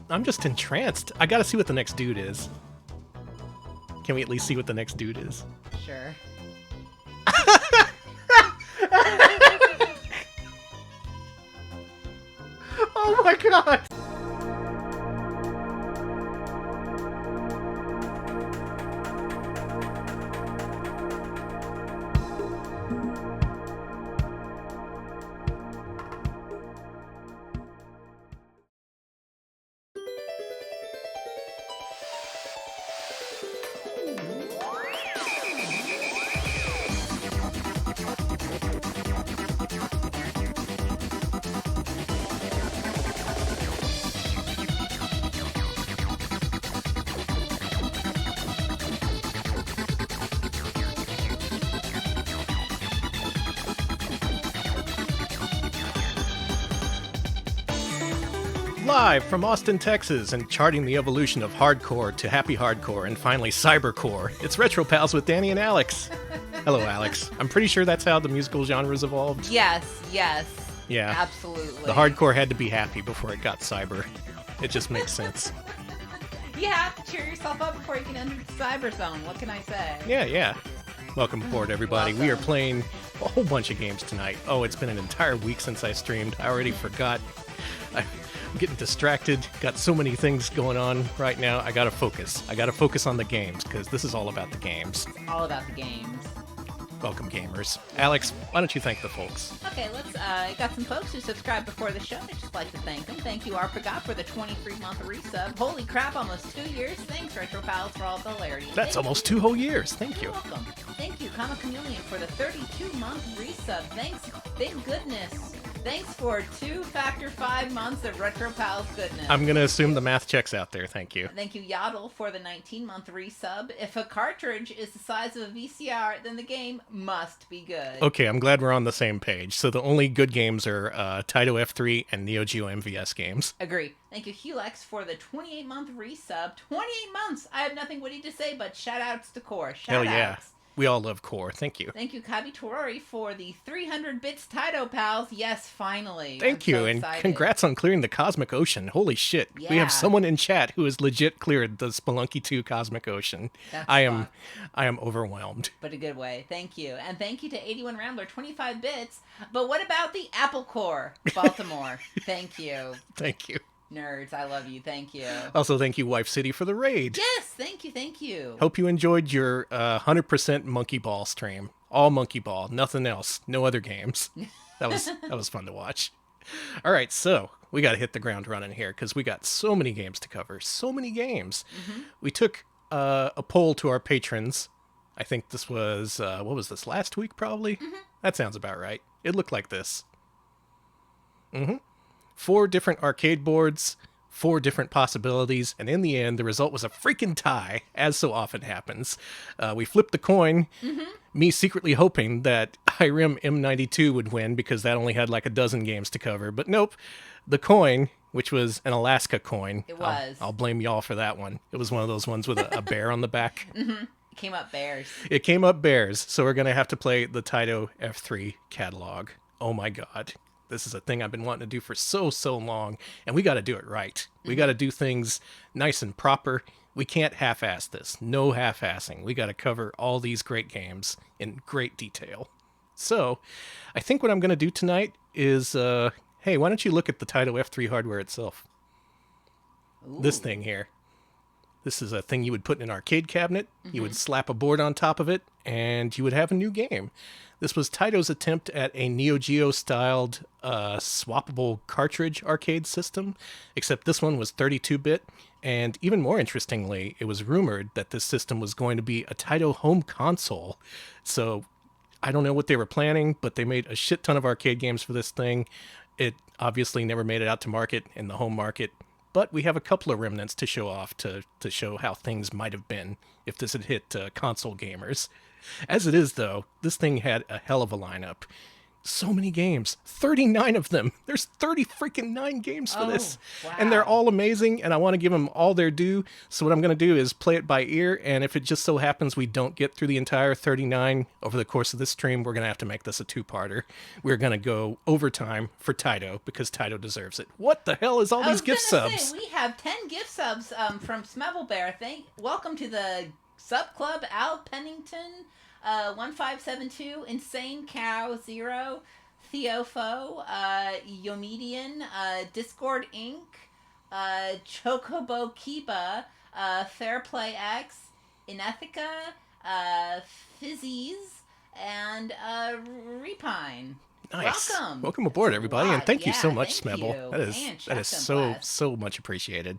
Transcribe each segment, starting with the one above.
I'm just entranced. I gotta see what the next dude is. Can we at least see what the next dude is? Sure. Oh my god! Live from Austin, Texas, and charting the evolution of hardcore to happy hardcore and finally cybercore, it's Retro Pals with Danny and Alex. Hello, Alex. I'm pretty sure that's how the musical genres evolved. Yes. Yeah. Absolutely. The hardcore had to be happy before it got cyber. It just makes sense. You have to cheer yourself up before you can enter the cyber zone. What can I say? Yeah. Welcome aboard, everybody. Welcome. We are playing a whole bunch of games tonight. Oh, it's been an entire week since I streamed. I already forgot. I'm getting distracted. Got so many things going on right now. I gotta focus. I gotta focus on the games, because this is all about the games. All about the games. Welcome, gamers. Alex, why don't you thank the folks? Okay, let's, got some folks who subscribed before the show. I'd just like to thank them. Thank you, Arpagot, for the 23-month resub. Holy crap, almost 2 years. Thanks, Retro Pals, for all the hilarity. That's almost 2 whole years. Thank you. You're welcome. Thank you, Comic Chameleon, for the 32-month resub. Thanks, thank goodness. Thanks for 2 factor 5 months of Retro Pals goodness. I'm going to assume the math checks out there. Thank you. Thank you, Yaddle, for the 19-month resub. If a cartridge is the size of a VCR, then the game must be good. Okay, I'm glad we're on the same page. So the only good games are Taito F3 and Neo Geo MVS games. Agree. Thank you, Hulex, for the 28-month resub. 28 months! I have nothing witty to say, but shout-outs to Core. Hell Shout-outs. yeah. We all love Core. Thank you. Thank you, Kabi Torori, for the 300 bits Taito Pals. Yes, finally. Thank I'm you, so and excited. congrats on clearing the Cosmic Ocean. Holy shit. We Yeah. have someone in chat who has legit cleared the Spelunky 2 Cosmic Ocean. That's I am fun. overwhelmed. But a good way. Thank you. And thank you to 81 Rambler, 25 bits. But what about the Apple Core, Baltimore? Thank you. Thank you. Nerds, I love you. Thank you. Also, thank you, Wife City, for the raid. Yes, thank you. Hope you enjoyed your 100% Monkey Ball stream. All Monkey Ball, nothing else, no other games. That was fun to watch. All right, so we got to hit the ground running here because we got so many games to cover. So many games. Mm-hmm. We took a poll to our patrons. I think this was, what was this, last week probably? Mm-hmm. That sounds about right. It looked like this. 4 different arcade boards, 4 different possibilities, and in the end, the result was a freaking tie, as so often happens. We flipped the coin, me secretly hoping that Irem M92 would win because that only had like a dozen games to cover, but nope. The coin, which was an Alaska coin. It was. I'll blame y'all for that one. It was one of those ones with a bear on the back. It came up bears. It came up bears, so we're going to have to play the Taito F3 catalog. Oh my god. This is a thing I've been wanting to do for so long, and we got to do it right. We got to do things nice and proper. We can't half-ass this. No half-assing. We got to cover all these great games in great detail. So, I think what I'm going to do tonight is, hey, why don't you look at the Taito F3 hardware itself? Ooh. This thing here. This is a thing you would put in an arcade cabinet. You would slap a board on top of it, and you would have a new game. This was Taito's attempt at a Neo Geo-styled swappable cartridge arcade system, except this one was 32-bit, and even more interestingly, it was rumored that this system was going to be a Taito home console. So I don't know what they were planning, but they made a shit ton of arcade games for this thing. It obviously never made it out to market in the home market, but we have a couple of remnants to show off to show how things might have been if this had hit console gamers. As it is, though, this thing had a hell of a lineup. So many games. 39 of them. There's 30 freaking 9 games for this. Wow. And they're all amazing, and I want to give them all their due. So what I'm going to do is play it by ear, and if it just so happens we don't get through the entire 39 over the course of this stream, we're going to have to make this a 2-parter. We're going to go overtime for Taito, because Taito deserves it. What the hell is all these gift subs? We have 10 gift subs from Smebblebear. Welcome to the Sub Club, Al Pennington, 1572, Insane Cow 0, Theofo, Yomedian, Discord Inc., Chocobo Kiba, Fairplay X, Inethica, Fizzies, and Repine. Nice. Welcome. Welcome aboard, everybody, and thank you so much, thank Smebble. you. That is so much appreciated.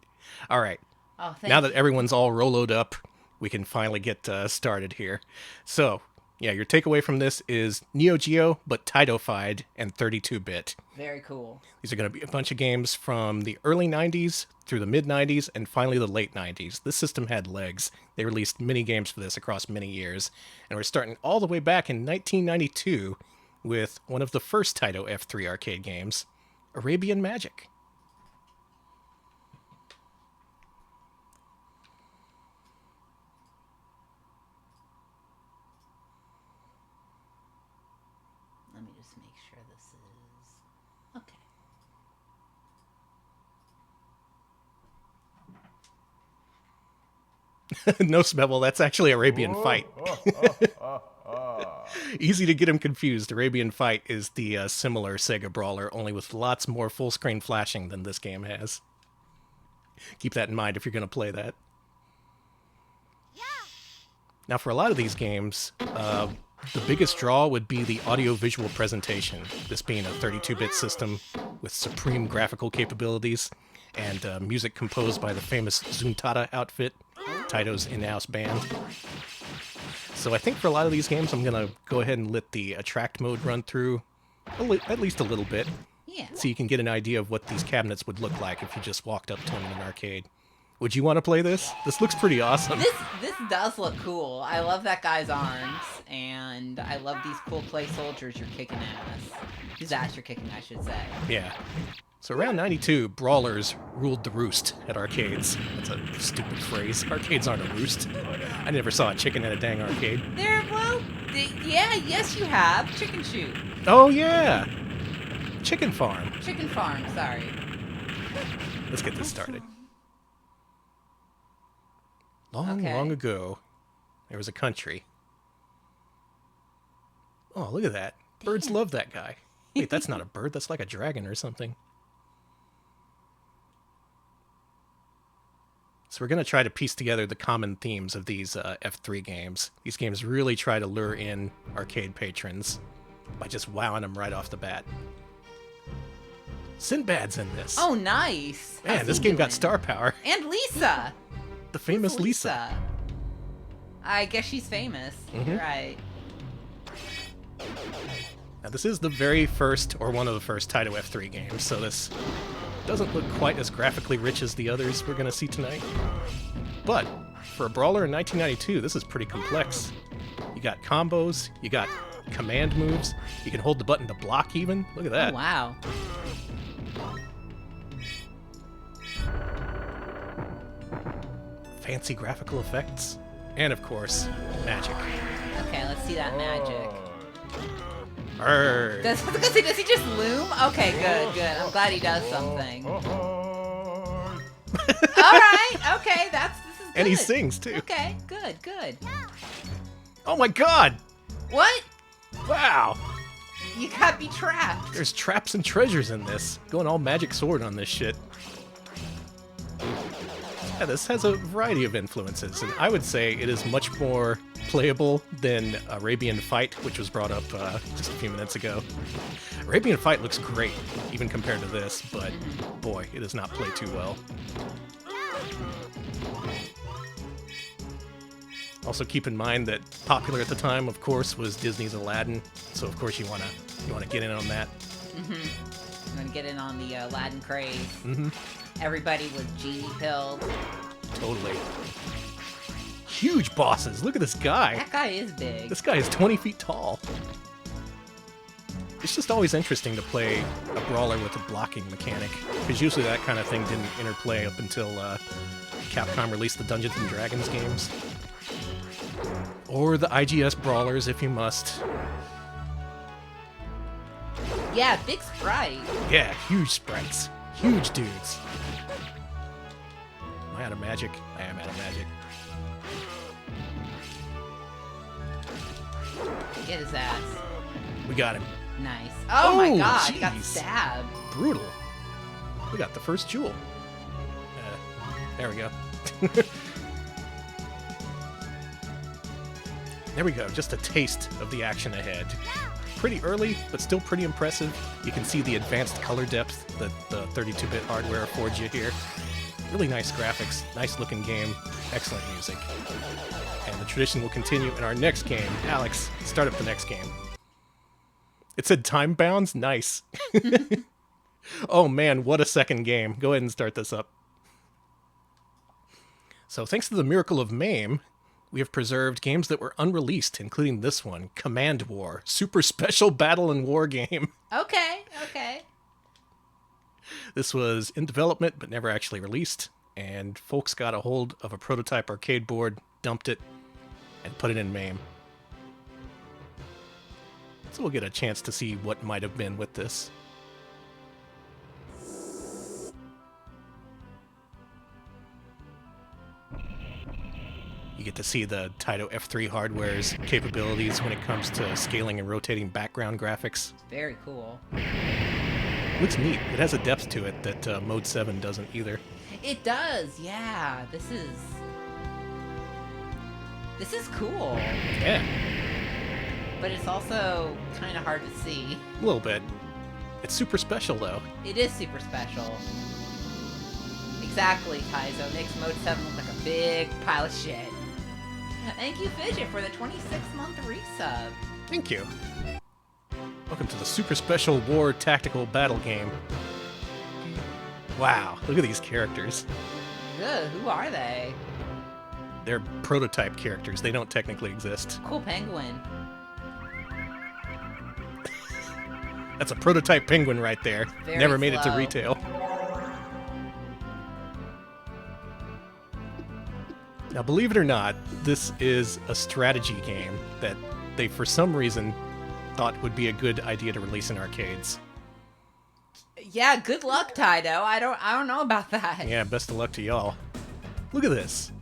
All right. Oh, now that everyone's all rolloed up, we can finally get started here. So, yeah, your takeaway from this is Neo Geo, but Taito-fied and 32-bit. Very cool. These are going to be a bunch of games from the early 90s through the mid-90s and finally the late 90s. This system had legs. They released many games for this across many years. And we're starting all the way back in 1992 with one of the first Taito F3 arcade games, Arabian Magic. Let me just make sure this is... Okay. No, Smebble, that's actually Arabian Fight. Easy to get him confused. Arabian Fight is the similar Sega brawler, only with lots more full-screen flashing than this game has. Keep that in mind if you're going to play that. Yeah. Now, for a lot of these games, the biggest draw would be the audio-visual presentation, this being a 32-bit system with supreme graphical capabilities and music composed by the famous Zuntata outfit, Taito's in-house band. So I think for a lot of these games, I'm going to go ahead and let the attract mode run through at least a little bit. Yeah. So you can get an idea of what these cabinets would look like if you just walked up to them in an arcade. Would you want to play this? This looks pretty awesome. This does look cool. I love that guy's arms, and I love these cool clay soldiers you're kicking ass. Whose ass you're kicking, I should say. Yeah. So around 92, brawlers ruled the roost at arcades. That's a stupid phrase. Arcades aren't a roost. I never saw a chicken in a dang arcade. Yes you have. Chicken shoot. Oh yeah! Chicken farm. Chicken farm, sorry. Let's get this started. Long ago, there was a country. Oh, look at that. Birds love that guy. Wait, that's not a bird. That's like a dragon or something. So we're going to try to piece together the common themes of these F3 games. These games really try to lure in arcade patrons by just wowing them right off the bat. Sinbad's in this. Oh, nice. Man, this game got star power. And Lisa. The famous Lisa. I guess she's famous. Mm-hmm. You're right. Now, this is the very first, or one of the first, Taito F3 games, so this doesn't look quite as graphically rich as the others we're going to see tonight. But, for a brawler in 1992, this is pretty complex. You got combos, you got command moves, you can hold the button to block even. Look at that. Oh, wow. Fancy graphical effects. And, of course, magic. Okay, let's see that magic. Arrgh. Does he just loom? Okay, good. I'm glad he does something. All right. Okay, this is good. And he sings, too. Okay, good. Oh my god! What? Wow! You got me trapped. There's traps and treasures in this. Going all magic sword on this shit. Yeah, this has a variety of influences, and I would say it is much more playable than Arabian Fight, which was brought up just a few minutes ago. Arabian Fight looks great, even compared to this, but boy, it does not play too well. Also keep in mind that popular at the time, of course, was Disney's Aladdin, so of course you wanna get in on that. Mm-hmm. You wanna get in on the Aladdin craze. Mm-hmm. Everybody was genie pilled. Totally. Huge bosses. Look at this guy. That guy is big. This guy is 20 feet tall. It's just always interesting to play a brawler with a blocking mechanic, because usually that kind of thing didn't interplay up until Capcom released the Dungeons & Dragons games. Or the IGS brawlers, if you must. Yeah, big sprite. Yeah, huge sprites. Huge dudes. Am I out of magic? I am out of magic. Get his ass. We got him. Nice. Oh my god, jeez. he got stabbed. Brutal. We got the first jewel. There we go. There we go, just a taste of the action ahead. Pretty early, but still pretty impressive. You can see the advanced color depth that the 32-bit hardware affords you here. Really nice graphics, nice looking game, excellent music. And the tradition will continue in our next game. Alex, start up the next game. It said time bounds? Nice. Oh man, what a second game. Go ahead and start this up. So thanks to the miracle of MAME, we have preserved games that were unreleased, including this one, Command War, super special battle and war game. Okay. This was in development, but never actually released, and folks got a hold of a prototype arcade board, dumped it, and put it in MAME. So we'll get a chance to see what might have been with this. You get to see the Taito F3 hardware's capabilities when it comes to scaling and rotating background graphics. Very cool. Looks neat. It has a depth to it that Mode 7 doesn't either. It does, yeah. This is cool. Yeah. But it's also kind of hard to see. A little bit. It's super special, though. It is super special. Exactly, Taizo. Makes Mode 7 look like a big pile of shit. Thank you, Fidget, for the 26-month resub. Thank you. Welcome to the super special war tactical battle game. Wow, look at these characters. Ugh, who are they? They're prototype characters. They don't technically exist. Cool penguin. That's a prototype penguin right there. Very Never made it to slow. retail. Now, believe it or not, this is a strategy game that they, for some reason, thought would be a good idea to release in arcades. Yeah, good luck, Taito. I don't know about that. Yeah, best of luck to y'all. Look at this.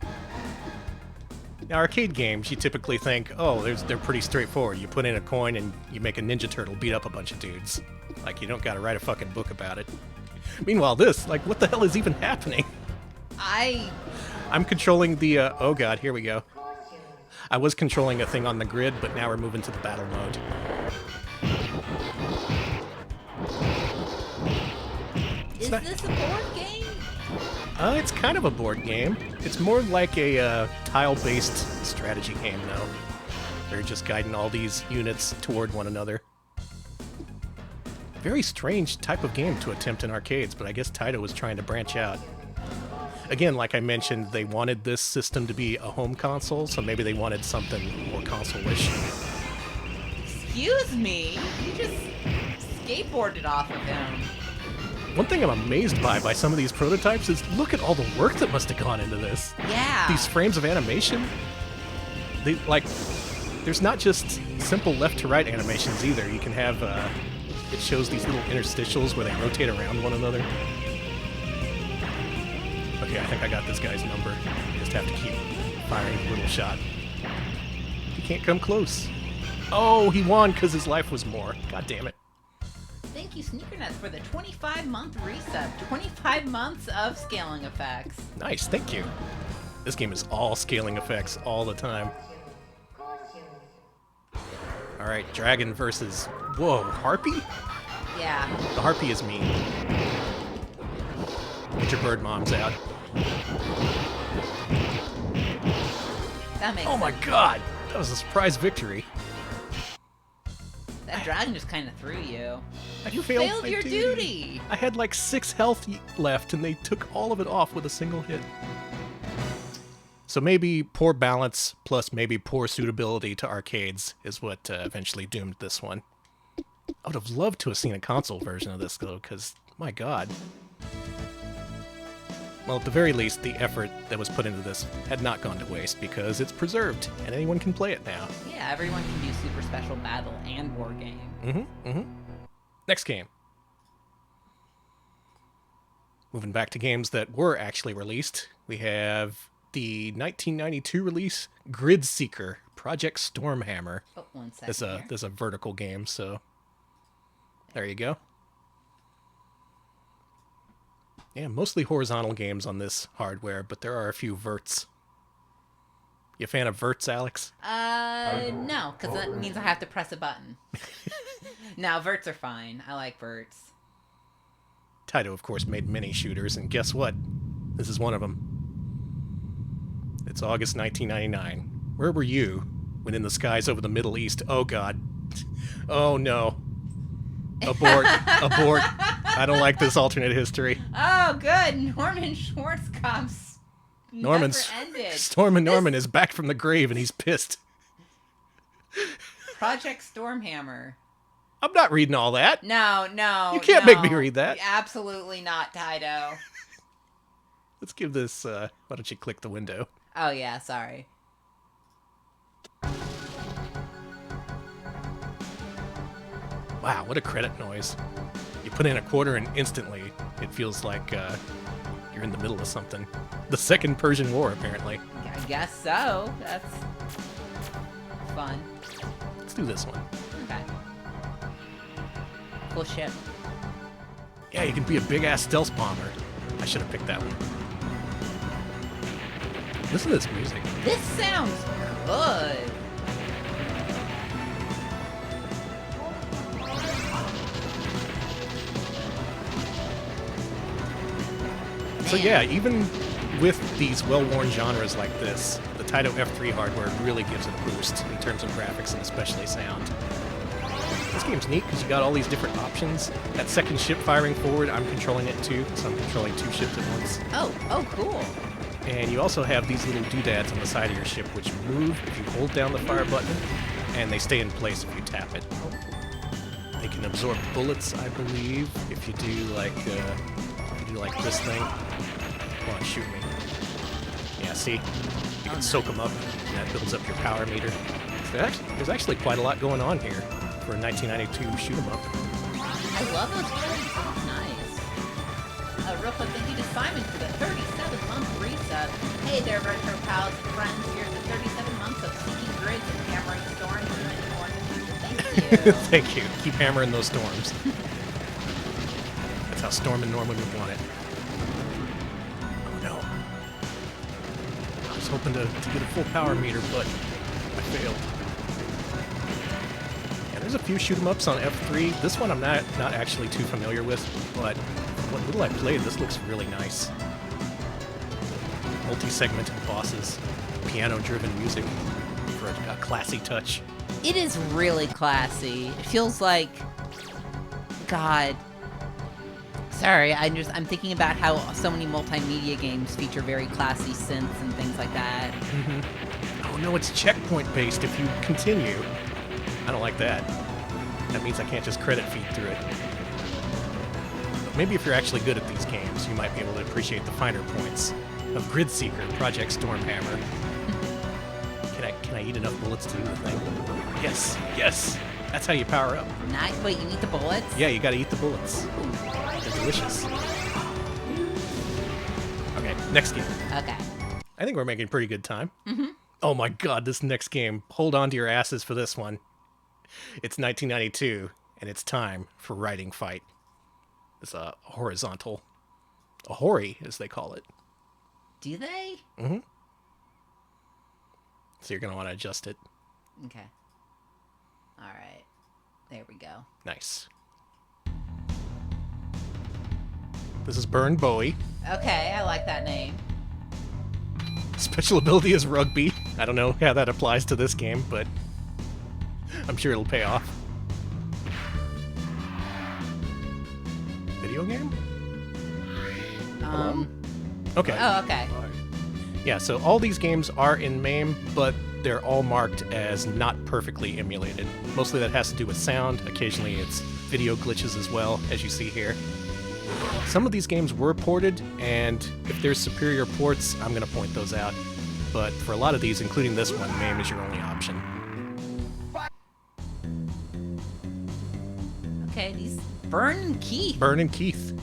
Now, arcade games, you typically think, oh, they're pretty straightforward. You put in a coin and you make a Ninja Turtle beat up a bunch of dudes. Like, you don't gotta write a fucking book about it. Meanwhile, this, like, what the hell is even happening? I'm controlling the, oh god, here we go. I was controlling a thing on the grid, but now we're moving to the battle mode. Is this a board game? It's kind of a board game. It's more like a tile-based strategy game, though. They're just guiding all these units toward one another. Very strange type of game to attempt in arcades, but I guess Taito was trying to branch out. Again, like I mentioned, they wanted this system to be a home console, so maybe they wanted something more console-ish. Excuse me? You just skateboarded off of him. One thing I'm amazed by some of these prototypes is look at all the work that must have gone into this. Yeah. These frames of animation, they there's not just simple left to right animations either. You can have, it shows these little interstitials where they rotate around one another. Okay, I think I got this guy's number. I just have to keep firing the little shot. He can't come close. Oh, he won because his life was more. God damn it. Thank you, Sneakernuts, for the 25-month resub. 25 months of scaling effects. Nice, thank you. This game is all scaling effects all the time. Alright, Dragon versus... Whoa, Harpy? Yeah. The Harpy is mean. Get your bird moms out. That makes Oh my sense. god! That was a surprise victory. That dragon just kind of threw you. You failed failed my your duty. I had like 6 health left, and they took all of it off with a single hit. So maybe poor balance plus maybe poor suitability to arcades is what eventually doomed this one. I would have loved to have seen a console version of this, though, because, my god. Well, at the very least, the effort that was put into this had not gone to waste, because it's preserved, and anyone can play it now. Yeah, everyone can do Super Special Battle and War Game. Next game. Moving back to games that were actually released, we have the 1992 release, Grid Seeker, Project Stormhammer. Oh, 1 second. There's a vertical game, so there you go. Yeah, mostly horizontal games on this hardware, but there are a few verts. You a fan of verts, Alex? No, because that means I have to press a button. No, verts are fine. I like verts. Taito, of course, made many shooters, and guess what? This is one of them. It's August 1999. Where were you when in the skies over the Middle East? Oh, God. Oh, no. Abort. Abort. I don't like this alternate history. Oh, good. Norman Schwarzkopf's never ended. Storm and Norman is back from the grave, and he's pissed. Project Stormhammer. I'm not reading all that. No. You can't make me read that. Absolutely not, Taito. Let's give this, why don't you click the window? Oh, yeah, sorry. Wow, what a credit noise. You put in a quarter and instantly it feels like you're in the middle of something. The Second Persian War, apparently. I guess so. That's fun. Let's do this one. Okay. Cool ship. Yeah, you can be a big-ass stealth bomber. I should have picked that one. Listen to this music. This sounds good. So yeah, even with these well-worn genres like this, the Taito F3 hardware really gives it a boost in terms of graphics and especially sound. This game's neat because you got all these different options. That second ship firing forward, I'm controlling it too, so I'm controlling 2 ships at once. Oh, cool. And you also have these little doodads on the side of your ship which move if you hold down the fire button, and they stay in place if you tap it. They can absorb bullets, I believe, if you do like this thing. Come on, shoot me. Yeah, see? You can soak them up, and that builds up your power meter. So there's actually quite a lot going on here for a 1992 shoot 'em up. I love those games. That's nice. Real quick, thank you to Simon for the 37-month resub. Hey there, Retro Pals and friends. Here's the 37 months of seeking grids and hammering storms and many more in the future. Thank you. Thank you. Keep hammering those storms. That's how Storm and Norman would want it. Oh no. I was hoping to get a full power meter, but I failed. Yeah, there's a few shoot 'em ups on F3. This one I'm not actually too familiar with, but what little I played, this looks really nice. Multi-segmented bosses, piano-driven music for a classy touch. It is really classy. It feels like, God. Sorry, I'm thinking about how so many multimedia games feature very classy synths and things like that. Mm-hmm. Oh no, it's checkpoint based if you continue. I don't like that. That means I can't just credit feed through it. But maybe if you're actually good at these games, you might be able to appreciate the finer points of Grid Seeker, Project Stormhammer. Can I eat enough bullets to do the thing? Yes. That's how you power up. Nice. Wait, you eat the bullets? Yeah, you gotta eat the bullets. They're delicious. Okay, next game. Okay. I think we're making pretty good time. Mm-hmm. Oh my god, this next game. Hold on to your asses for this one. It's 1992, and it's time for Riding Fight. It's a horizontal. A hori, as they call it. Do they? Mm-hmm. So you're going to want to adjust it. Okay. All right. There we go. Nice. This is Burn Bowie. Okay, I like that name. Special ability is Rugby. I don't know how that applies to this game, but I'm sure it'll pay off. Video game? Okay. Oh, okay. Yeah, so all these games are in MAME, but they're all marked as not perfectly emulated. Mostly that has to do with sound. Occasionally it's video glitches as well, as you see here. Some of these games were ported, and if there's superior ports, I'm going to point those out. But for a lot of these, including this one, MAME is your only option. Okay, these Burn and Keith. Burn and Keith.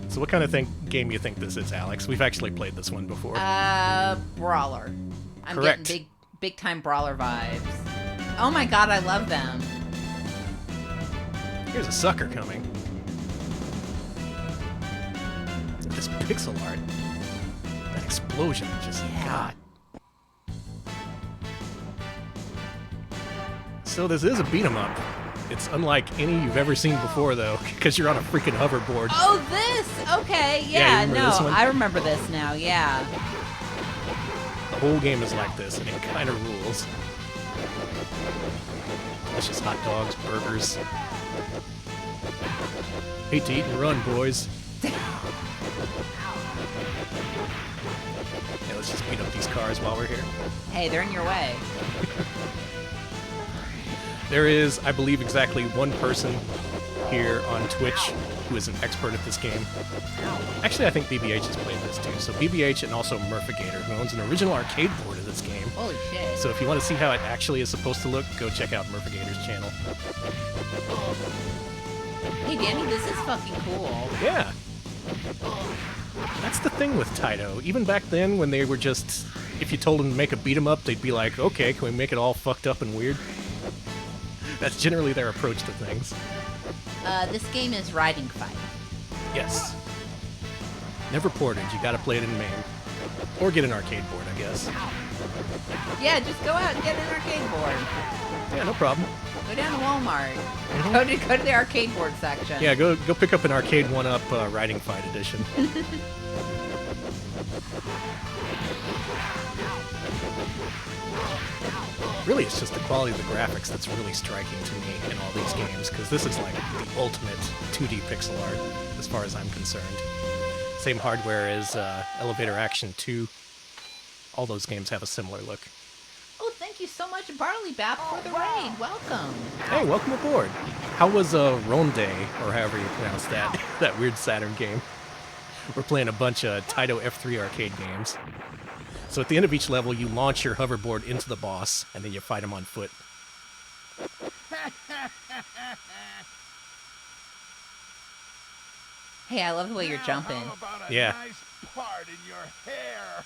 So what kind of game you think this is, Alex? We've actually played this one before. Brawler. I'm Correct. getting big time brawler vibes. Oh my god, I love them. Here's a sucker coming. This pixel art. That explosion, just God. So this is a beat 'em up. It's unlike any you've ever seen before, though, because you're on a freaking hoverboard. Oh, this? Okay, Yeah, you remember no, this one? I remember this now, yeah. The whole game is like this, and it kind of rules. Delicious hot dogs, burgers. Hate to eat and run, boys. Yeah, let's just beat up these cars while we're here. Hey, they're in your way. There is, I believe, exactly one person here on Twitch who is an expert at this game. Actually, I think BBH has played this too. So BBH and also Murphigator, who owns an original arcade board of this game. Holy shit. So if you want to see how it actually is supposed to look, go check out Murphigator's channel. Hey, Danny, this is fucking cool. Yeah. That's the thing with Taito. Even back then, when they were just, if you told them to make a beat 'em up, they'd be like, okay, can we make it all fucked up and weird? That's generally their approach to things. This game is Riding Fight. Yes. Never ported. You gotta play it in MAME. Or get an arcade board, I guess. Yeah, just go out and get an arcade board. Yeah, no problem. Go down to Walmart. Mm-hmm. Go to the arcade board section. Yeah, go pick up an Arcade 1-Up Riding Fight edition. Really, it's just the quality of the graphics that's really striking to me in all these games, because this is like the ultimate 2D pixel art, as far as I'm concerned. Same hardware as Elevator Action 2. All those games have a similar look. Oh, thank you so much, Barley Bap, for the raid. Welcome. Hey, welcome aboard. How was Ronde, or however you pronounce that, that weird Saturn game? We're playing a bunch of Taito F3 arcade games. So at the end of each level, you launch your hoverboard into the boss, and then you fight him on foot. Hey, I love the way you're jumping. Yeah. Nice part in your hair.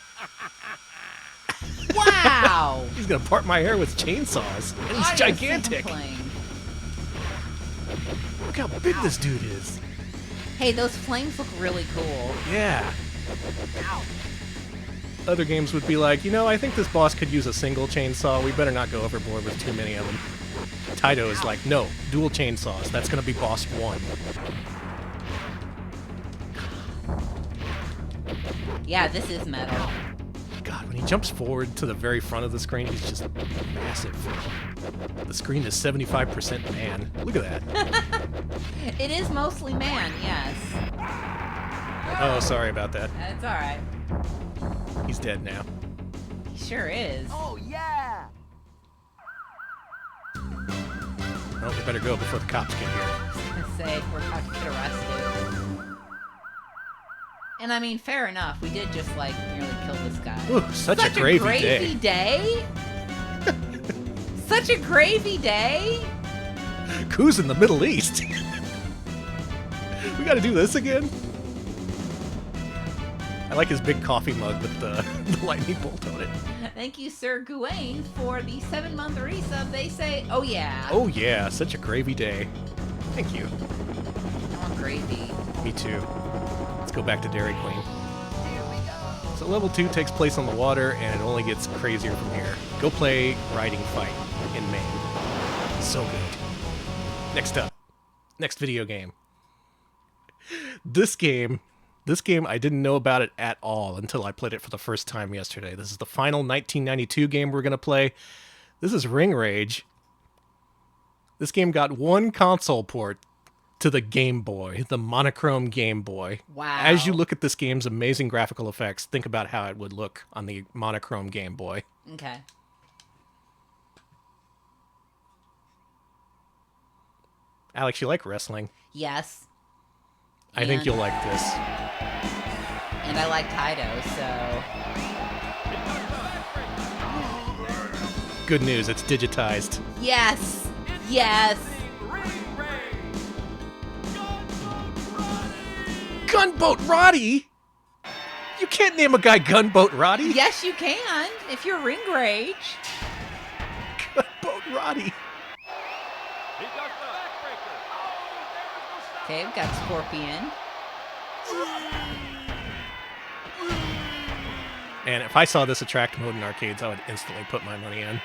Wow! He's gonna part my hair with chainsaws, and he's gigantic. Look how big this dude is. Hey, those flames look really cool. Yeah. Other games would be like, you know, I think this boss could use a single chainsaw. We better not go overboard with too many of them. Taito is like, no, dual chainsaws. That's gonna be boss 1. Yeah, this is metal. God, when he jumps forward to the very front of the screen, he's just massive. The screen is 75% man. Look at that. It is mostly man, yes. Oh, sorry about that. That's alright. He's dead now. He sure is. Oh, yeah. Well, we better go before the cops get here. I was gonna say, we're about to get arrested. And I mean, fair enough. We did just, like, nearly kill this guy. Ooh, such a gravy day. Such a gravy day? Who's in the Middle East? We gotta do this again? I like his big coffee mug with the lightning bolt on it. Thank you, Sir Gawain, for the 7-month resub. They say, oh yeah. Oh yeah, such a gravy day. Thank you. I want gravy. Me too. Let's go back to Dairy Queen. So level 2 takes place on the water, and it only gets crazier from here. Go play Riding Fight in MAME. So good. Next up. Next video game. This game I didn't know about it at all until I played it for the first time yesterday. This is the final 1992 game we're going to play. This is Ring Rage. This game got one console port to the Game Boy, the monochrome Game Boy. Wow. As you look at this game's amazing graphical effects, think about how it would look on the monochrome Game Boy. Okay. Alex, you like wrestling? Yes. I think you'll like this. And I like Taito, so... Good news, it's digitized. Yes! Yes! Gunboat Roddy? You can't name a guy Gunboat Roddy. Yes, you can, if you're Ring Rage. Gunboat Roddy. Okay, we've got Scorpion. And if I saw this attract mode in arcades, I would instantly put my money in.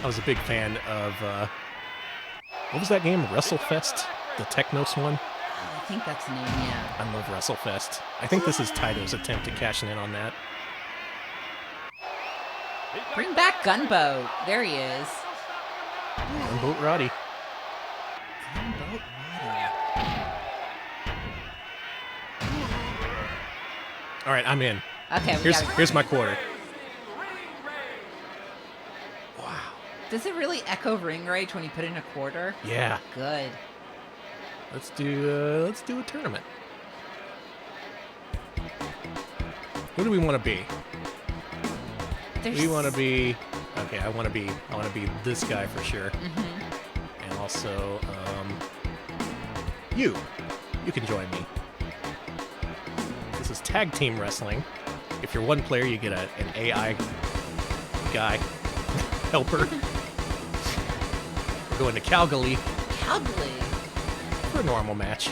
I was a big fan of, what was that game? WrestleFest? The Technos one? I think that's the name, yeah. I love WrestleFest. I think this is Taito's attempt at cashing in on that. Bring back Gunboat. There he is. Gunboat Roddy. Gunboat Roddy. All right, I'm in. Okay, Here's my quarter. Wow. Does it really echo Ring Rage when you put in a quarter? Yeah. Good. Let's do a tournament. Who do we want to be? We want to be. Okay, I want to be this guy for sure. Mm-hmm. And also, you can join me. This is tag team wrestling. If you're one player, you get an AI guy helper. We're going to Calgary. Calgary. For a normal match.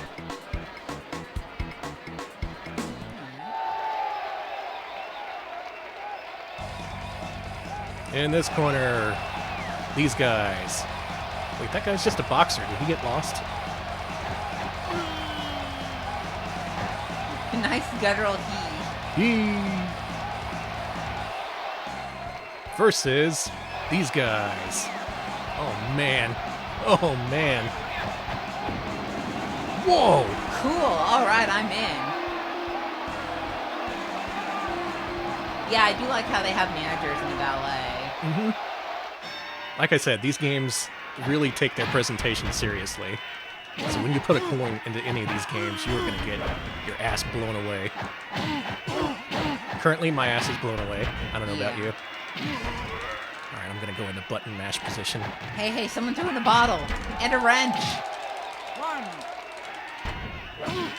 In this corner, these guys. Wait, that guy's just a boxer. Did he get lost? Nice guttural he. Versus these guys. Oh, man. Oh, man. Whoa! Cool. All right, I'm in. Yeah, I do like how they have managers in the ballet. Mm-hmm. Like I said, these games really take their presentation seriously. So when you put a coin into any of these games, you are going to get your ass blown away. Currently, my ass is blown away. I don't know about you. All right, I'm going to go into button mash position. Hey, someone threw in a bottle and a wrench.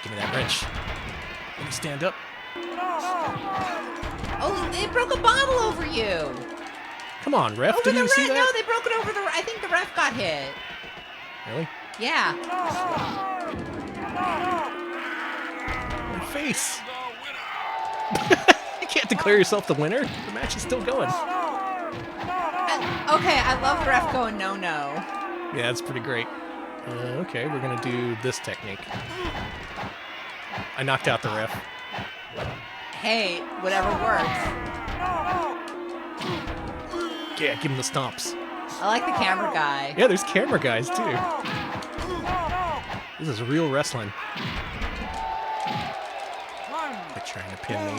Give me that wrench. Let me stand up. Oh, they broke a bottle over you. Come on, ref. Over Didn't the you see ref? that? No, they broke it over the. I think the ref got hit. Really? Yeah. My face. You can't declare yourself the winner. The match is still going. Okay, I love the ref going no. Yeah, that's pretty great. Okay, we're gonna do this technique. I knocked out the ref. Hey, whatever works. Yeah, give him the stomps. I like the camera guy. Yeah, there's camera guys too. This is real wrestling. They're trying to pin me.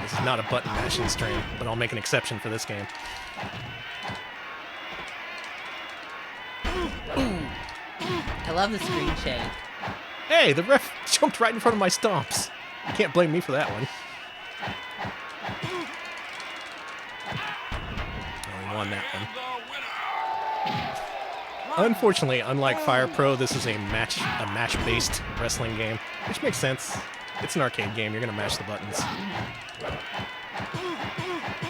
This is not a button mashing stream, but I'll make an exception for this game. I love the screen shake. Hey, the ref jumped right in front of my stomps. You can't blame me for that one. I won that one. Unfortunately, unlike Fire Pro, this is a match-based wrestling game, which makes sense. It's an arcade game. You're gonna mash the buttons. All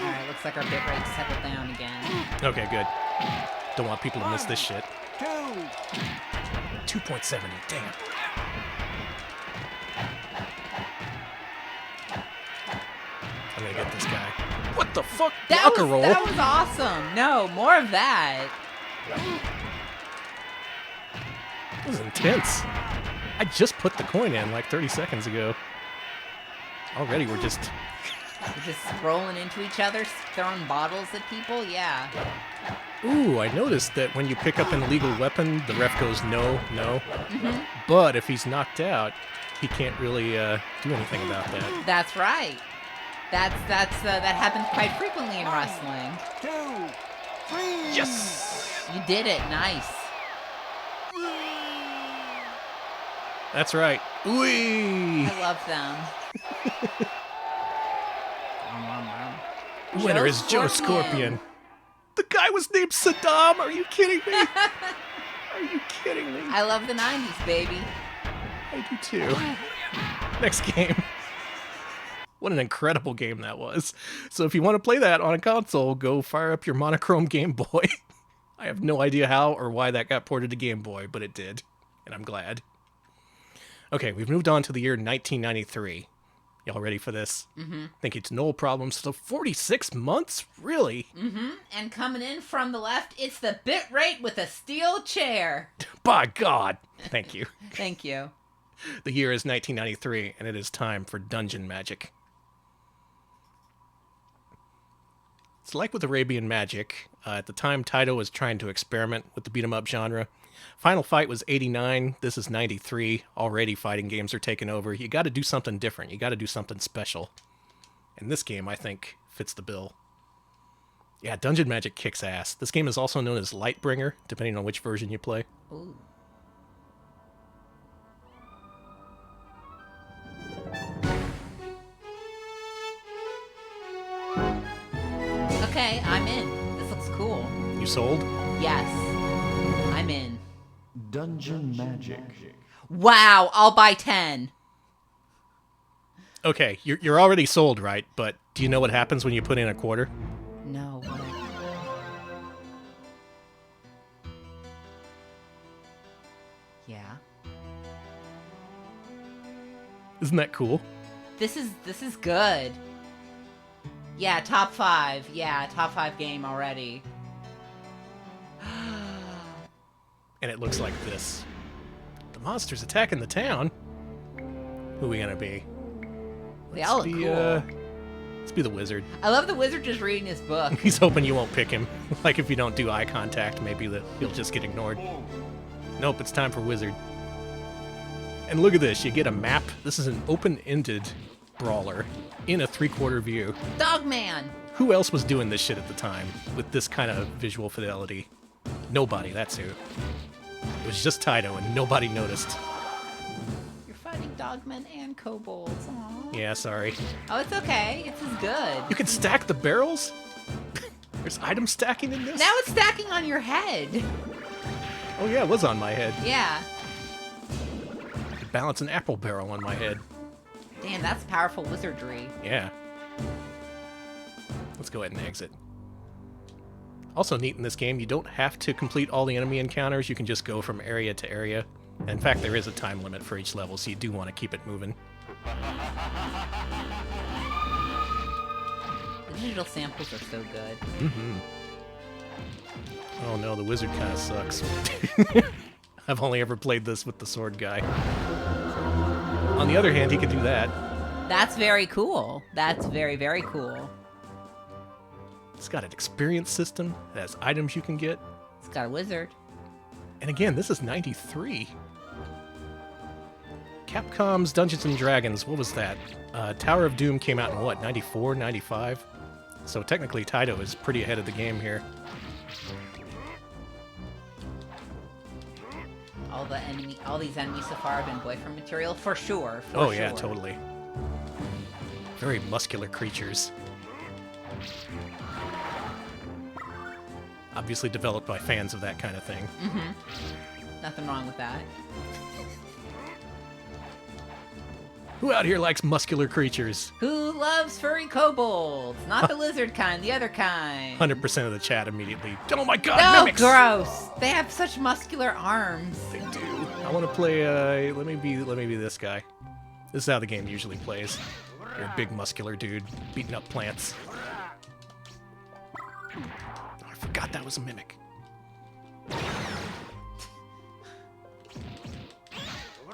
right, looks like our bitrate settled down again. Okay, good. Don't want people to miss this shit. 2.70. Damn. I'm gonna get this guy. What the fuck? Blocker roll. That was awesome. No, more of that. This is intense. I just put the coin in like 30 seconds ago. Already we're just rolling into each other, throwing bottles at people. Yeah. Ooh, I noticed that when you pick up an illegal weapon, the ref goes no. Mm-hmm. But if he's knocked out, he can't really do anything about that. That's right. That happens quite frequently in wrestling. 2, 3. Yes! You did it. Nice. That's right. Whee! I love them. Winner is Joe Scorpion. The guy was named Saddam. Are you kidding me? Are you kidding me? I love the 90s, baby. I do too. Next game. What an incredible game that was. So if you want to play that on a console, go fire up your monochrome Game Boy. I have no idea how or why that got ported to Game Boy, but it did. And I'm glad. Okay, we've moved on to the year 1993. Y'all ready for this? Mm-hmm. Think it's no problem. So 46 months? Really? Mm-hmm. And coming in from the left, it's the Bitrate with a steel chair. By God. Thank you. Thank you. The year is 1993, and it is time for Dungeon Magic. It's like with Arabian Magic. At the time, Taito was trying to experiment with the beat-em-up genre. Final Fight was 89. This is 93. Already fighting games are taking over. You got to do something different. You got to do something special. And this game, I think, fits the bill. Yeah, Dungeon Magic kicks ass. This game is also known as Lightbringer, depending on which version you play. Ooh. Okay, I'm in. This looks cool. You sold? Yes. I'm in. Dungeon Magic. Wow, I'll buy 10. Okay, you're already sold, right? But do you know what happens when you put in a quarter? No, what? Yeah. Isn't that cool? This is good. Yeah, top 5. Yeah, top 5 game already. And it looks like this. The monster's attacking the town. Who are we gonna be? They all look cool. Let's be the wizard. I love the wizard just reading his book. He's hoping you won't pick him. Like if you don't do eye contact, maybe he'll just get ignored. Nope, it's time for wizard. And look at this, you get a map. This is an open-ended brawler in a 3/4 view. Dogman! Who else was doing this shit at the time with this kind of visual fidelity? Nobody, that's who. It was just Taito and nobody noticed. You're fighting dogmen and kobolds. Aww. Yeah, sorry. Oh, it's okay. It's as good. You can stack the barrels? There's item stacking in this? Now it's stacking on your head. Oh yeah, it was on my head. Yeah. I could balance an apple barrel on my head. Damn, that's powerful wizardry. Yeah. Let's go ahead and exit. Also neat in this game, you don't have to complete all the enemy encounters. You can just go from area to area. And in fact, there is a time limit for each level, so you do want to keep it moving. The digital samples are so good. Mm-hmm. Oh no, the wizard kind of sucks. I've only ever played this with the sword guy. On the other hand, he could do that. That's very cool. That's very, very cool. It's got an experience system. It has items you can get. It's got a wizard. And again, this is 93. Capcom's Dungeons & Dragons, what was that? Tower of Doom came out in what, 94, 95? So technically Taito is pretty ahead of the game here. All these enemies so far have been boyfriend material for sure. Oh yeah, totally. Very muscular creatures. Obviously developed by fans of that kind of thing. Mm-hmm. Nothing wrong with that. Who out here likes muscular creatures? Who loves furry kobolds? Not the lizard kind, the other kind. 100% of the chat immediately. Oh my god, no, mimics! Gross! They have such muscular arms. They do. I want to play, let me be this guy. This is how the game usually plays. You're a big muscular dude beating up plants. Oh, I forgot that was a mimic.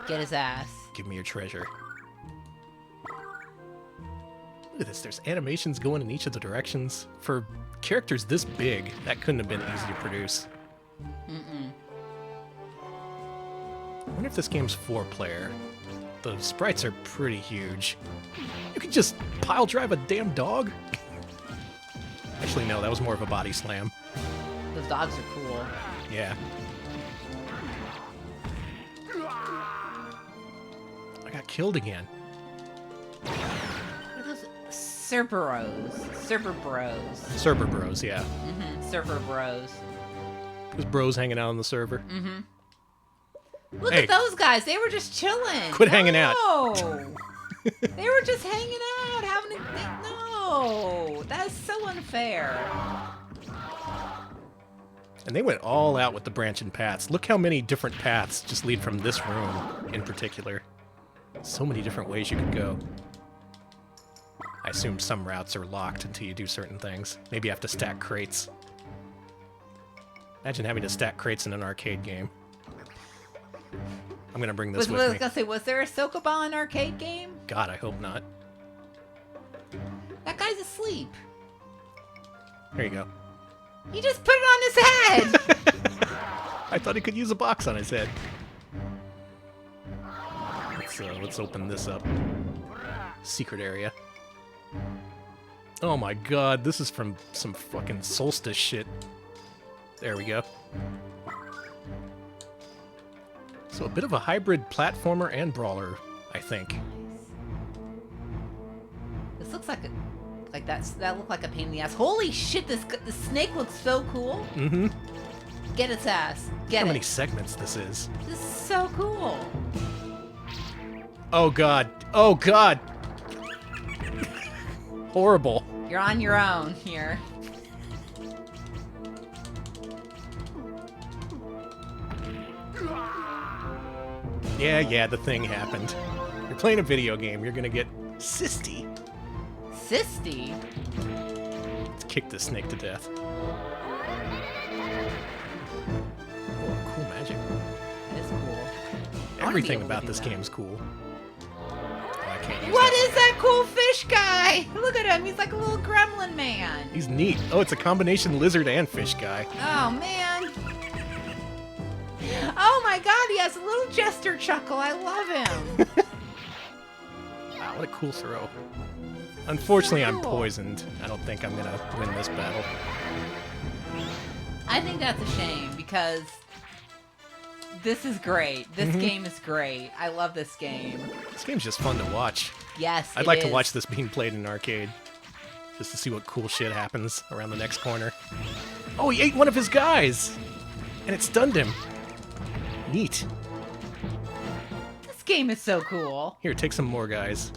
Get his ass. Give me your treasure. Look at this, there's animations going in each of the directions. For characters this big, that couldn't have been easy to produce. Mm-mm. I wonder if this game's 4-player. The sprites are pretty huge. You could just pile drive a damn dog? Actually, no, that was more of a body slam. Those dogs are cool. Yeah. killed again. What are those? Cerberos. Server bros, yeah. Server bros. There's bros hanging out on the server. Look Hey. at those guys. They were just chilling. Quit hanging out. No. They were just hanging out, having a no. That's so unfair. And they went all out with the branching paths. Look how many different paths just lead from this room in particular. So many different ways you could go. I assume some routes are locked until you do certain things. Maybe you have to stack crates. Imagine having to stack crates in an arcade game. I'm gonna bring this with me. Was there a Sokoban arcade game? God, I hope not. That guy's asleep. Here you go. He just put it on his head. I thought he could use a box on his head. Let's open this up. Secret area. Oh my god, this is from some fucking Solstice shit. There we go. So a bit of a hybrid platformer and brawler, I think. This looks like that looked like a pain in the ass. Holy shit! The snake looks so cool. Mm-hmm. Get its ass. Get How it. many segments this is? This is so cool. Oh god. Oh god. Horrible. You're on your own here. Yeah, the thing happened. You're playing a video game, you're gonna get sisty. Sisty. Let's kick this snake to death. Oh, cool magic. It's cool. Everything about this game's cool. Oh, I can't use What that. is that cool fish guy? Look at him. He's like a little gremlin man. He's neat. Oh, it's a combination lizard and fish guy. Oh, man. Oh, my God. He has a little jester chuckle. I love him. Wow, what a cool throw. Unfortunately, I'm cool. poisoned. I don't think I'm gonna win this battle. I think that's a shame because this is great. This Mhm. game is great. I love this game. This game's just fun to watch. Yes, I'd it like to is. watch this being played in an arcade. Just to see what cool shit happens around the next corner. Oh, he ate one of his guys! And it stunned him. Neat. This game is so cool. Here, take some more guys.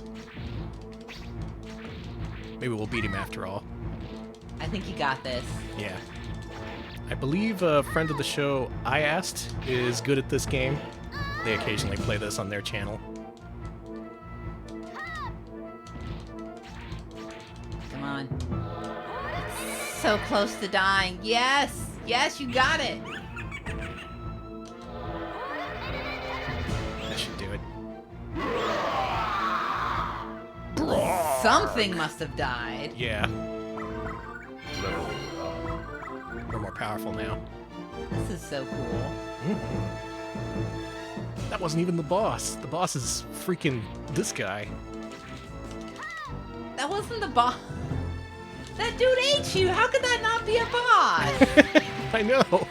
Maybe we'll beat him after all. I think you got this. Yeah. I believe a friend of the show, I Asked, is good at this game. They occasionally play this on their channel. Come on. It's so close to dying. Yes! Yes, you got it! That should do it. Something must have died. Yeah. We're more powerful now. This is so cool. That wasn't even the boss. The boss is freaking this guy. That wasn't the boss. That dude ate you. How could that not be a boss? I know.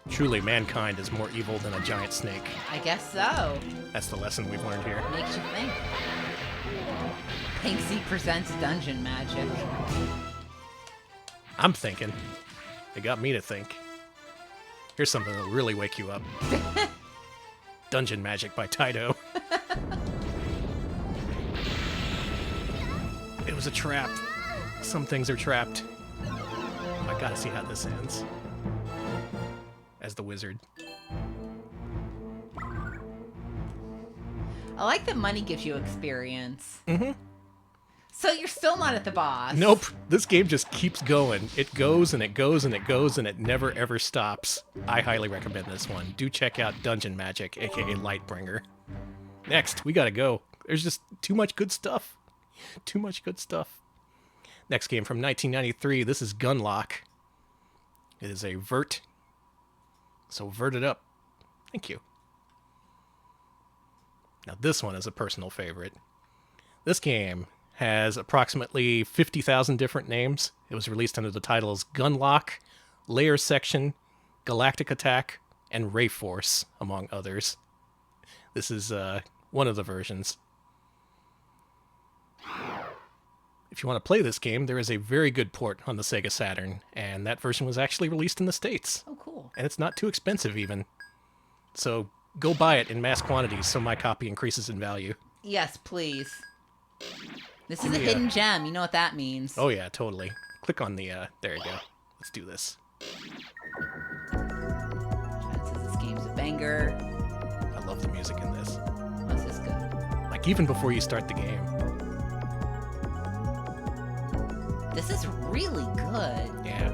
Truly, mankind is more evil than a giant snake. I guess so. That's the lesson we've learned here. Makes you think. Pinksy presents Dungeon Magic. I'm thinking. They got me to think. Here's something that'll really wake you up. Dungeon Magic by Taito. It was a trap. Some things are trapped. I gotta see how this ends. As the wizard. I like that money gives you experience. Mm-hmm. So you're still not at the boss. Nope. This game just keeps going. It goes and it goes and it goes and it never ever stops. I highly recommend this one. Do check out Dungeon Magic, aka Lightbringer. Next, we gotta go. There's just too much good stuff. Too much good stuff. Next game from 1993. This is Gunlock. It is a vert. So vert it up. Thank you. Now this one is a personal favorite. This game has approximately 50,000 different names. It was released under the titles Gunlock, Layer Section, Galactic Attack, and Rayforce, among others. This is one of the versions. If you want to play this game, there is a very good port on the Sega Saturn, and that version was actually released in the States. Oh, cool. And it's not too expensive, even. So go buy it in mass quantities so my copy increases in value. Yes, please. This is a hidden gem. You know what that means. Oh, yeah, totally. Click on the... there you go. Let's do this. Chad says this game's a banger. I love the music in this. This is good. Like, even before you start the game. This is really good. Yeah.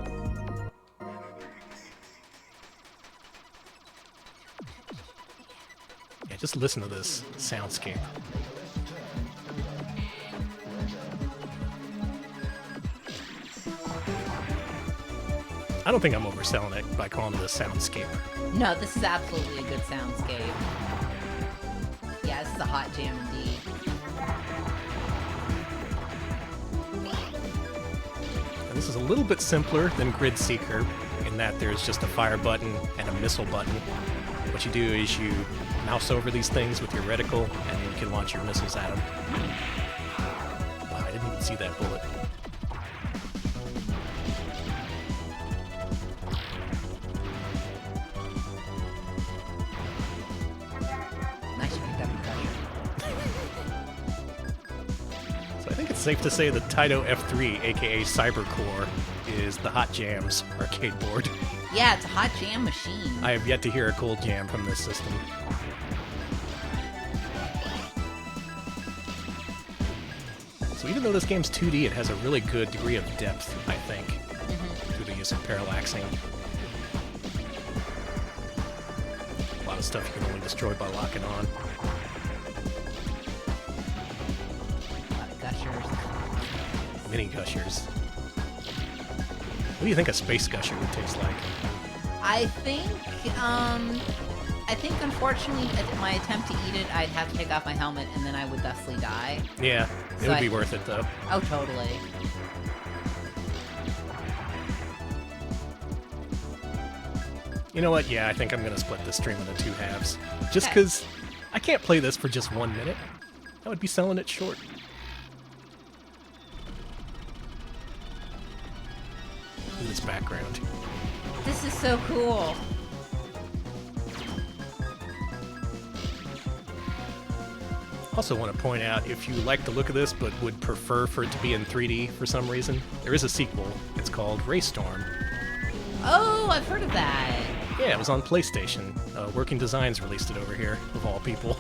Yeah, just listen to this soundscape. I don't think I'm overselling it by calling it a soundscape. No, this is absolutely a good soundscape. Yeah, this is a hot jam indeed. And this is a little bit simpler than Grid Seeker in that there's just a fire button and a missile button. What you do is you mouse over these things with your reticle and you can launch your missiles at them. Wow, I didn't even see that bullet. Nice you picked up your gusher. So I think it's safe to say that Taito F3, aka CYBERCORE, is the Hot Jams arcade board. Yeah, it's a hot jam machine. I have yet to hear a cold jam from this system. So even though this game's 2D, it has a really good degree of depth, I think, through the use of parallaxing. A lot of stuff you can only destroy by locking on. A lot of gushers. Mini gushers. What do you think a space gusher would taste like? I think unfortunately at my attempt to eat it, I'd have to take off my helmet and then I would thusly die. Yeah, it So would be worth it though. Oh, totally. You know what? Yeah, I think I'm going to split this stream into two halves. Just Okay. because I can't play this for just 1 minute. I would be selling it short. Look at this background. This is so cool. Also want to point out, if you like the look of this but would prefer for it to be in 3D for some reason, there is a sequel. It's called Raystorm. Oh, I've heard of that. Yeah, it was on PlayStation. Working Designs released it over here, of all people.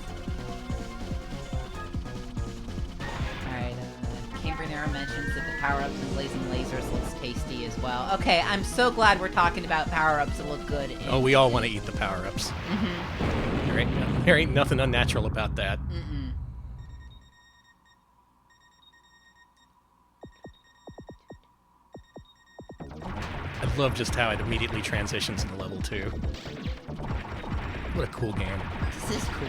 Alright, Cambrian Arrow mentions that the power-ups and blazing lasers looks tasty as well. Okay, I'm so glad we're talking about power-ups that look good. Oh, we all want to eat the power-ups. There ain't nothing unnatural about that. I love just how it immediately transitions into level 2. What a cool game. This is cool.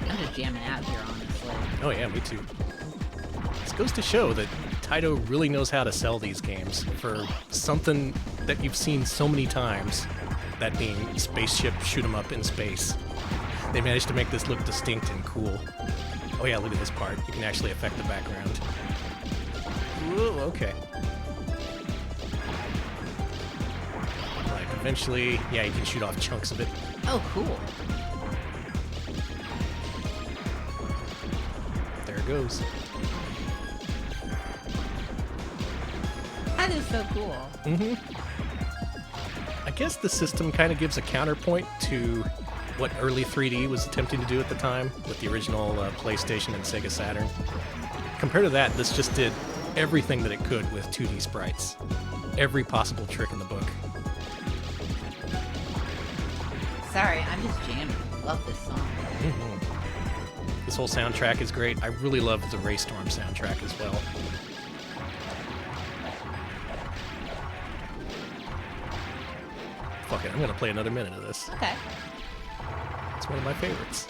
I'm just jamming out here, honestly. Oh yeah, me too. This goes to show that Taito really knows how to sell these games for something that you've seen so many times, that being spaceship shoot 'em up in space. They managed to make this look distinct and cool. Oh yeah, look at this part. You can actually affect the background. Ooh, okay. Like, eventually, yeah, you can shoot off chunks of it. Oh, cool. There it goes. That is so cool. I guess the system kind of gives a counterpoint to what early 3D was attempting to do at the time with the original PlayStation and Sega Saturn. Compared to that, this just did everything that it could with 2D sprites. Every possible trick in the book. Sorry, I'm just jamming. Love this song. This whole soundtrack is great. I really love the Raystorm soundtrack as well. Fuck it, I'm gonna play another minute of this. Okay. It's one of my favorites.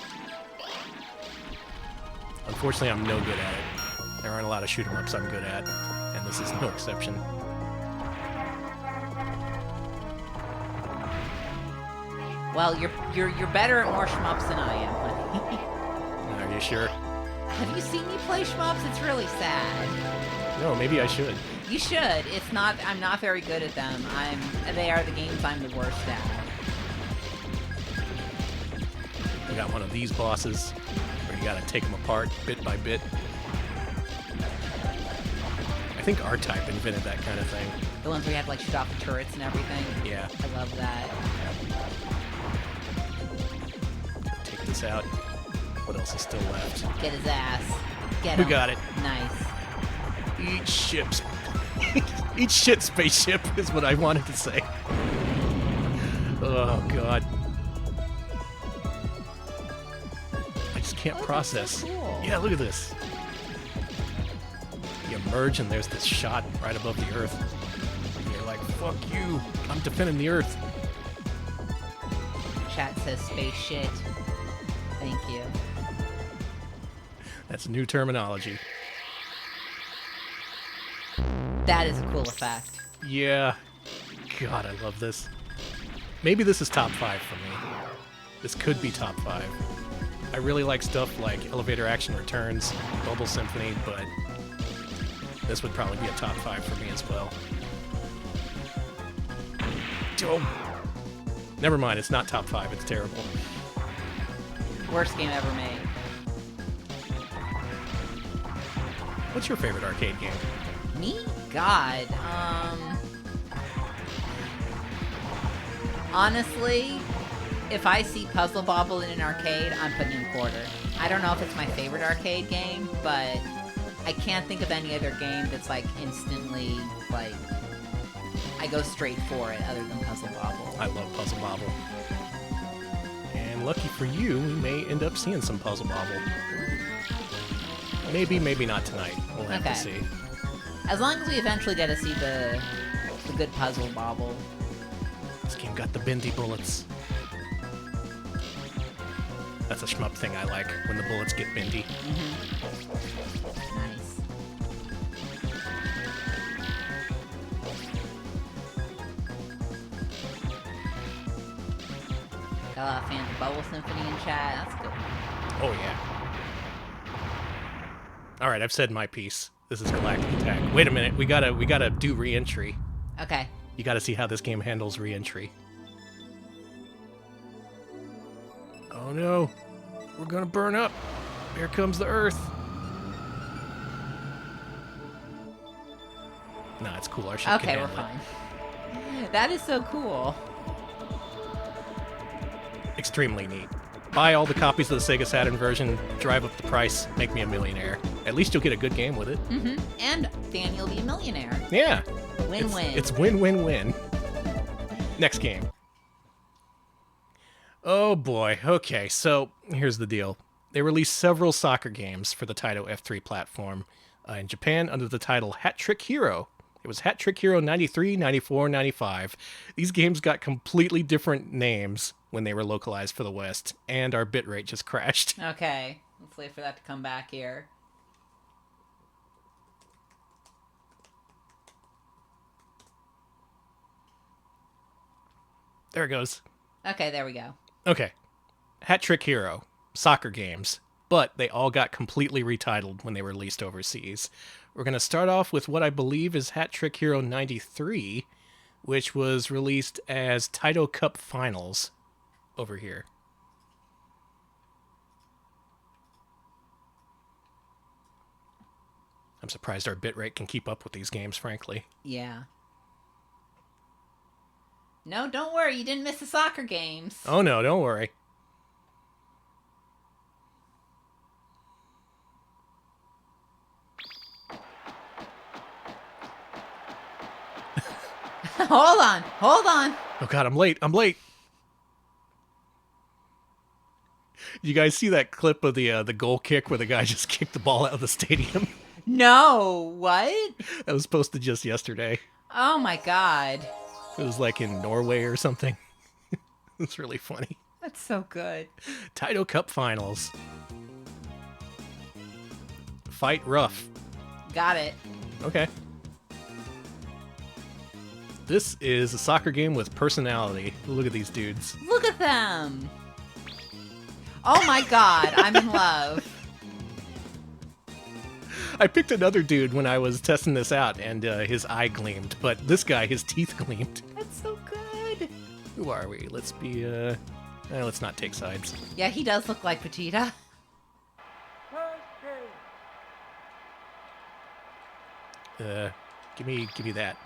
Unfortunately, I'm no good at it. There aren't a lot of shoot 'em ups I'm good at, and this is no exception. Well, you're better at more shmups than I am, honey. Are you sure? Have you seen me play shmups? It's really sad. No, maybe I should. You should. It's not. I'm not very good at them. They are the games I'm the worst at. We got one of these bosses where you gotta take them apart bit by bit. I think R-Type invented that kind of thing. The ones where you have to like shoot off the turrets and everything. Yeah. I love that. Take this out. What else is still left? Get his ass. Get We him. got it. Nice. Eat shit spaceship is what I wanted to say. Oh, God. I just can't process. Cool. Yeah, look at this. You emerge and there's this shot right above the Earth. And you're like, fuck you. I'm defending the Earth. Chat says space shit. Thank you. That's new terminology. That is a cool effect. Yeah. God, I love this. Maybe this is top 5 for me. This could be top 5. I really like stuff like Elevator Action Returns, Bobble Symphony, but this would probably be a top 5 for me as well. Oh. Never mind, it's not top 5, it's terrible. Worst game ever made. What's your favorite arcade game? Me? God. Honestly, if I see Puzzle Bobble in an arcade, I'm putting in a quarter. I don't know if it's my favorite arcade game, but I can't think of any other game that's like instantly like I go straight for it other than Puzzle Bobble. I love Puzzle Bobble. And lucky for you, we may end up seeing some Puzzle Bobble. Maybe, maybe not tonight. We'll have to see. As long as we eventually get to see the good Puzzle Bobble. This game got the bendy bullets. That's a shmup thing I like, when the bullets get bendy. Nice. Got a lot of fans of Bubble Symphony in chat. That's good. Oh, yeah. Alright, I've said my piece. This is Galactic Attack. Wait a minute, we gotta do re-entry. Okay. You gotta see how this game handles re-entry. Oh no, we're gonna burn up. Here comes the Earth. Nah, it's cool. Our ship Okay, can we're handle fine. That is so cool. it. Extremely neat. Buy all the copies of the Sega Saturn version, drive up the price, make me a millionaire. At least you'll get a good game with it. And Daniel be a millionaire. Yeah. Win-win. It's win-win-win. Next game. Oh boy. Okay, so here's the deal. They released several soccer games for the Taito F3 platform in Japan under the title Hat Trick Hero. It was Hat Trick Hero 93, 94, 95. These games got completely different names when they were localized for the West, and our bitrate just crashed. Okay. Let's wait for that to come back here. There it goes. Okay, there we go. Okay. Hat Trick Hero. Soccer games. But they all got completely retitled when they were released overseas. We're going to start off with what I believe is Hat Trick Hero 93, which was released as Taito Cup Finals over here. I'm surprised our bitrate can keep up with these games, frankly. Yeah. No, don't worry. You didn't miss the soccer games. Oh no, don't worry. Hold on. Hold on. Oh god, I'm late. You guys see that clip of the goal kick where the guy just kicked the ball out of the stadium? No. What? That was posted just yesterday. Oh my god. It was like in Norway or something. It's really funny. That's so good. Taito Cup Finals. Fight rough. Got it. Okay. This is a soccer game with personality. Look at these dudes. Look at them. Oh my god, I'm in love. I picked another dude when I was testing this out, and his eye gleamed, but this guy, his teeth gleamed. That's so good. Who are we? Let's be, let's not take sides. Yeah, he does look like Vegeta. Give me that.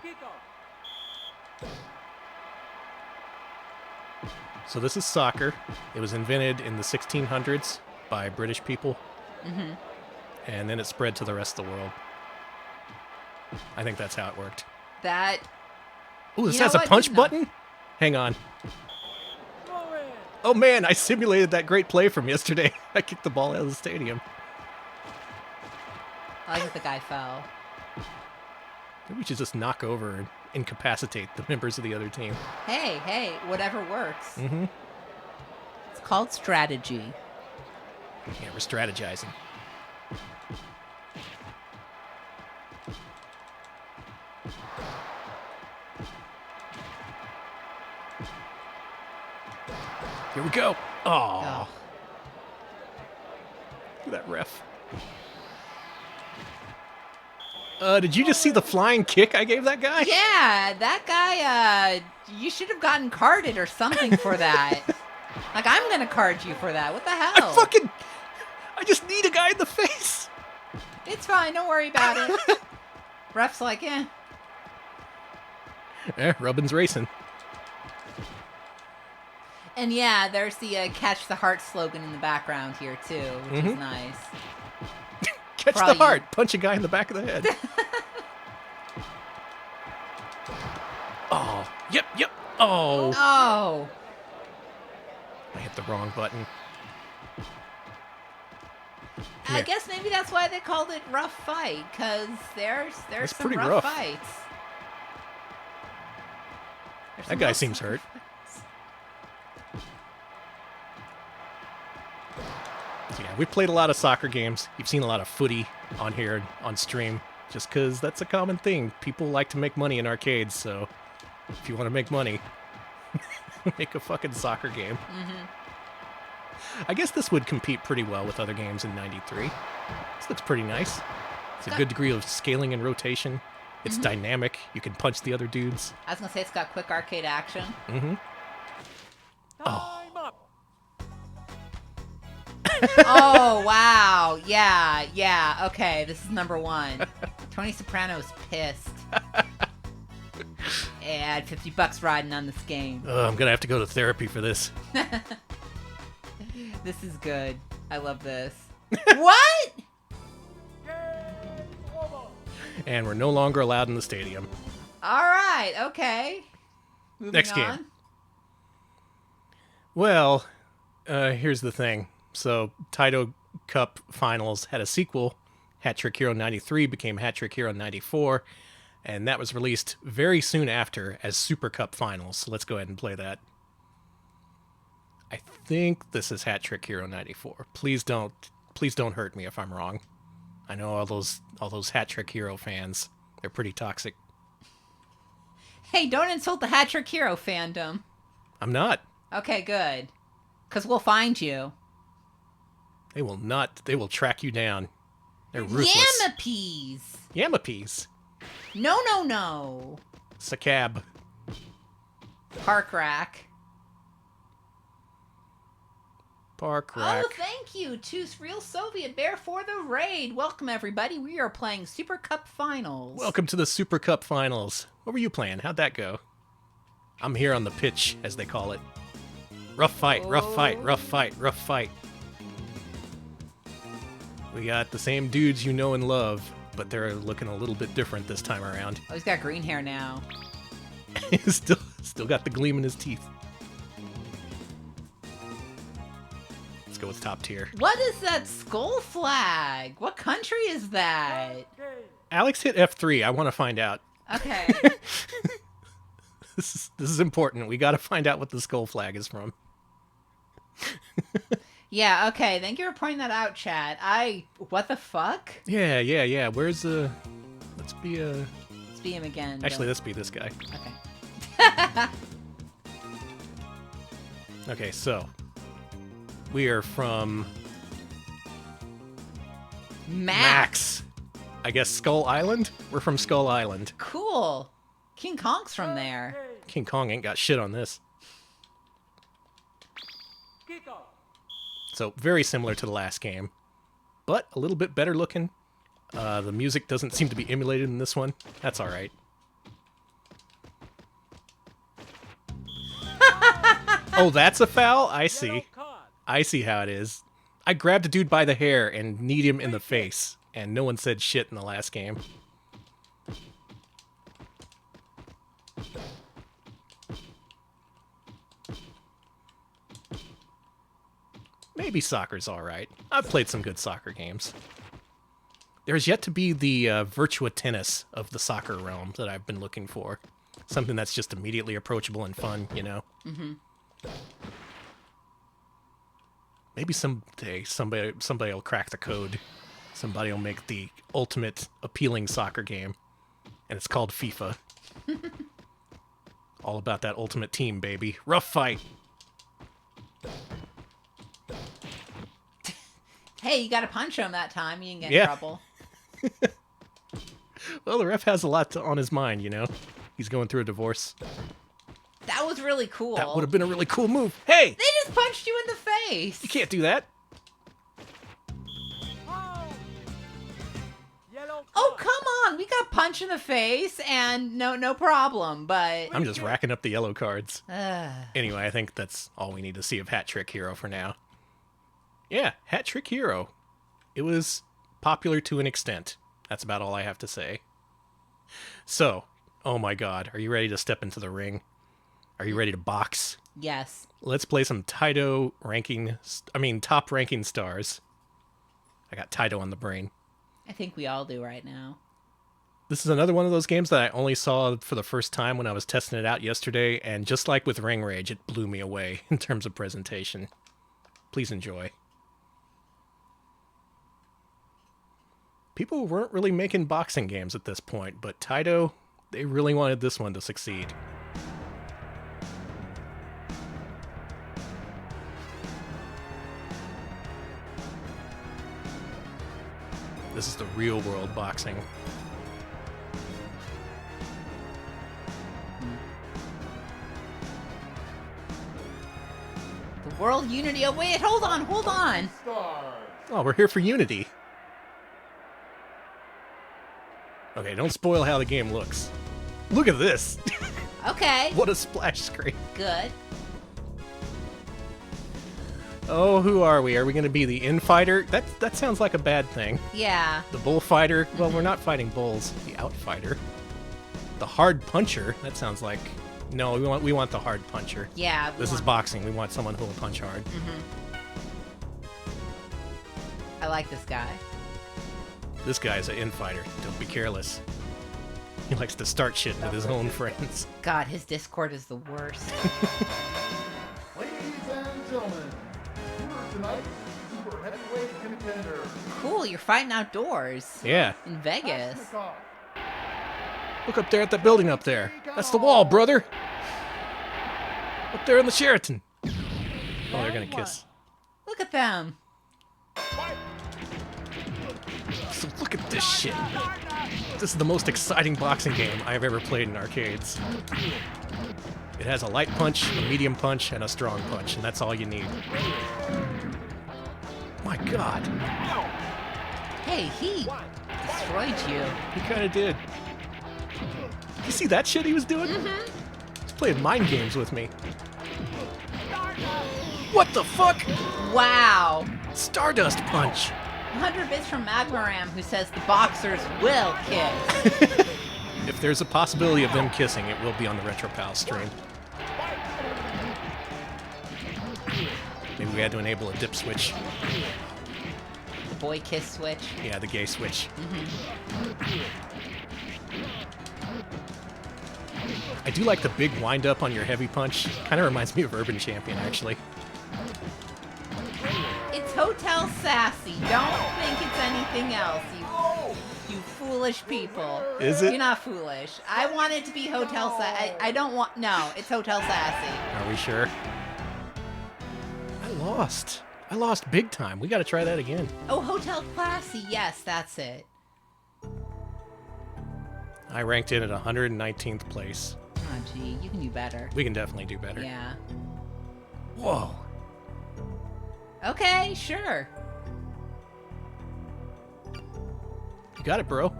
So this is soccer. It was invented in the 1600s by British people. Mm-hmm. And then it spread to the rest of the world. I think that's how it worked. That... Ooh, this has a punch button? Hang on. Oh man, I simulated that great play from yesterday. I kicked the ball out of the stadium. I like that the guy fell. Maybe we should just knock over and incapacitate the members of the other team. Hey, whatever works. Mm-hmm. It's called strategy. Yeah, we're strategizing. Here we go. Oh. Look at that ref. Did you just see the flying kick I gave that guy? Yeah, that guy, you should have gotten carded or something for that. Like, I'm gonna card you for that. What the hell? I just need a guy in the face. It's fine, don't worry about it. Ref's like, Rubbin's racing. And yeah, there's the Catch the Heart slogan in the background here, too, which is nice. Catch the heart. Punch a guy in the back of the head. Oh. Yep. Oh. Oh. I hit the wrong button. I guess maybe that's why they called it Rough Fight, because there's some rough fights. That guy seems hurt. Yeah, we've played a lot of soccer games. You've seen a lot of footy on here on stream, just because that's a common thing. People like to make money in arcades, so if you want to make money, make a fucking soccer game. Mm-hmm. I guess this would compete pretty well with other games in '93. This looks pretty nice. It's a good degree of scaling and rotation. It's dynamic. You can punch the other dudes. I was going to say it's got quick arcade action. Mm-hmm. Oh. Oh, wow. Yeah. Okay, this is number one. Tony Soprano's pissed. Yeah, $50 riding on this game. I'm going to have to go to therapy for this. This is good. I love this. What? And we're no longer allowed in the stadium. All right, okay. Moving Next on. game. Well, here's the thing. So, Taito Cup Finals had a sequel. Hat Trick Hero 93 became Hat Trick Hero 94. And that was released very soon after as Super Cup Finals. So let's go ahead and play that. I think this is Hat Trick Hero 94. Please don't hurt me if I'm wrong. I know all those Hat Trick Hero fans. They're pretty toxic. Hey, don't insult the Hat Trick Hero fandom. I'm not. Okay, good. Because we'll find you. They will not. They will track you down. They're ruthless. Yamapeas. Yamapeas. No. Sakab. Park Rack. Park Rack. Oh, thank you to Real Soviet Bear for the raid. Welcome, everybody. We are playing Super Cup Finals. Welcome to the Super Cup Finals. What were you playing? How'd that go? I'm here on the pitch, as they call it. Rough fight. We got the same dudes you know and love, but they're looking a little bit different this time around. Oh, he's got green hair now. He's still got the gleam in his teeth. Let's go with top tier. What is that skull flag? What country is that? Alex hit F3. I want to find out. Okay. This is important. We got to find out what the skull flag is from. Yeah, okay. Thank you for pointing that out, chat. What the fuck? Yeah. Where's the... Let's be him again. Actually, let's be this guy. Okay. Okay, so we are from Max. I guess Skull Island? We're from Skull Island. Cool. King Kong's from there. King Kong ain't got shit on this. So, very similar to the last game, but a little bit better looking. The music doesn't seem to be emulated in this one. That's alright. Oh, that's a foul? I see. I see how it is. I grabbed a dude by the hair and kneed him in the face, and no one said shit in the last game. Maybe soccer's alright. I've played some good soccer games. There's yet to be the Virtua Tennis of the soccer realm that I've been looking for. Something that's just immediately approachable and fun, you know? Mm-hmm. Maybe someday somebody will crack the code. Somebody will make the ultimate appealing soccer game. And it's called FIFA. All about that ultimate team, baby. Rough fight! Hey, you got to punch him that time. You didn't get in trouble. Well, the ref has a lot on his mind, you know? He's going through a divorce. That was really cool. That would have been a really cool move. Hey! They just punched you in the face. You can't do that. Oh, come on. We got punched in the face and no problem, but... I'm just racking up the yellow cards. Anyway, I think that's all we need to see of Hat Trick Hero for now. Yeah, Hat Trick Hero. It was popular to an extent. That's about all I have to say. So, oh my god, are you ready to step into the ring? Are you ready to box? Yes. Let's play some Taito top ranking stars. I got Taito on the brain. I think we all do right now. This is another one of those games that I only saw for the first time when I was testing it out yesterday, and just like with Ring Rage, it blew me away in terms of presentation. Please enjoy. People weren't really making boxing games at this point, but Taito, they really wanted this one to succeed. This is the real world boxing. The world unity. Oh, wait, hold on. Oh, we're here for unity. Okay, don't spoil how the game looks. Look at this. Okay. What a splash screen. Good. Oh, who are we? Are we going to be the infighter? That sounds like a bad thing. Yeah. The bullfighter? Well, we're not fighting bulls. The outfighter. The hard puncher? That sounds like... No, we want the hard puncher. Yeah. This is boxing. We want someone who will punch hard. Mm-hmm. I like this guy. This guy's an infighter. Don't be careless. He likes to start shit with his own friends. God, his Discord is the worst. Ladies and gentlemen, tonight's super heavyweight contender. Cool, you're fighting outdoors. Yeah. In Vegas. Look up there at that building up there. That's the wall, brother. Up there in the Sheraton. Oh, they're gonna kiss. Look at them. So look at this shit. This is the most exciting boxing game I've ever played in arcades. It has a light punch, a medium punch, and a strong punch, and that's all you need. My god. Hey, he destroyed you. He kinda did. You see that shit he was doing? Mm-hmm. He's playing mind games with me. What the fuck? Wow. Stardust Punch. 100 bits from Magmaram, who says the boxers will kiss. If there's a possibility of them kissing, it will be on the RetroPal stream. Maybe we had to enable a dip switch. The boy kiss switch. Yeah, the gay switch. Mm-hmm. I do like the big wind-up on your heavy punch. Kind of reminds me of Urban Champion, actually. It's Hotel Sassy. Don't think it's anything else, you foolish people. Is it? You're not foolish. I want it to be Hotel Sassy. I don't want... No, it's Hotel Sassy. Are we sure? lost. I lost big time. We got to try that again. Oh, Hotel Classy. Yes, that's it. I ranked in at 119th place. Oh, gee, you can do better. We can definitely do better. Yeah. Whoa. Okay, sure. You got it, bro.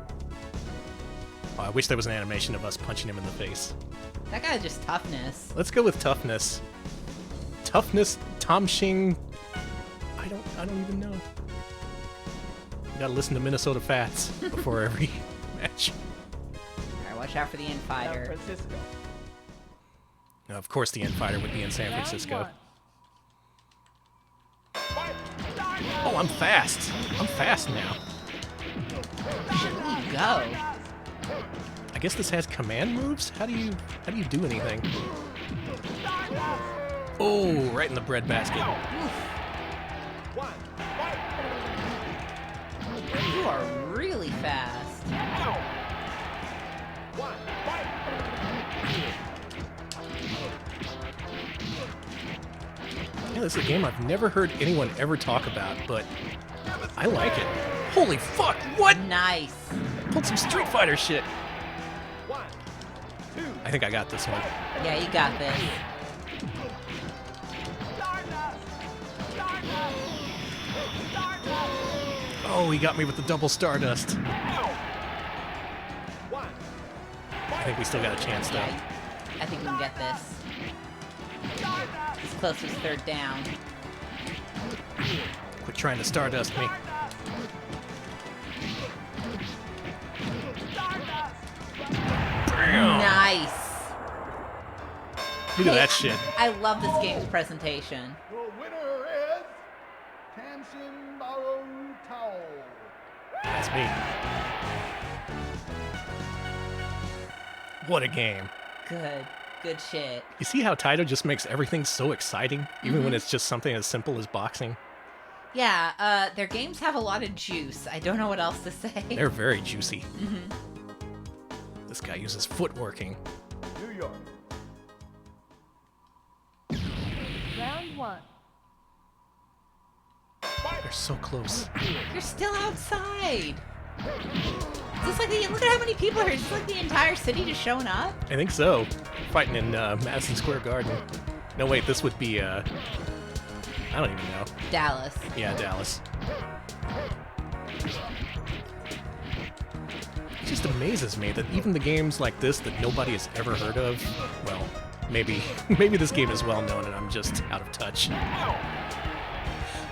Oh, I wish there was an animation of us punching him in the face. That guy's just toughness. Let's go with toughness. Toughness, Tomshing. I don't even know. You gotta listen to Minnesota Fats before every match. Alright, watch out for the infighter. San Francisco. Now, of course, the infighter would be in San Francisco. Oh, I'm fast. I'm fast now. Where do you go? I guess this has command moves? How do you do anything? Oh, right in the breadbasket. You are really fast. Yeah, this is a game I've never heard anyone ever talk about, but I like it. Holy fuck, what? Nice. Pulled some Street Fighter shit. I think I got this one. Yeah, you got this. Oh, he got me with the double Stardust. I think we still got a chance, though. Yeah, I think we can get this. He's close to his third down. Quit trying to Stardust me. Bam! Nice. Look at that shit. I love this game's presentation. The winner is Tanshin Maru Tao. That's me. What a game. Good. Good shit. You see how Taito just makes everything so exciting, even when it's just something as simple as boxing? Yeah, their games have a lot of juice. I don't know what else to say. They're very juicy. This guy uses footworking. New York. Round 1. They're so close. You're still outside. Is this like look at how many people are here. Is this like the entire city just showing up? I think so. Fighting in Madison Square Garden. No, wait, this would be, I don't even know. Dallas. Yeah, Dallas. It just amazes me that even the games like this that nobody has ever heard of, well, maybe this game is well known and I'm just out of touch.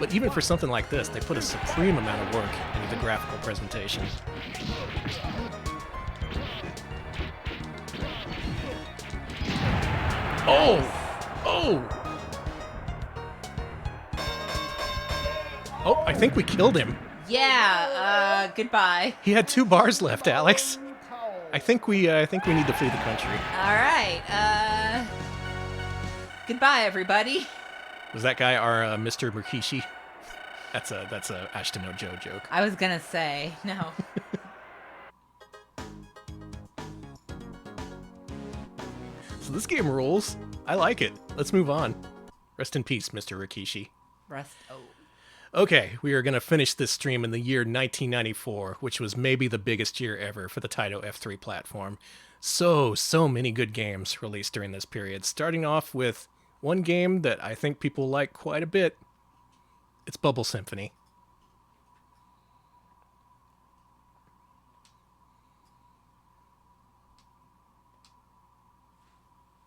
But even for something like this, they put a supreme amount of work into the graphical presentation. Oh! Oh! Oh, I think we killed him. Yeah, goodbye. He had 2 bars left, Alex. I think we need to flee the country. Alright, goodbye, everybody. Was that guy our Mr. Murkishi? That's a Ashton no Joe joke. I was gonna say, no. So this game rules. I like it. Let's move on. Rest in peace, Mr. Rikishi. Okay, we are going to finish this stream in the year 1994, which was maybe the biggest year ever for the Taito F3 platform. So many good games released during this period, starting off with one game that I think people like quite a bit. It's Bubble Symphony.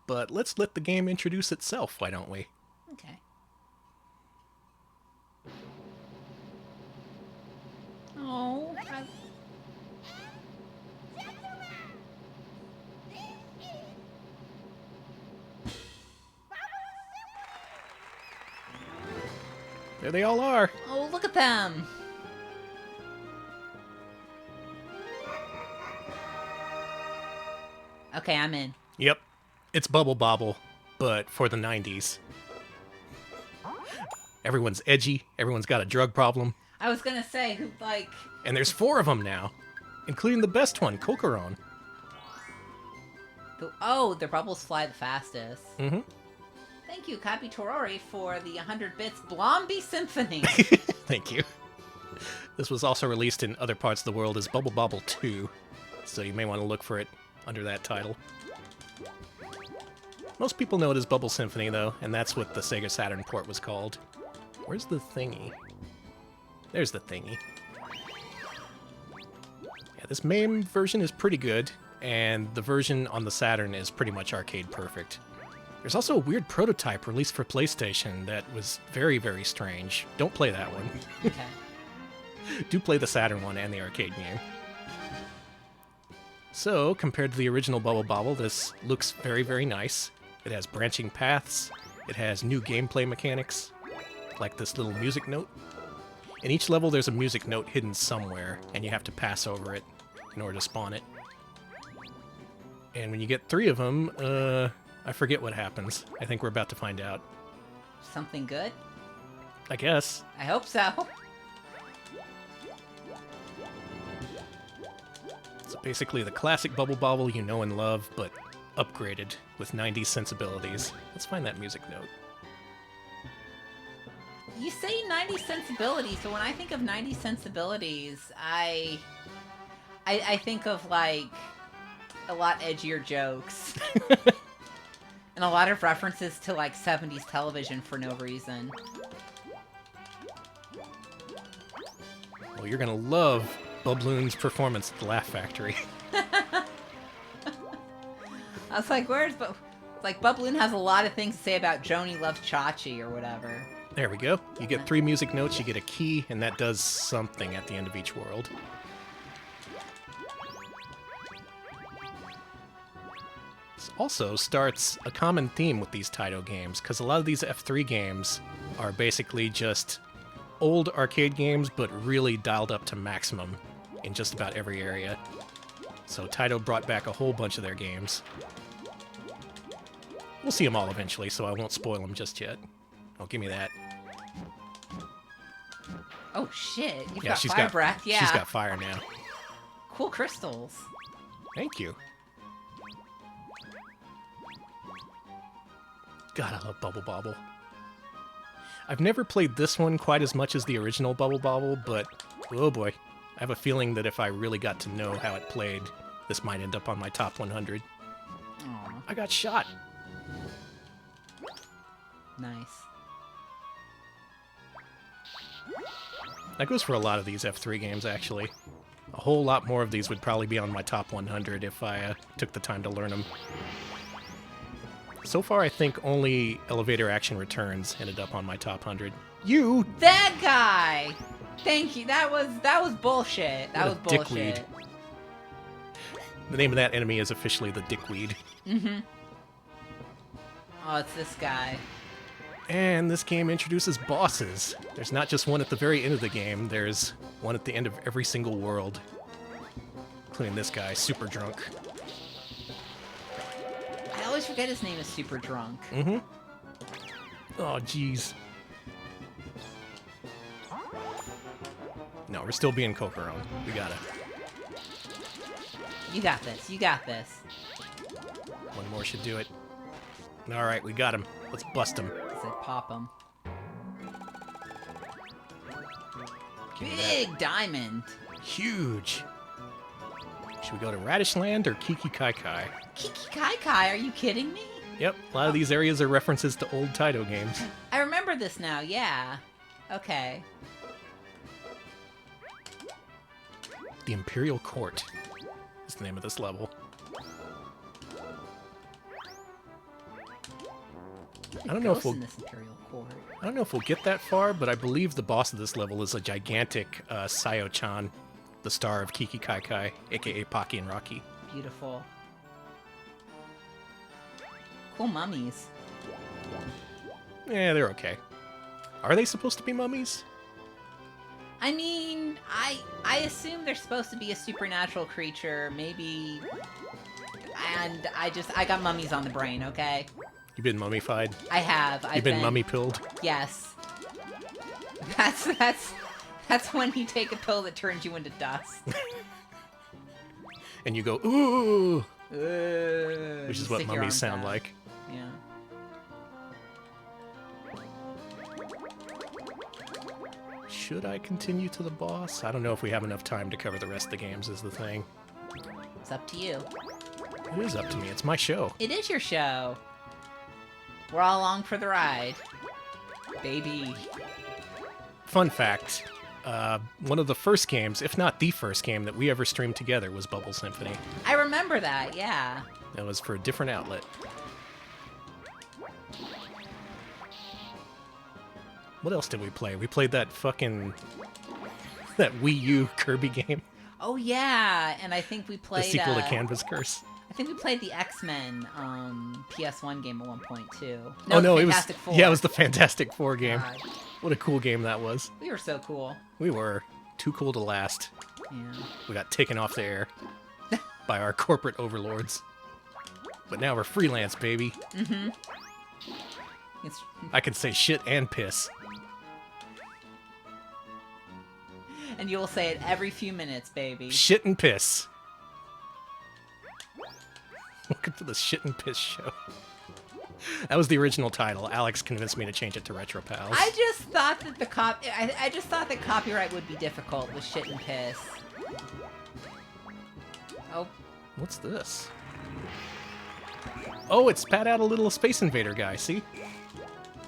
But let's let the game introduce itself, why don't we? Okay. Oh. There they all are. Oh, look at them. Okay, I'm in. Yep. It's Bubble Bobble, but for the 90s. Everyone's edgy. Everyone's got a drug problem. I was gonna say, who, like... And there's 4 of them now, including the best one, Kokoron. Oh, their bubbles fly the fastest. Mm-hmm. Thank you, Kabi Torori, for the 100 bits Blomby Symphony. Thank you. This was also released in other parts of the world as Bubble Bobble 2, so you may want to look for it under that title. Most people know it as Bubble Symphony, though, and that's what the Sega Saturn port was called. Where's the thingy? There's the thingy. Yeah, this MAME version is pretty good, and the version on the Saturn is pretty much arcade perfect. There's also a weird prototype released for PlayStation that was very, very strange. Don't play that one. Okay. Do play the Saturn one and the arcade game. So, compared to the original Bubble Bobble, this looks very, very nice. It has branching paths. It has new gameplay mechanics, like this little music note. In each level, there's a music note hidden somewhere, and you have to pass over it in order to spawn it. And when you get 3 of them, I forget what happens. I think we're about to find out. Something good? I guess. I hope so. It's basically the classic Bubble Bobble you know and love, but upgraded with 90s sensibilities. Let's find that music note. You say 90s sensibilities, so when I think of 90s sensibilities, I think of, like, a lot edgier jokes. And a lot of references to, like, 70s television for no reason. Well, you're gonna love Bubbloon's performance at the Laugh Factory. I was like, where's... It's like, Bubbloon has a lot of things to say about Joni loves Chachi or whatever. There we go. You get 3 music notes, you get a key, and that does something at the end of each world. This also starts a common theme with these Taito games, because a lot of these F3 games are basically just old arcade games, but really dialed up to maximum in just about every area. So Taito brought back a whole bunch of their games. We'll see them all eventually, so I won't spoil them just yet. Oh, give me that. Oh, shit. You've Yeah, got she's fire got breath. Yeah. She's got fire now. Cool crystals. Thank you. God, I love Bubble Bobble. I've never played this one quite as much as the original Bubble Bobble, but oh boy, I have a feeling that if I really got to know how it played, this might end up on my top 100. Aw, I got shot. nice. That goes for a lot of these F3 games, actually. A whole lot more of these would probably be on my top 100 if I took the time to learn them. So far, I think only Elevator Action Returns ended up on my top 100. You! That guy! Thank you. That was bullshit. That was What a bullshit. dickweed. The name of that enemy is officially the Dickweed. Mm-hmm. Oh, it's this guy. And this game introduces bosses. There's not just one at the very end of the game, there's one at the end of every single world. Including this guy, Super Drunk. I always forget his name is Super Drunk. Mm-hmm. Oh, jeez. No, we're still being Kokoron. We gotta. You got this. You got this. One more should do it. Alright, we got him. Let's bust him. I said pop him. Give me Big diamond. that. Huge. Should we go to Radish Land or Kiki Kai Kai? Kiki Kai Kai, are you kidding me? Yep, a lot of these areas are references to old Taito games. I remember this now, yeah. Okay. The Imperial Court is the name of this level. I don't know if Ghosts we'll in this Imperial Court. I don't know if we'll get that far, but I believe the boss of this level is a gigantic Sayo-chan, the star of Kiki Kai Kai, aka Pocky and Rocky. Beautiful. Cool mummies. Yeah, they're okay. Are they supposed to be mummies? I mean, I assume they're supposed to be a supernatural creature, maybe. And I got mummies on the brain, okay? You've been mummified? I have. You've been mummy-pilled? Yes. That's when you take a pill that turns you into dust. And you go, ooh! Which Which is what mummies sound like. Yeah. Should I continue to the boss? I don't know if we have enough time to cover the rest of the games is the thing. It's up to you. It is up to me. It's my show. It is your show. We're all along for the ride. Baby. Fun fact, one of the first games, if not the first game that we ever streamed together was Bubble Symphony. I remember that, yeah. That was for a different outlet. What else did we play? We played that fucking... that Wii U Kirby game. Oh, yeah, and I think we The played... sequel to Canvas Curse. I think we played the X-Men PS1 game at one point, too. No, Fantastic it was... Four. Yeah, it was the Fantastic Four game. God. What a cool game that was. We were so cool. We were. Too cool to last. Yeah. We got taken off the air by our corporate overlords. But now we're freelance, baby. Mm-hmm. I can say shit and piss. And you will say it every few minutes, baby. Shit and piss. Welcome to the Shit and Piss Show. That was the original title. Alex convinced me to change it to Retro Pals. I just thought that I just thought that copyright would be difficult with shit and piss. Oh. What's this? Oh, it's spat out a little Space Invader guy, see?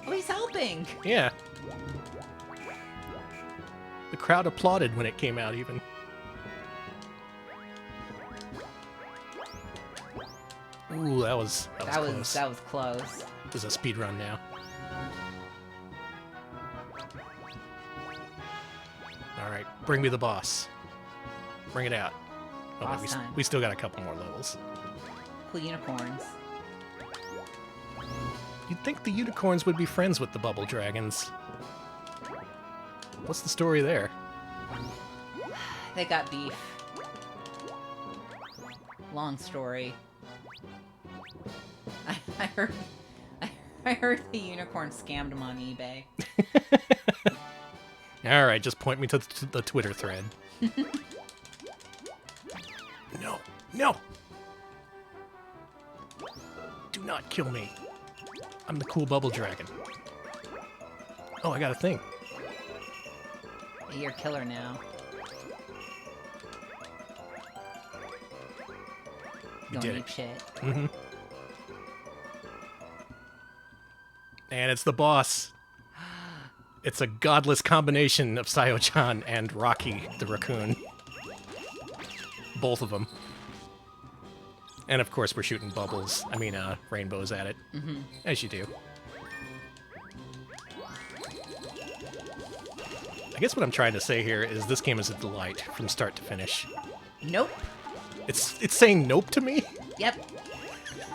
Oh, he's helping. Yeah. The crowd applauded when it came out, even. Ooh, that was close. That was close. This is a speed run now. Alright, bring me the boss. Bring it out. Oh, Boss wait, time. we still got a couple more levels. Cool unicorns. You'd think the unicorns would be friends with the bubble dragons. What's the story there? They got beef. Long story. I heard the unicorn scammed him on eBay. Alright, just point me to the Twitter thread. No. No! Do not kill me. I'm the cool bubble dragon. Oh, I got a thing. You're a killer now. You Don't did eat it. shit. Mm-hmm. And it's the boss. It's a godless combination of Sayo-chan and Rocky the raccoon. Both of them. And of course we're shooting rainbows at it. Mm-hmm. As you do. I guess what I'm trying to say here is this game is a delight from start to finish. Nope. It's saying nope to me? Yep.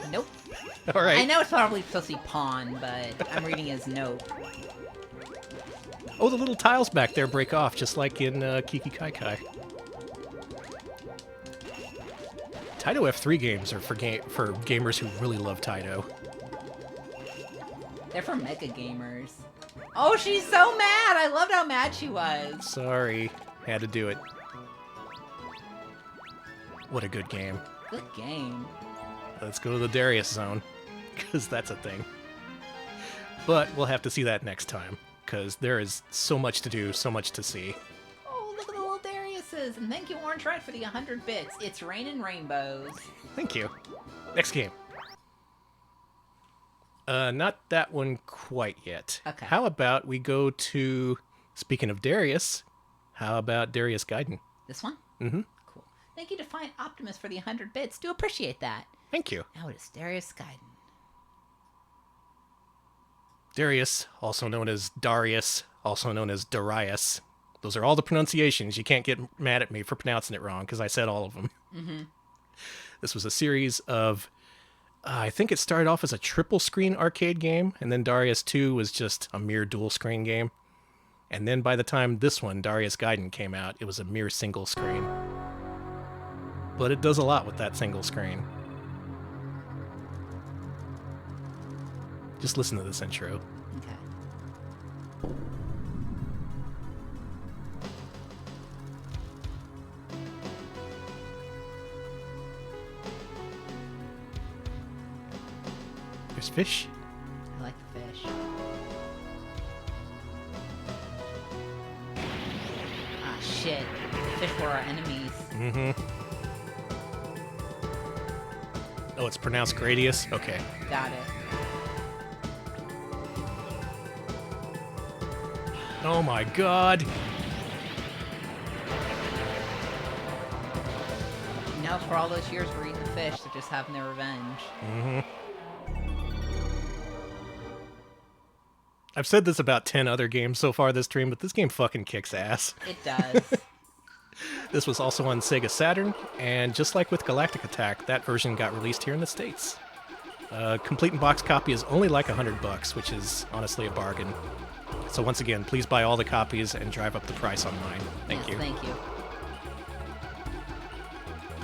Nope. Alright. I know it's probably supposed to be pawn, but I'm reading as nope. Oh, the little tiles back there break off, just like in Kiki Kai Kai. Taito F3 games are for gamers who really love Taito. They're for mega gamers. Oh, she's so mad! I loved how mad she was. Sorry, had to do it. What a good game. Good game. Let's go to the Darius zone, because that's a thing. But we'll have to see that next time, because there is so much to do, so much to see. Oh, look at the little Dariuses! And thank you, Orange Red, for the 100 bits. It's raining rainbows. Thank you. Next game. Not that one quite yet. Okay. How about we go to, speaking of Darius, how about Darius Gaiden? This one? Mm-hmm. Cool. Thank you, Defiant Optimus, for the 100 bits. Do appreciate that. Thank you. Now it is Darius Gaiden. Darius, also known as Darius, also known as Darius. Those are all the pronunciations. You can't get mad at me for pronouncing it wrong, because I said all of them. Mm-hmm. This was a series of, I think it started off as a triple-screen arcade game, and then Darius 2 was just a mere dual-screen game. And then by the time this one, Darius Gaiden, came out, it was a mere single screen. But it does a lot with that single screen. Just listen to this intro. Okay. There's fish. I like the fish. shit. Fish were our enemies. Mm-hmm. Oh, it's pronounced Gradius? Okay. Got it. Oh my god! Now, for all those years we're eating the fish, they're just having their revenge. Mm-hmm. I've said this about 10 other games so far this stream, but this game fucking kicks ass. It does. This was also on Sega Saturn, and just like with Galactic Attack, that version got released here in the States. Complete in box copy is only like $100, which is honestly a bargain. So once again, please buy all the copies and drive up the price on mine. Thank you. Thank you.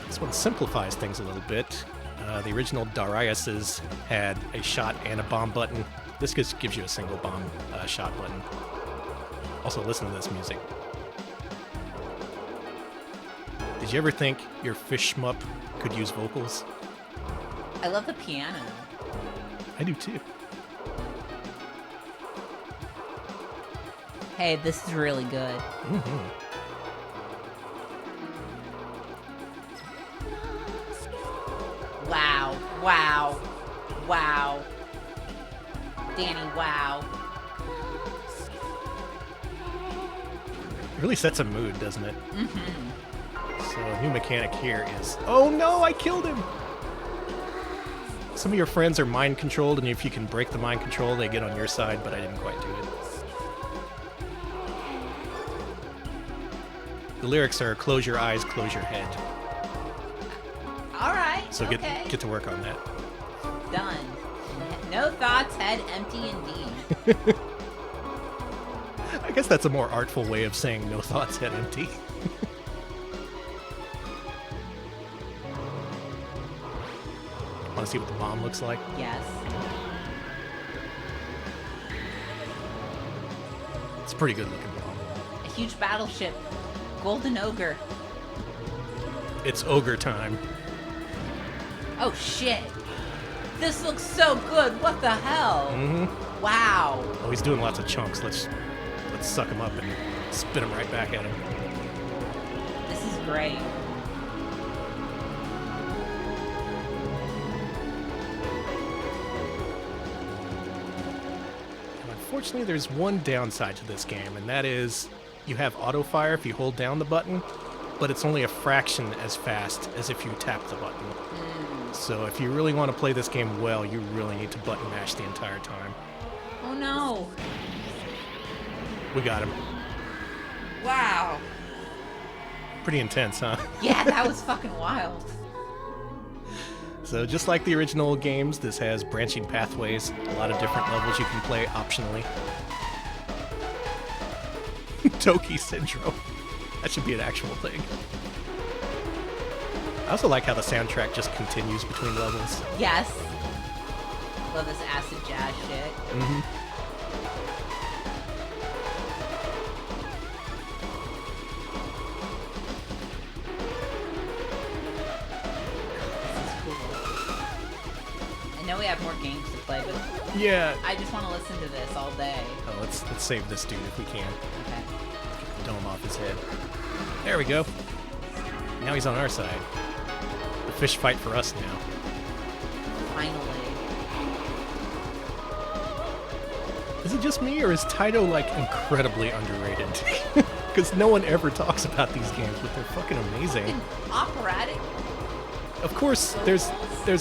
This one simplifies things a little bit. The original Darius's had a shot and a bomb button. This just gives you a single bomb shot button. Also, listen to this music. Did you ever think your fish shmup could use vocals? I love the piano. I do too. Hey, this is really good. Mm-hmm. Wow. Wow. Wow. Danny, wow. It really sets a mood, doesn't it? Mm-hmm. So a new mechanic here is... Oh no, I killed him! Some of your friends are mind controlled, and if you can break the mind control, they get on your side, but I didn't quite do it. The lyrics are close your eyes, close your head. Alright, So okay. get to work on that. Done. No thoughts, head empty indeed. I guess that's a more artful way of saying no thoughts, head empty. Want to see what the bomb looks like? Yes. It's a pretty good looking bomb. A huge battleship. Golden Ogre. It's ogre time. Oh shit. This looks so good. What the hell? Mm-hmm. Wow. Oh, he's doing lots of chunks. Let's suck him up and spit him right back at him. This is great. Unfortunately, there's one downside to this game, and that is you have auto fire if you hold down the button, but it's only a fraction as fast as if you tap the button. So if you really want to play this game well, you really need to button mash the entire time. Oh no. We got him. Wow. Pretty intense, huh? Yeah, that was fucking wild. So just like the original games, this has branching pathways, a lot of different levels you can play optionally. Toki Syndrome. That should be an actual thing. I also like how the soundtrack just continues between levels. Yes. Love this acid jazz shit. Mm-hmm. This is cool. I know we have more games to play, but Yeah. I just want to listen to this all day. Oh, let's save this dude if we can. Okay. Get the dome off his head. There we go. Now he's on our side. The fish fight for us now. Finally. Is it just me, or is Taito, like, incredibly underrated? Because no one ever talks about these games, but they're fucking amazing. Fucking operatic. Of course, there's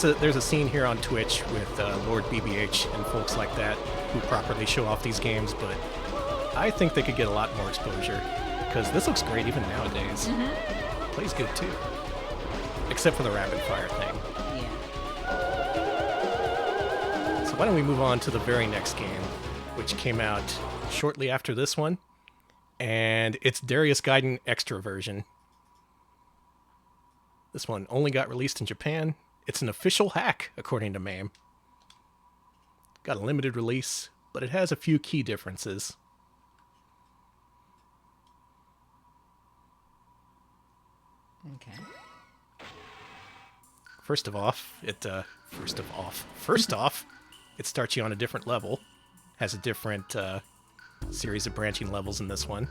a scene here on Twitch with Lord BBH and folks like that who properly show off these games, but I think they could get a lot more exposure, because this looks great even nowadays. Mm-hmm. Plays good, too. Except for the rapid fire thing. Yeah. So why don't we move on to the very next game, which came out shortly after this one, and it's Darius Gaiden Extra version. This one only got released in Japan. It's an official hack, according to MAME. Got a limited release, but it has a few key differences. Okay. First off, it starts you on a different level. Has a different series of branching levels in this one.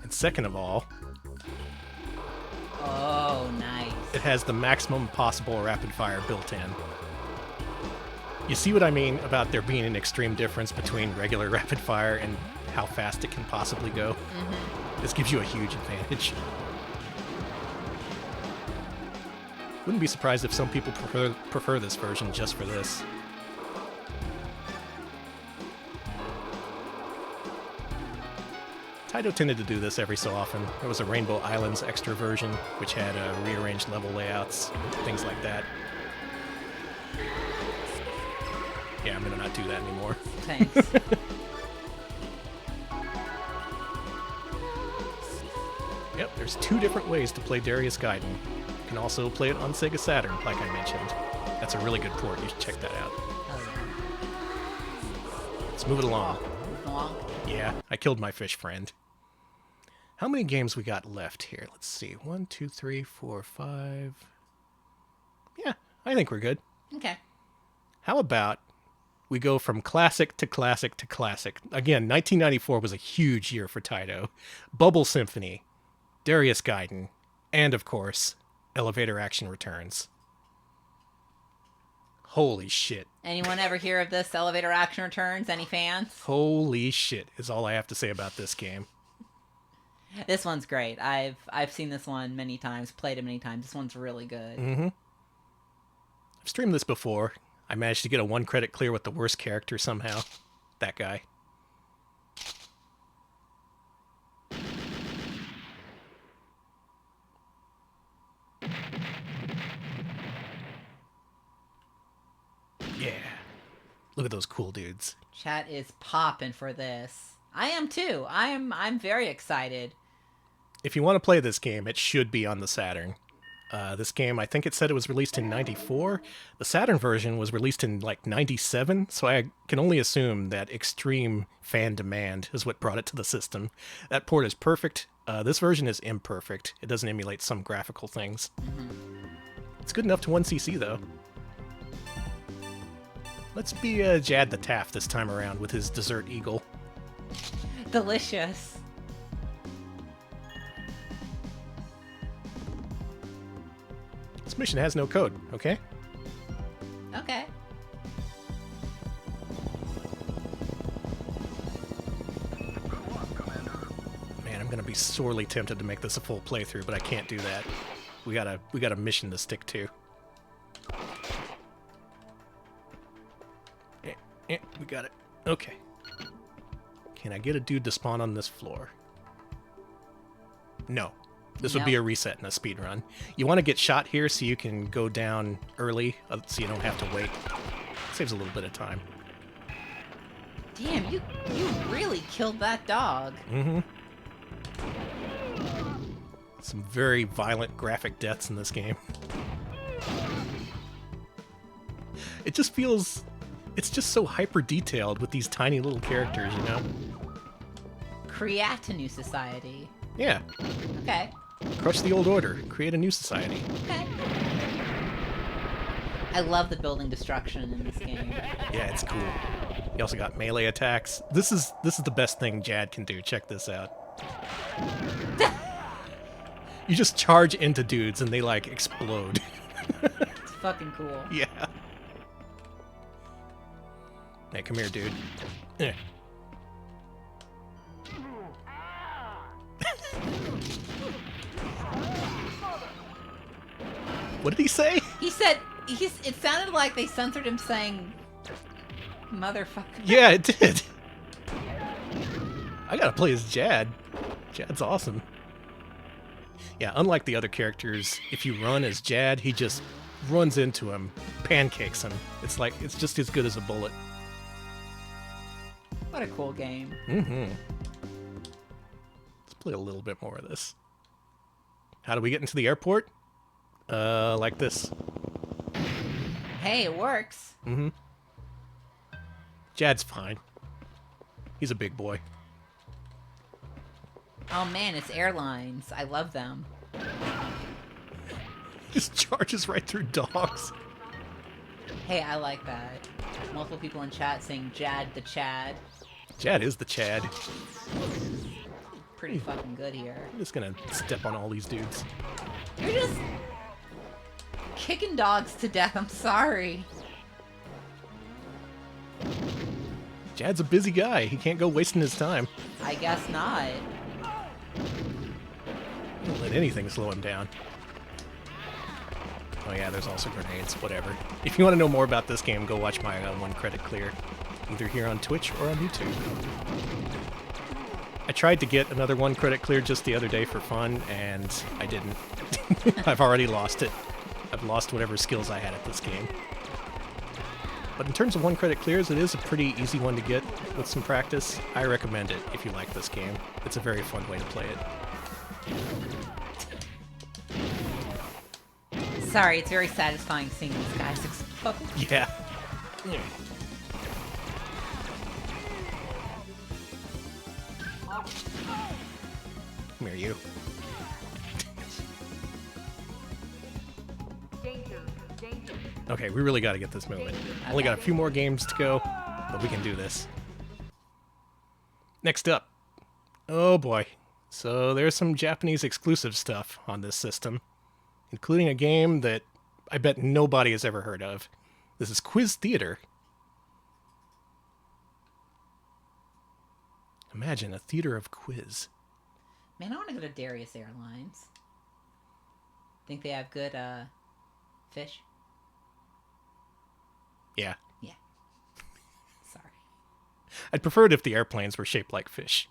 And And second of all, Oh, nice. it has the maximum possible rapid fire built in. You see what I mean about there being an extreme difference between regular rapid fire and how fast it can possibly go? This gives you a huge advantage. Wouldn't be surprised if some people prefer this version just for this. Taito tended to do this every so often. There was a Rainbow Islands extra version, which had rearranged level layouts, things like that. Yeah, I'm gonna not do that anymore. Thanks. Yep, there's 2 different ways to play Darius Gaiden. You can also play it on Sega Saturn, like I mentioned. That's a really good port. You should check that out. Let's move it along. Move along. Yeah, I killed my fish friend. How many games we got left here? Let's see. 1, 2, 3, 4, 5. Yeah, I think we're good. Okay. How about we go from classic to classic to classic? Again, 1994 was a huge year for Taito. Bubble Symphony, Darius Gaiden, and of course, Elevator Action Returns. Holy shit. Anyone ever hear of this Elevator Action Returns? Any fans? Holy shit is all I have to say about this game. This one's great. I've seen this one many times, played it many times. This one's really good. I've streamed this before. I managed to get a 1 credit clear with the worst character somehow. That guy. Yeah. Look at those cool dudes. Chat is popping for this. I am too. I'm very excited. If you want to play this game, it should be on the Saturn. This game, I think it said it was released in 94. The Saturn version was released in, like, 97, so I can only assume that extreme fan demand is what brought it to the system. That port is perfect. This version is imperfect. It doesn't emulate some graphical things. It's good enough to 1cc, though. Let's be Jad the Taff this time around with his dessert eagle. Delicious. This mission has no code, okay? Okay. Man, I'm gonna be sorely tempted to make this a full playthrough, but I can't do that. We got a mission to stick to. We got it. Okay. Can I get a dude to spawn on this floor? No. This would be a reset and a speed run. You want to get shot here so you can go down early, so you don't have to wait. Saves a little bit of time. Damn, you really killed that dog. Some very violent graphic deaths in this game. It just feels... It's just so hyper detailed with these tiny little characters, you know? Create a new society. Yeah. Okay. Crush the old order. Create a new society. Okay. I love the building destruction in this game. Yeah, it's cool. You also got melee attacks. This is the best thing Jad can do. Check this out. You just charge into dudes and they, like, explode. It's fucking cool. Yeah. Hey, come here, dude. Eh. What did he say? He said, it sounded like they censored him saying, motherfucker. Yeah, it did. I gotta play as Jad. Jad's awesome. Yeah, unlike the other characters, if you run as Jad, he just runs into him, pancakes him. It's like, it's just as good as a bullet. What a cool game. Let's play a little bit more of this. How do we get into the airport? Like this. Hey, it works. Jad's fine. He's a big boy. Oh man, it's airlines. I love them. Just charges right through dogs. Hey, I like that. Multiple people in chat saying Jad the Chad. Jad is the Chad. pretty fucking good here. I'm just gonna step on all these dudes. You're just kicking dogs to death. I'm sorry. Jad's a busy guy. He can't go wasting his time. I guess not. Don't let anything slow him down. Oh yeah, there's also grenades. Whatever. If you want to know more about this game, go watch my 1 credit clear. Either here on Twitch or on YouTube. I tried to get another 1 credit clear just the other day for fun, and I didn't. I've already lost it. I've lost whatever skills I had at this game. But in terms of 1 credit clears, it is a pretty easy one to get with some practice. I recommend it if you like this game. It's a very fun way to play it. Sorry, it's very satisfying seeing these guys explode. Yeah. Come here, you. Okay, we really got to get this moving. Only got a few more games to go, but we can do this. Next up. Oh boy. So there's some Japanese exclusive stuff on this system, including a game that I bet nobody has ever heard of. This is Quiz Theater. Imagine a theater of quiz. Man, I want to go to Darius Airlines. Think they have good, fish? Yeah. Yeah. Sorry. I'd prefer it if the airplanes were shaped like fish.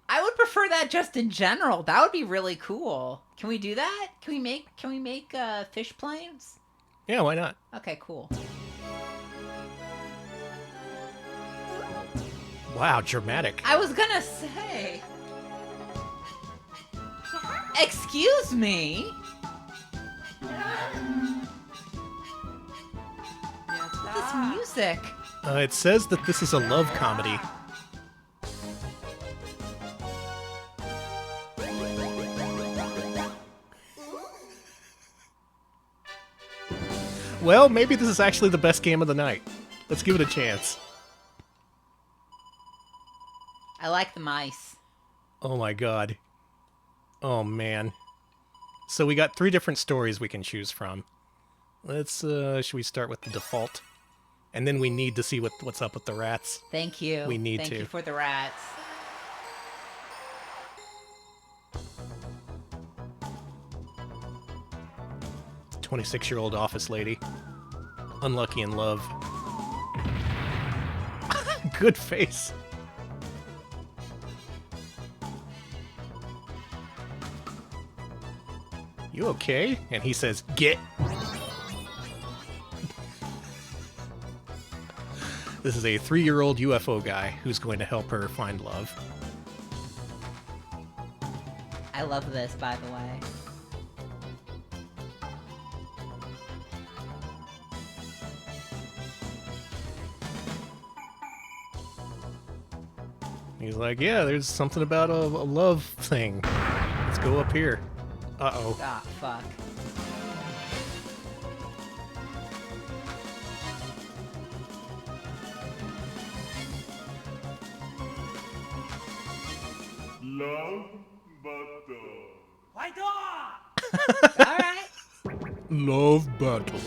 I would prefer that just in general. That would be really cool. Can we do that? Can we make fish planes? Yeah, why not? Okay, cool. Wow, dramatic. I was gonna say. Excuse me. This music. It says that this is a love comedy. Well, maybe this is actually the best game of the night. Let's give it a chance. I like the mice. Oh my god. Oh man. So we got 3 different stories we can choose from. Let's, should we start with the default? And then we need to see what's up with the rats. Thank you. We need Thank to. you for the rats. It's a 26-year-old office lady. Unlucky in love. Good face. You okay? And he says, get. This is a 3-year-old UFO guy who's going to help her find love. I love this, by the way. He's like, yeah, there's something about a love thing. Let's go up here. Uh-oh. Ah, fuck. Love battle. Alright. Love battle.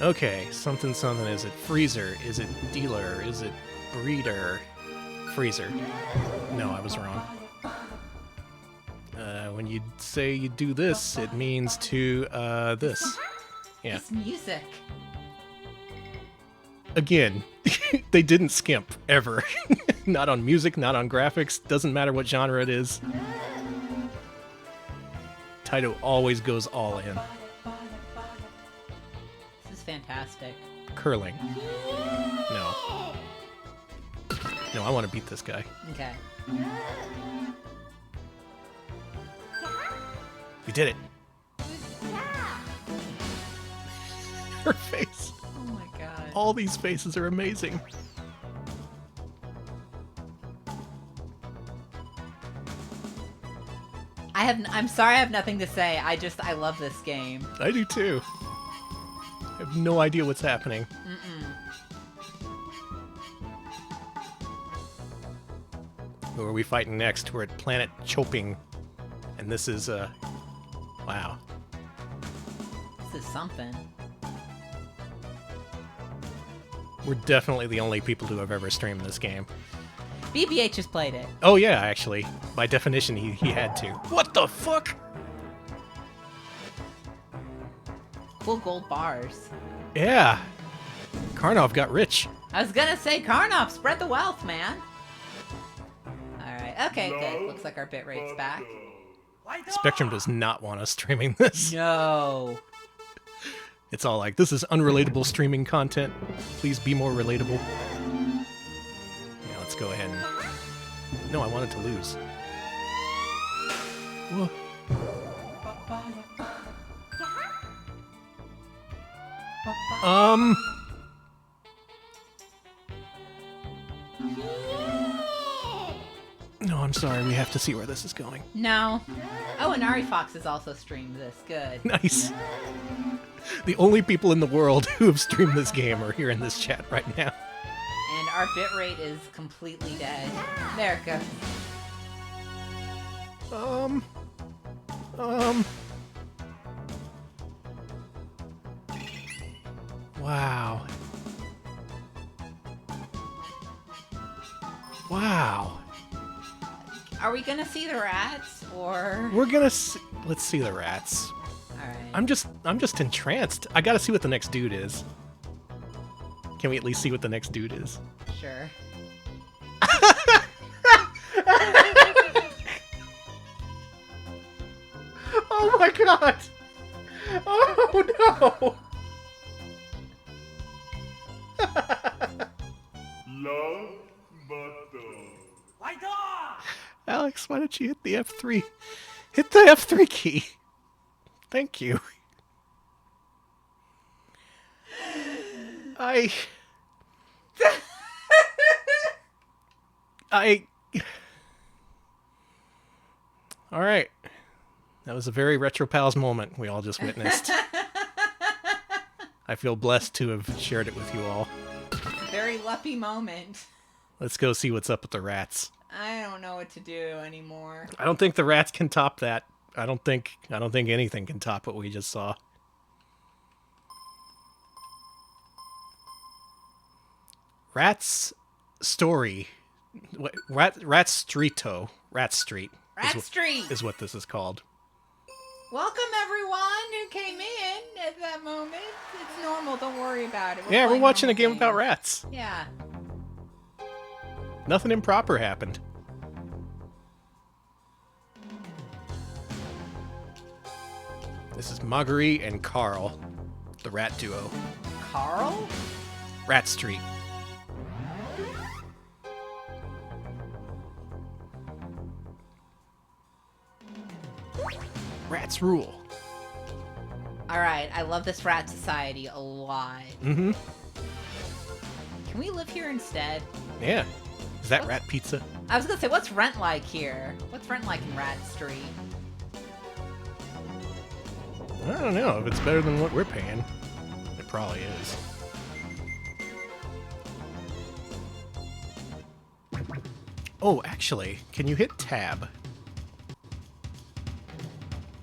Okay, something. Is it freezer? Is it dealer? Is it breeder? Freezer. No, I was wrong. When you say you do this, it means to, this. Yeah. This music. Again, they didn't skimp, ever. Not on music, not on graphics, doesn't matter what genre it is. Taito always goes all in. This is fantastic. Curling. No. No, I want to beat this guy. Okay. We did it. Her face. Oh my god. All these faces are amazing. I'm sorry I have nothing to say. I love this game. I do too. I have no idea what's happening. Who are we fighting next? We're at Planet Choping. And this is, wow. This is something. We're definitely the only people who have ever streamed this game. BBH has played it. Oh yeah, actually. By definition, he had to. What the fuck? Cool gold bars. Yeah. Karnov got rich. I was gonna say, Karnov, spread the wealth, man. Alright, okay, good. Looks like our bitrate's back. Spectrum does not want us streaming this. No. It's all like, this is unrelatable streaming content. Please be more relatable. Yeah, let's go ahead and... No, I wanted to lose. Whoa. No, I'm sorry. We have to see where this is going. No. Oh, and Ari Fox has also streamed this. Good. Nice. The only people in the world who have streamed this game are here in this chat right now. And our bitrate is completely dead. There it goes. Wow. Wow. Are we gonna see the rats, or...? We're gonna see... Let's see the rats. Alright. I'm just entranced. I gotta see what the next dude is. Can we at least see what the next dude is? Sure. Oh my god! Oh no! Love button. Alex, why don't you hit the F3? Hit the F3 key. Thank you. Alright. That was a very Retro Pals moment we all just witnessed. I feel blessed to have shared it with you all. Very lucky moment. Let's go see what's up with the rats. I don't know what to do anymore. I don't think the rats can top that. I don't think anything can top what we just saw. Rat's story. Rat Street. Rat Street! Is what this is called. Welcome everyone who came in at that moment. It's normal, don't worry about it. We're playing watching a normal game games. about rats. Yeah. Nothing improper happened. This is Marguerite and Carl, the rat duo. Carl? Rat Street. Rats rule. Alright, I love this rat society a lot. Mm-hmm. Can we live here instead? Yeah. Is that rat pizza? I was gonna say, what's rent like here? What's rent like in Rat Street? I don't know. If it's better than what we're paying, it probably is. Oh, actually, can you hit tab?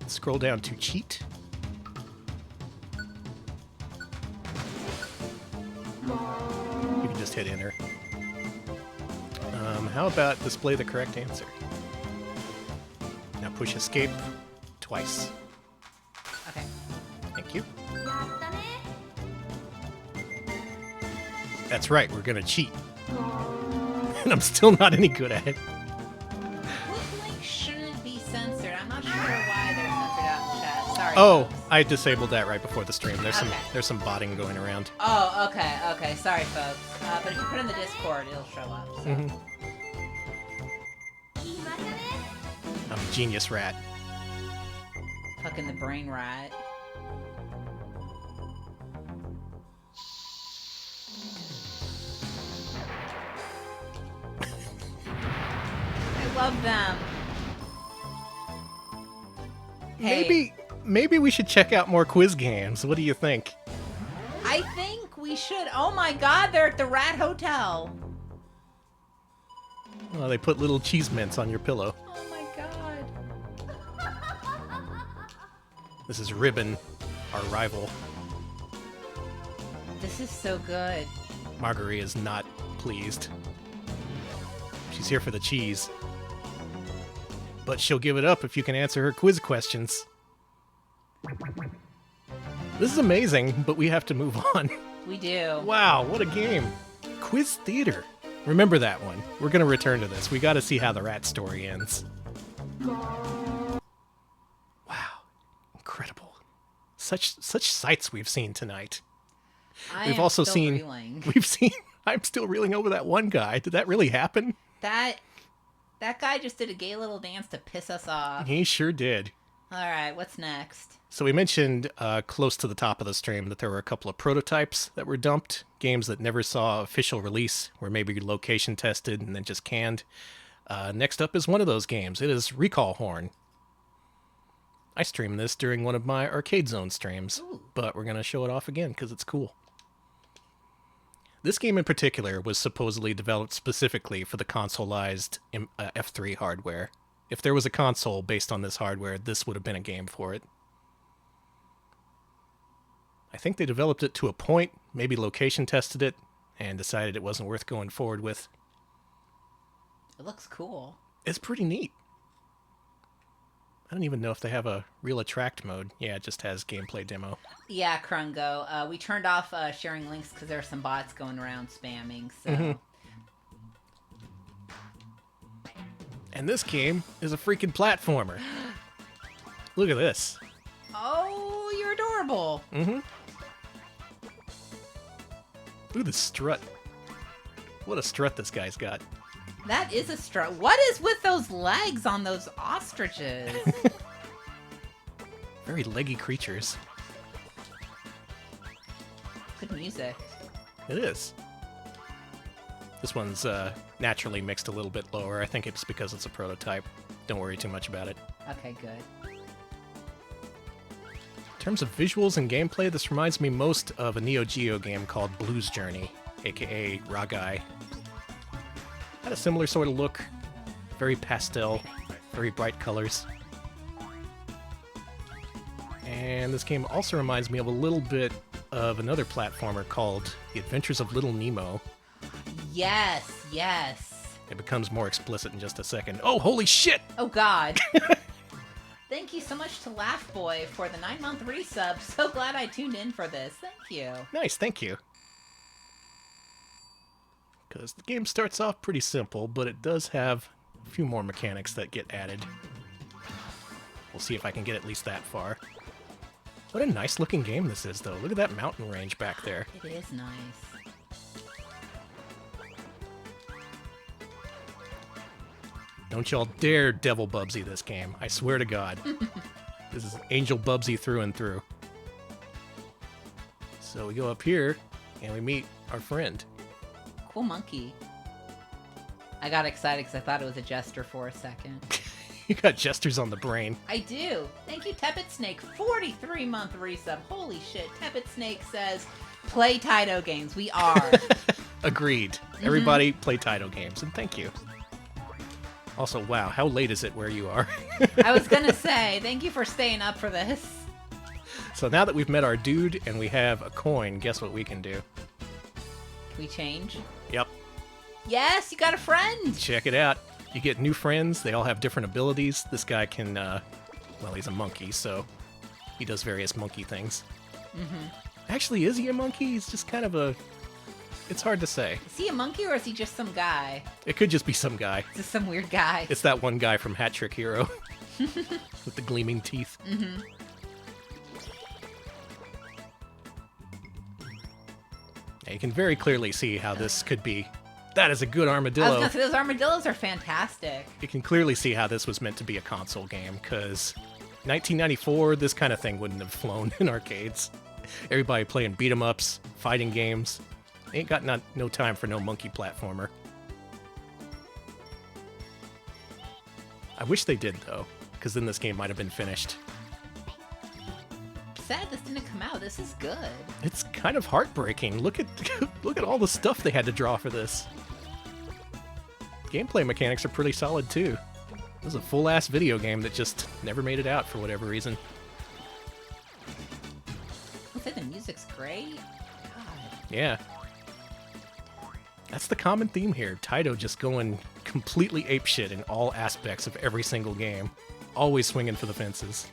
Scroll down to cheat. You can just hit enter. How about display the correct answer? Now push escape twice. Okay. Thank you. That's right, we're gonna cheat. And I'm still not any good at it. What link shouldn't be censored? I'm not sure why they're censored out in chat. Sorry. Oh, folks. I disabled that right before the stream. There's Okay. there's some botting going around. Oh, okay. Sorry, folks. But if you put it in the Discord, it'll show up. So. Mm-hmm. I'm a genius rat. Fucking the brain rat. I love them. Hey, Maybe we should check out more quiz games. What do you think? I think we should. Oh my god, they're at the Rat Hotel. Oh, they put little cheese mints on your pillow. Oh my god. This is Ribbon, our rival. This is so good. Marguerite is not pleased. She's here for the cheese. But she'll give it up if you can answer her quiz questions. This is amazing, but we have to move on. We do. Wow, what a game. Quiz Theater. Remember that one. We're going to return to this. We got to see how the rat story ends. Wow. Incredible. Such sights we've seen tonight. We've also seen reeling. I'm still reeling over that one guy. Did that really happen? That guy just did a gay little dance to piss us off. He sure did. All right, what's next? So we mentioned close to the top of the stream that there were a couple of prototypes that were dumped, games that never saw official release, were maybe location tested and then just canned. Next up is one of those games. It is Recall Horn. I streamed this during one of my Arcade Zone streams, but we're going to show it off again because it's cool. This game in particular was supposedly developed specifically for the consoleized F3 hardware. If there was a console based on this hardware, this would have been a game for it. I think they developed it to a point, maybe location tested it, and decided it wasn't worth going forward with. It looks cool. It's pretty neat. I don't even know if they have a real attract mode. Yeah, it just has gameplay demo. Yeah, Krungo. We turned off sharing links because there are some bots going around spamming, so... Mm-hmm. And this game is a freaking platformer. Look at this. Oh, you're adorable. Mm-hmm. Look at the strut. What a strut this guy's got. That is a strut. What is with those legs on those ostriches? Very leggy creatures. Good music. It is. This one's naturally mixed a little bit lower. I think it's because it's a prototype. Don't worry too much about it. Okay, good. In terms of visuals and gameplay, this reminds me most of a Neo Geo game called Blues Journey, aka Ragai. Had a similar sort of look. Very pastel, very bright colors. And this game also reminds me of a little bit of another platformer called The Adventures of Little Nemo. Yes, yes. It becomes more explicit in just a second. Oh, holy shit! Oh, God. Thank you so much to Laugh Boy for the 9-month resub. So glad I tuned in for this. Thank you. Nice, thank you. Because the game starts off pretty simple, but it does have a few more mechanics that get added. We'll see if I can get at least that far. What a nice looking game this is, though. Look at that mountain range back there. It is nice. Don't y'all dare Devil Bubsy this game. I swear to God. This is Angel Bubsy through and through. So we go up here, and we meet our friend. Cool monkey. I got excited because I thought it was a jester for a second. You got jesters on the brain. I do. Thank you, Tepid Snake. 43-month resub. Holy shit. Tepid Snake says, play Taito games. We are. Agreed. Everybody play Taito games, and thank you. Also, wow, how late is it where you are? I was going to say, thank you for staying up for this. So now that we've met our dude and we have a coin, guess what we can do? Can we change? Yep. Yes, you got a friend. Check it out. You get new friends. They all have different abilities. This guy can, well, he's a monkey, so he does various monkey things. Mm-hmm. Actually, is he a monkey? He's just kind of a... It's hard to say. Is he a monkey or is he just some guy? It could just be some guy. Just some weird guy. It's that one guy from Hat Trick Hero with the gleaming teeth. Mm-hmm. Now, you can very clearly see how this could be. That is a good armadillo. I was going to say, those armadillos are fantastic. You can clearly see how this was meant to be a console game, because 1994, this kind of thing wouldn't have flown in arcades. Everybody playing beat-em-ups, fighting games. Ain't got no time for no monkey platformer. I wish they did, though, because then this game might have been finished. Sad this didn't come out. This is good. It's kind of heartbreaking. Look at all the stuff they had to draw for this. gameplay mechanics are pretty solid too. This is a full-ass video game that just never made it out for whatever reason. I think the music's great. God. Yeah. That's the common theme here. Taito just going completely apeshit in all aspects of every single game. Always swinging for the fences.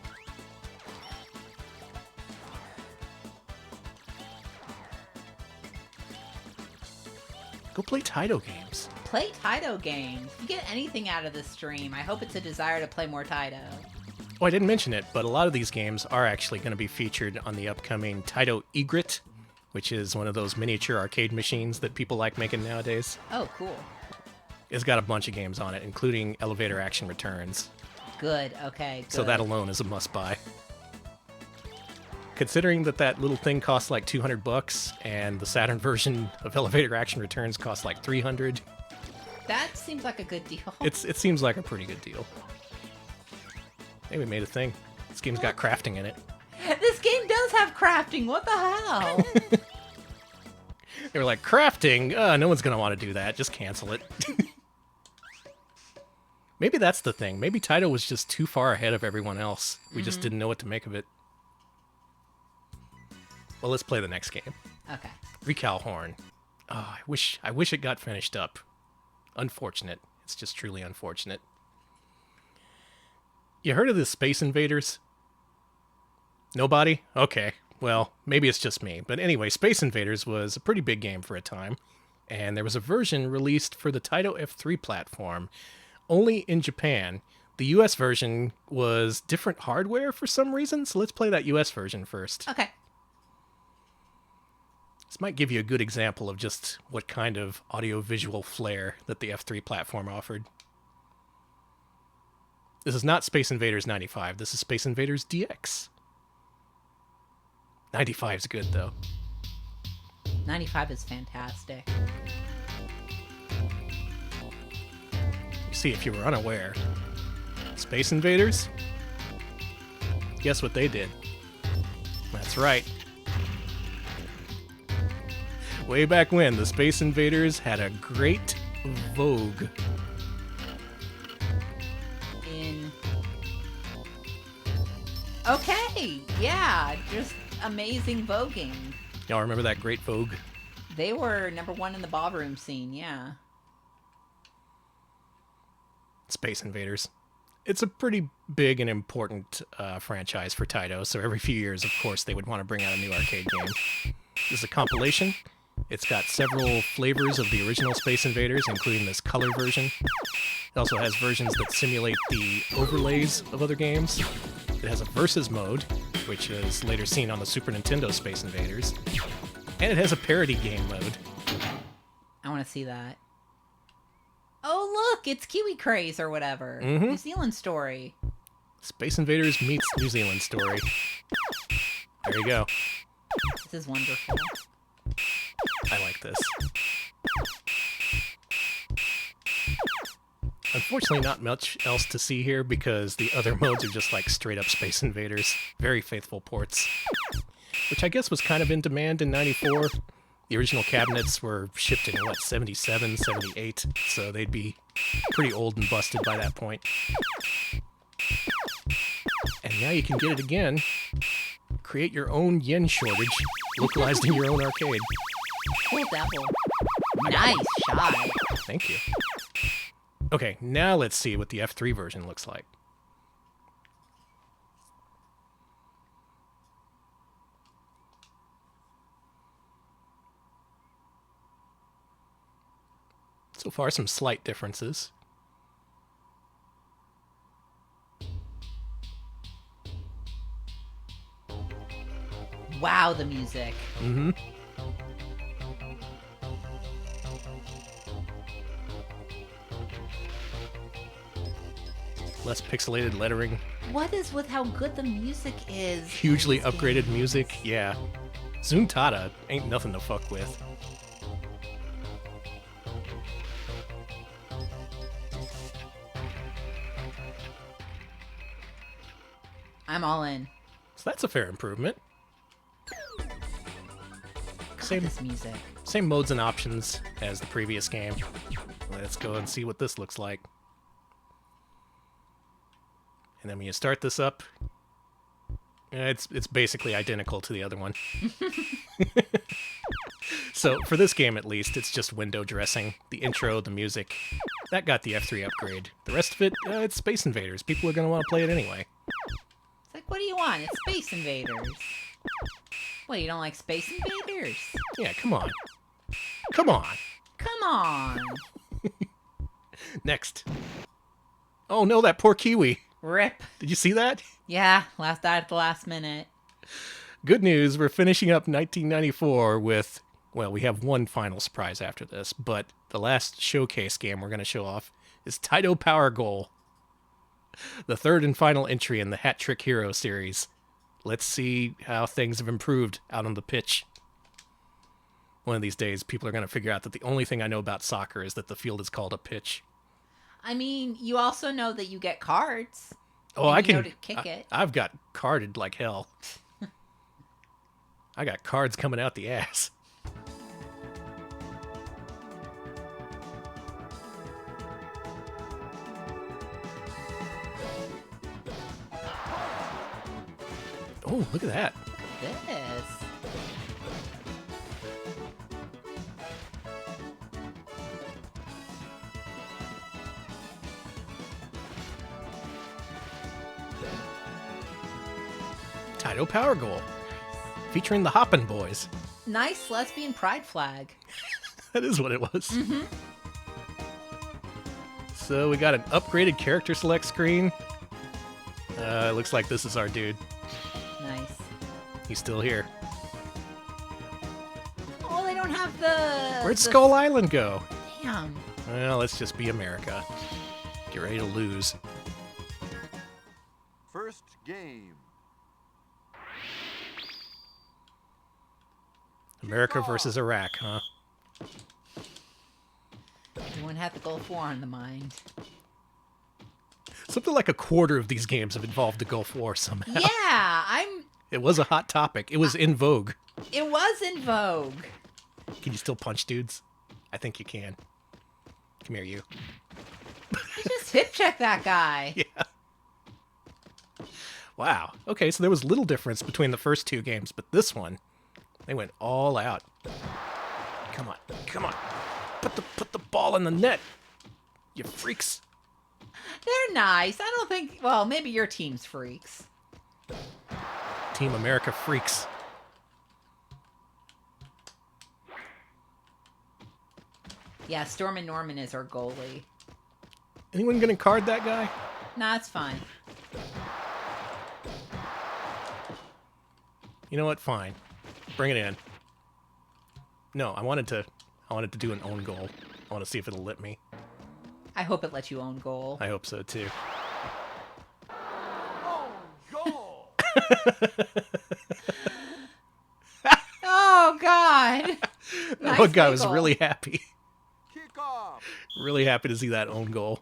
Go play Taito games. Play Taito games. If you get anything out of this stream, I hope it's a desire to play more Taito. Oh, I didn't mention it, but a lot of these games are actually going to be featured on the upcoming Taito Egret, which is one of those miniature arcade machines that people like making nowadays. Oh, cool. It's got a bunch of games on it, including Elevator Action Returns. Good, okay, good. So that alone is a must-buy. Considering that little thing costs like $200 and the Saturn version of Elevator Action Returns costs like $300, that seems like a good deal. it seems like a pretty good deal. Hey, we made a thing. This game's got crafting in it. This game does have crafting. What the hell? They were like, crafting? No one's going to want to do that. Just cancel it. Maybe that's the thing. Maybe Taito was just too far ahead of everyone else. We just didn't know what to make of it. Well, let's play the next game. Okay. Recal Horn. Oh, I wish it got finished up. Unfortunate. It's just truly unfortunate. You heard of the Space Invaders? Nobody? Okay. Well, maybe it's just me. But anyway, Space Invaders was a pretty big game for a time. And there was a version released for the Taito F3 platform, only in Japan. The US version was different hardware for some reason, so let's play that US version first. Okay. This might give you a good example of just what kind of audio-visual flair that the F3 platform offered. This is not Space Invaders 95, this is Space Invaders DX. 95's good, though. 95 is fantastic. You see, if you were unaware, Space Invaders? Guess what they did? That's right. Way back when, the Space Invaders had a great vogue. Okay, yeah, just amazing voguing. Y'all remember that great vogue? They were #1 in the ballroom scene, yeah. Space Invaders. It's a pretty big and important franchise for Taito, so every few years, of course, they would want to bring out a new arcade game. This is a compilation. It's got several flavors of the original Space Invaders, including this color version. It also has versions that simulate the overlays of other games. It has a versus mode, which is later seen on the Super Nintendo Space Invaders. And it has a parody game mode. I want to see that. Oh, look, it's Kiwi Craze or whatever. Mm-hmm. New Zealand Story. Space Invaders meets New Zealand Story. There you go. This is wonderful. I like this. Unfortunately, not much else to see here because the other modes are just like straight up Space Invaders. Very faithful ports. Which I guess was kind of in demand in 94. The original cabinets were shipped in, 77, 78, so they'd be pretty old and busted by that point. And now you can get it again. Create your own yen shortage, localized in your own arcade. Cool devil. Nice shot. Thank you. Okay, now let's see what the F3 version looks like. So far, some slight differences. Wow, the music. Mm-hmm. Less pixelated lettering. What is with how good the music is? Hugely upgraded music, yeah. Zuntata ain't nothing to fuck with. I'm all in. So that's a fair improvement. God, this music. Same modes and options as the previous game. Let's go and see what this looks like. And then when you start this up, it's basically identical to the other one. So for this game, at least, it's just window dressing. The intro, the music, that got the F3 upgrade. The rest of it, it's Space Invaders. People are going to want to play it anyway. It's like, what do you want? It's Space Invaders. What, you don't like Space Invaders? Yeah, come on. Come on. Come on. Next. Oh no, that poor Kiwi. Rip. Did you see that? Yeah, died at the last minute. Good news, we're finishing up 1994 with, well, we have one final surprise after this, but the last showcase game we're going to show off is Taito Power Goal, the third and final entry in the Hat Trick Hero series. Let's see how things have improved out on the pitch. One of these days, people are going to figure out that the only thing I know about soccer is that the field is called a pitch. I mean, you also know that you get cards. Oh, I can. Know to kick it. I've got carded like hell. I got cards coming out the ass. Oh, look at that. This. Taito Power Goal. Featuring the Hoppin' Boys. Nice lesbian pride flag. That is what it was. Mm-hmm. So we got an upgraded character select screen. It looks like this is our dude. Nice. He's still here. Oh, they don't have the... Where'd Skull Island go? Damn. Well, let's just be America. Get ready to lose. First game. America versus Iraq, huh? Everyone had the Gulf War on the mind. Something like a quarter of these games have involved the Gulf War somehow. Yeah, It was a hot topic. It was in vogue. It was in vogue. Can you still punch dudes? I think you can. Come here, you. You just hip check that guy. Yeah. Wow. Okay, so there was little difference between the first two games, but this one, they went all out. Come on. Come on. Put the ball in the net. You freaks. They're nice. I don't think... Well, maybe your team's freaks. Team America freaks. Yeah, Stormin' Norman is our goalie. Anyone gonna card that guy? Nah, it's fine. You know what? Fine. Bring it in. No, I wanted to do an own goal. I want to see if it'll let me. I hope it lets you own goal. I hope so too. Oh, goal! Oh, God. Nice One guy was wiggle. really happy. Kick off. Really happy to see that own goal.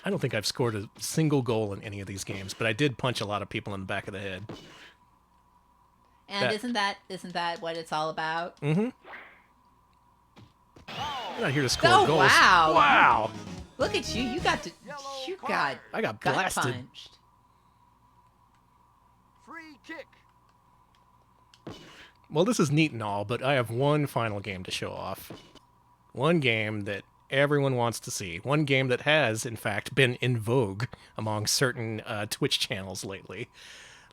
I don't think I've scored a single goal in any of these games, but I did punch a lot of people in the back of the head. And isn't that what it's all about? Mm-hmm. I'm not here to score Oh, goals. wow. Wow. Look at you. You got I got gut blasted. punched. Free kick. Well, this is neat and all, but I have one final game to show off. One game that everyone wants to see. One game that has, in fact, been in vogue among certain Twitch channels lately.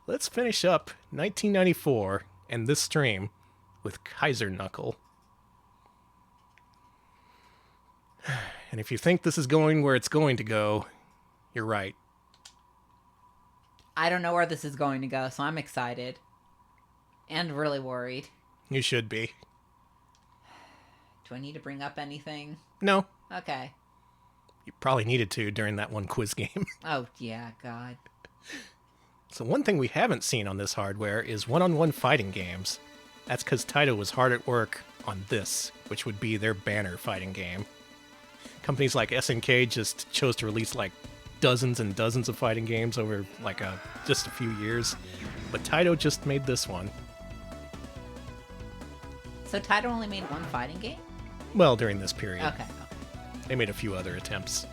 Let's finish up 1994 and this stream with Kaiser Knuckle. And if you think this is going where it's going to go, you're right. I don't know where this is going to go, so I'm excited. And really worried. You should be. Do I need to bring up anything? No, Okay. you probably needed to during that one quiz game. Oh, yeah, God. So one thing we haven't seen on this hardware is one-on-one fighting games. That's because Taito was hard at work on this, which would be their banner fighting game. Companies like SNK just chose to release like dozens and dozens of fighting games over like just a few years, but Taito just made this one. So So Taito only made one fighting game? Well, during this period. Okay. They made a few other attempts.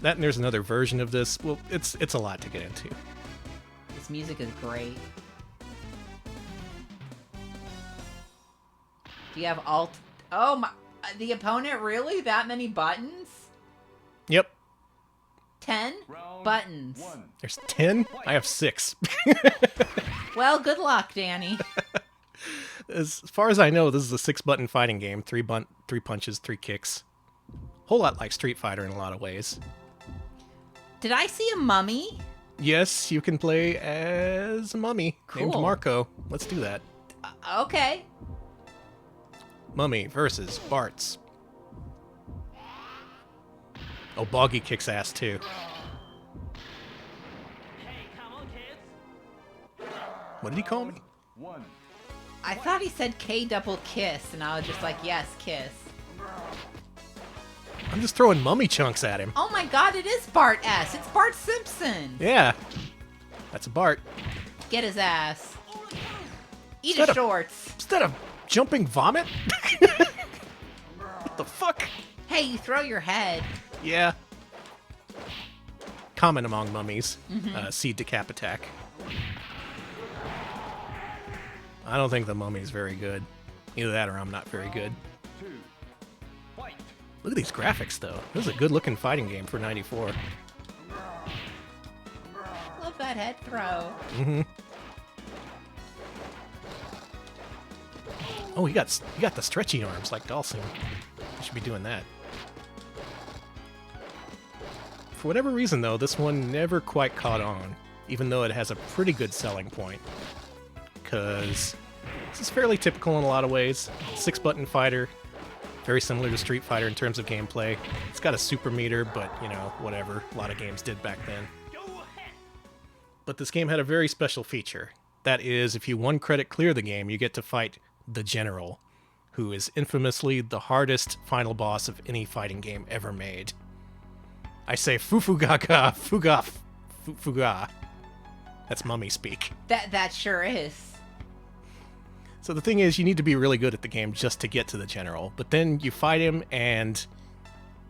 That and there's another version of this. Well, it's a lot to get into. This music is great. Do you have alt? Oh my! The opponent really? That many buttons? Yep. 10 buttons. There's 10? I have 6. Well, good luck, Danny. As far as I know, this is a 6-button fighting game. 3 punches, 3 kicks. Whole lot like Street Fighter in a lot of ways. Did I see a mummy? Yes, you can play as a mummy named Cool. Marco. Let's do that. Okay. Mummy versus Bartz. Oh, Boggy kicks ass too. What did he call me? I thought he said K double kiss, and I was just like, yes, kiss. I'm just throwing mummy chunks at him. Oh my god, it is Bart S. It's Bart Simpson. Yeah. That's a Bart. Get his ass. Eat Instead his of- shorts. Instead of jumping vomit? What the fuck? Hey, you throw your head. Yeah. Common among mummies. Seed to cap attack. I don't think the mummy's very good. Either that or I'm not very good. Look at these graphics, though. This is a good-looking fighting game for 94. Love that head throw. Mm-hmm. Oh, he got the stretchy arms like Dawson. I should be doing that. For whatever reason, though, this one never quite caught on, even though it has a pretty good selling point. Because this is fairly typical in a lot of ways. 6-button fighter, very similar to Street Fighter in terms of gameplay. It's got a super meter, but, you know, whatever. A lot of games did back then. But this game had a very special feature. That is, if you 1-credit clear the game, you get to fight the General, who is infamously the hardest final boss of any fighting game ever made. I say Fufugaga, Fuga. That's mummy speak. That sure is. So the thing is, you need to be really good at the game just to get to the General. But then you fight him, and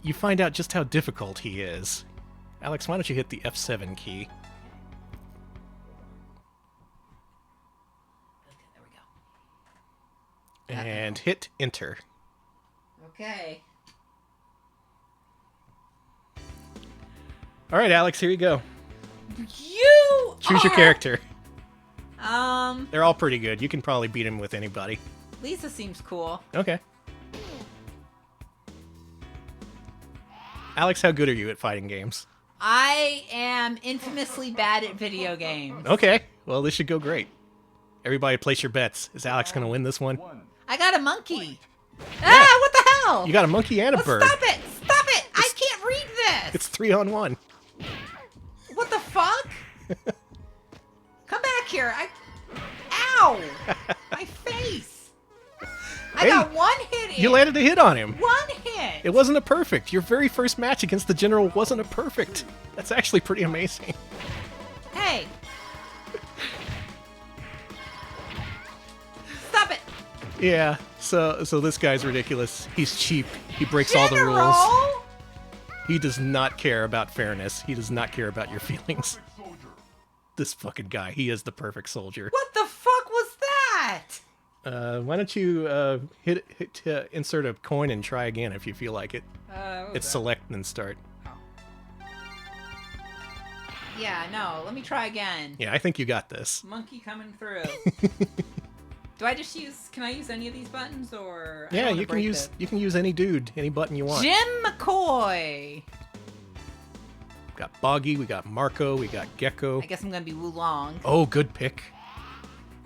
you find out just how difficult he is. Alex, why don't you hit the F7 key? Okay, there we go. And hit enter. Okay. All right, Alex, here you go. You Choose your are- character. They're They're all pretty good. You can probably beat him with anybody. Lisa seems cool. Okay. Alex, how good are you at fighting games? I am infamously bad at video games. Okay. Well, this should go great. Everybody place your bets. Is Alex going to win this one? I got a monkey. Ah, what the hell? You got a monkey and a Oh, bird. stop it! Stop it! I can't read this! It's 3-on-1. What the fuck? Come back here. Ow! My face! I Hey, got one hit in. You landed a hit on him. One hit! It wasn't a perfect. Your very first match against the General wasn't a perfect. That's actually pretty amazing. Hey! Stop it! Yeah, so this guy's ridiculous. He's cheap. He breaks all the rules. General? He does not care about fairness. He does not care about your feelings. This fucking guy, he is the perfect soldier. What the fuck was that? Why don't you hit insert a coin and try again if you feel like it. It's select and start. Yeah, no, let me try again. Yeah, I think you got this. Monkey coming through. Do I just use, can I use any of these buttons, or? I don't Yeah, wanna you can break use this. you can use any dude, any button you want. Jim McCoy! We got Boggy, we got Marco, we got Gecko. I guess I'm gonna be Wulong. Oh, good pick.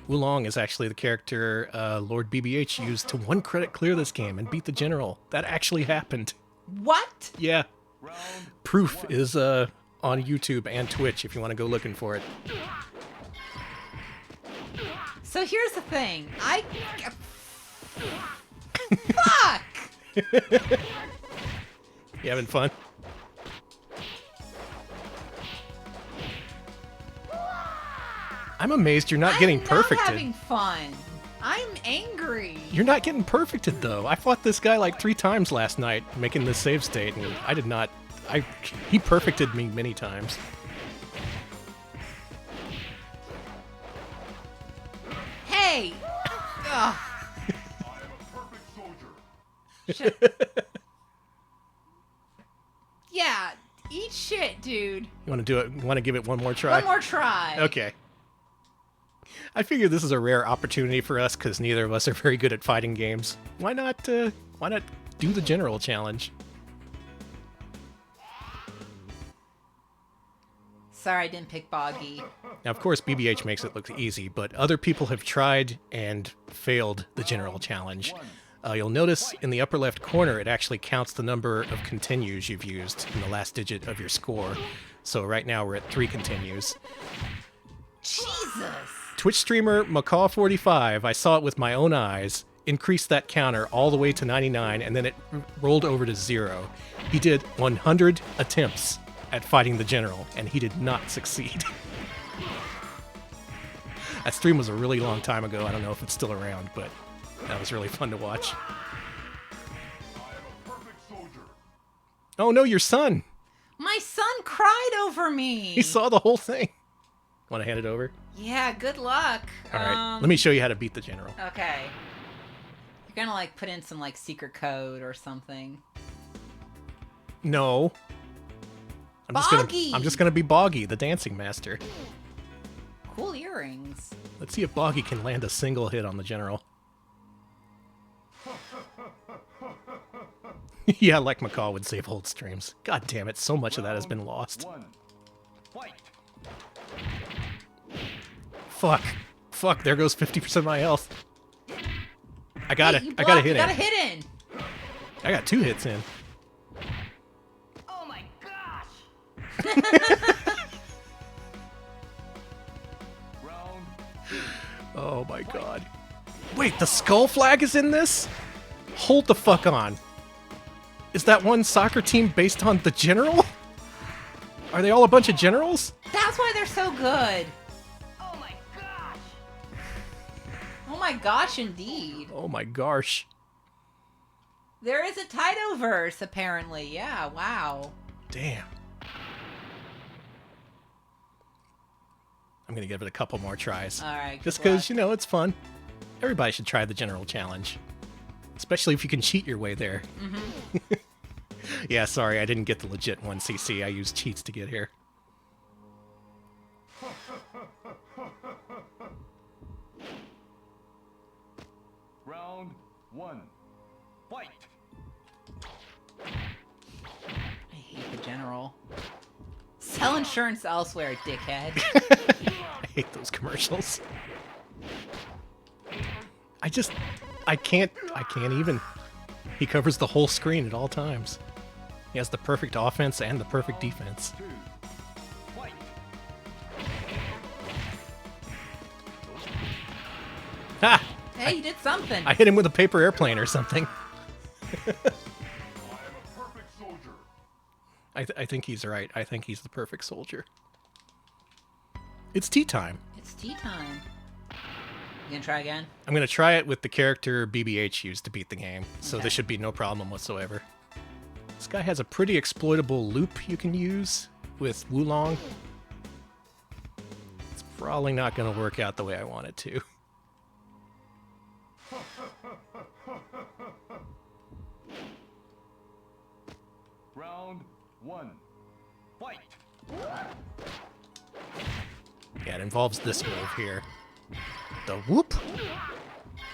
Wulong is actually the character Lord BBH used to 1-credit clear this game and beat the General. That actually happened. What? Yeah. Proof is on YouTube and Twitch if you want to go looking for it. So here's the thing. Fuck! You having fun? I'm amazed you're not getting I'm perfected. not having fun. I'm angry. You're not getting perfected, though. I fought this guy like 3 times last night, making this save state, and I did not... He perfected me many times. Hey! Ugh. Soldier. Yeah, eat shit, dude. You want to do it? You want to give it one more try? One more try. Okay. I figure this is a rare opportunity for us because neither of us are very good at fighting games. Why not do the general challenge? Sorry, I didn't pick Boggy. Now, of course, BBH makes it look easy, but other people have tried and failed the general challenge. You'll notice in the upper left corner, it actually counts the number of continues you've used in the last digit of your score. So right now we're at 3 continues. Jesus! Twitch streamer Macaw45, I saw it with my own eyes, increased that counter all the way to 99, and then it rolled over to 0. He did 100 attempts at fighting the general, and he did not succeed. That stream was a really long time ago. I don't know if it's still around, but that was really fun to watch. Oh no, your son! My son cried over me! He saw the whole thing. Want to hand it over? Yeah, good luck. All right, let me show you how to beat the general. Okay. You're gonna, like, put in some, like, secret code or something. No. Boggy! I'm just gonna be Boggy, the dancing master. Cool earrings. Let's see if Boggy can land a single hit on the general. Yeah, like Macaw would save old streams. God damn it, so much of that has been lost. Fuck, there goes 50% of my health. I got it. I got a hit in. You got a hit in. I got 2 hits in. Oh my gosh! Oh my god. Wait, the skull flag is in this? Hold the fuck on. Is that one soccer team based on the general? Are they all a bunch of generals? That's why they're so good. Oh my gosh. Oh my gosh, indeed. Oh my gosh. There is a Taito-verse, apparently. Yeah, wow. Damn. I'm gonna give it a couple more tries. Alright, just because, you know, it's fun. Everybody should try the general challenge. Especially if you can cheat your way there. Mm-hmm. Yeah, sorry, I didn't get the legit 1cc. I used cheats to get here. Round 1. Fight. I hate the general. Sell insurance elsewhere, dickhead. I hate those commercials. I can't even. He covers the whole screen at all times. He has the perfect offense and the perfect defense. Ha! Hey, you did something. I hit him with a paper airplane or something. I think he's right. I think he's the perfect soldier. It's tea time. It's tea time. You gonna try again? I'm gonna try it with the character BBH used to beat the game, so Okay. this should be no problem whatsoever. This guy has a pretty exploitable loop you can use with Wulong. It's probably not gonna work out the way I want it to. Round 1. Fight. Yeah, it involves this move here. The whoop!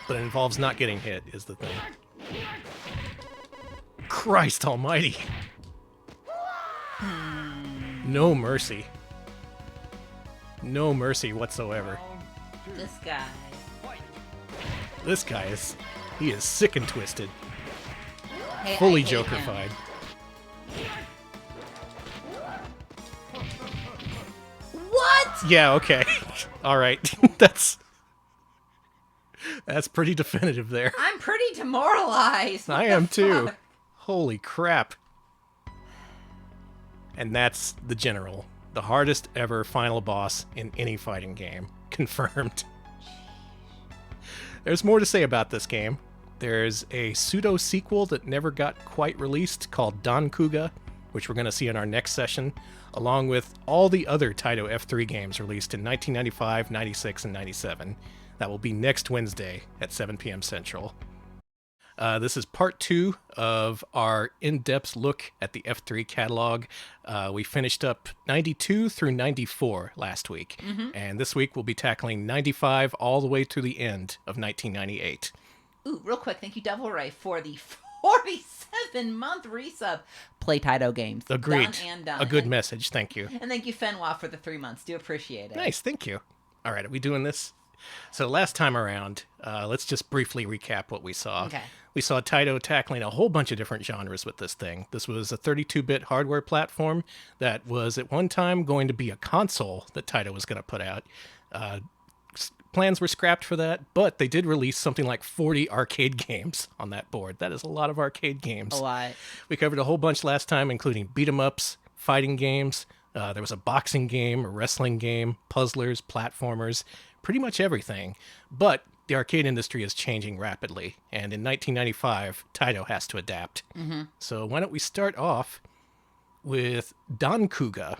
But it involves not getting hit, is the thing. Christ almighty! No mercy. No mercy whatsoever. This guy. This guy is... he is sick and twisted. Hey, Fully I hate him. Joker-fied. What? Yeah, okay. Alright. That's pretty definitive there. I'm pretty demoralized. I What am the too. fuck? Holy crap. And that's the general. The hardest ever final boss in any fighting game. Confirmed. There's more to say about this game. There's a pseudo-sequel that never got quite released called Dankuga, which we're going to see in our next session, along with all the other Taito F3 games released in 1995, 96, and 97. That will be next Wednesday at 7 p.m. Central. This is part 2 of our in-depth look at the F3 catalog. We finished up 92 through 94 last week, and this week we'll be tackling 95 all the way to the end of 1998. Ooh, real quick, thank you, Devil Ray, for the 47-month resub. Play Taito games. Agreed. Done and done. A good message, thank you. And thank you, Fenwa, for the 3 months. Do appreciate it. Nice, thank you. All right, are we doing this? So last time around, let's just briefly recap what we saw. Okay. We saw Taito tackling a whole bunch of different genres with this thing. This was a 32-bit hardware platform that was at one time going to be a console that Taito was going to put out. Plans were scrapped for that, but they did release something like 40 arcade games on that board. That is a lot of arcade games. A lot. We covered a whole bunch last time, including beat-em-ups, fighting games. There was a boxing game, a wrestling game, puzzlers, platformers, pretty much everything. But the arcade industry is changing rapidly, and in 1995, Taito has to adapt. So why don't we start off with Dankuga.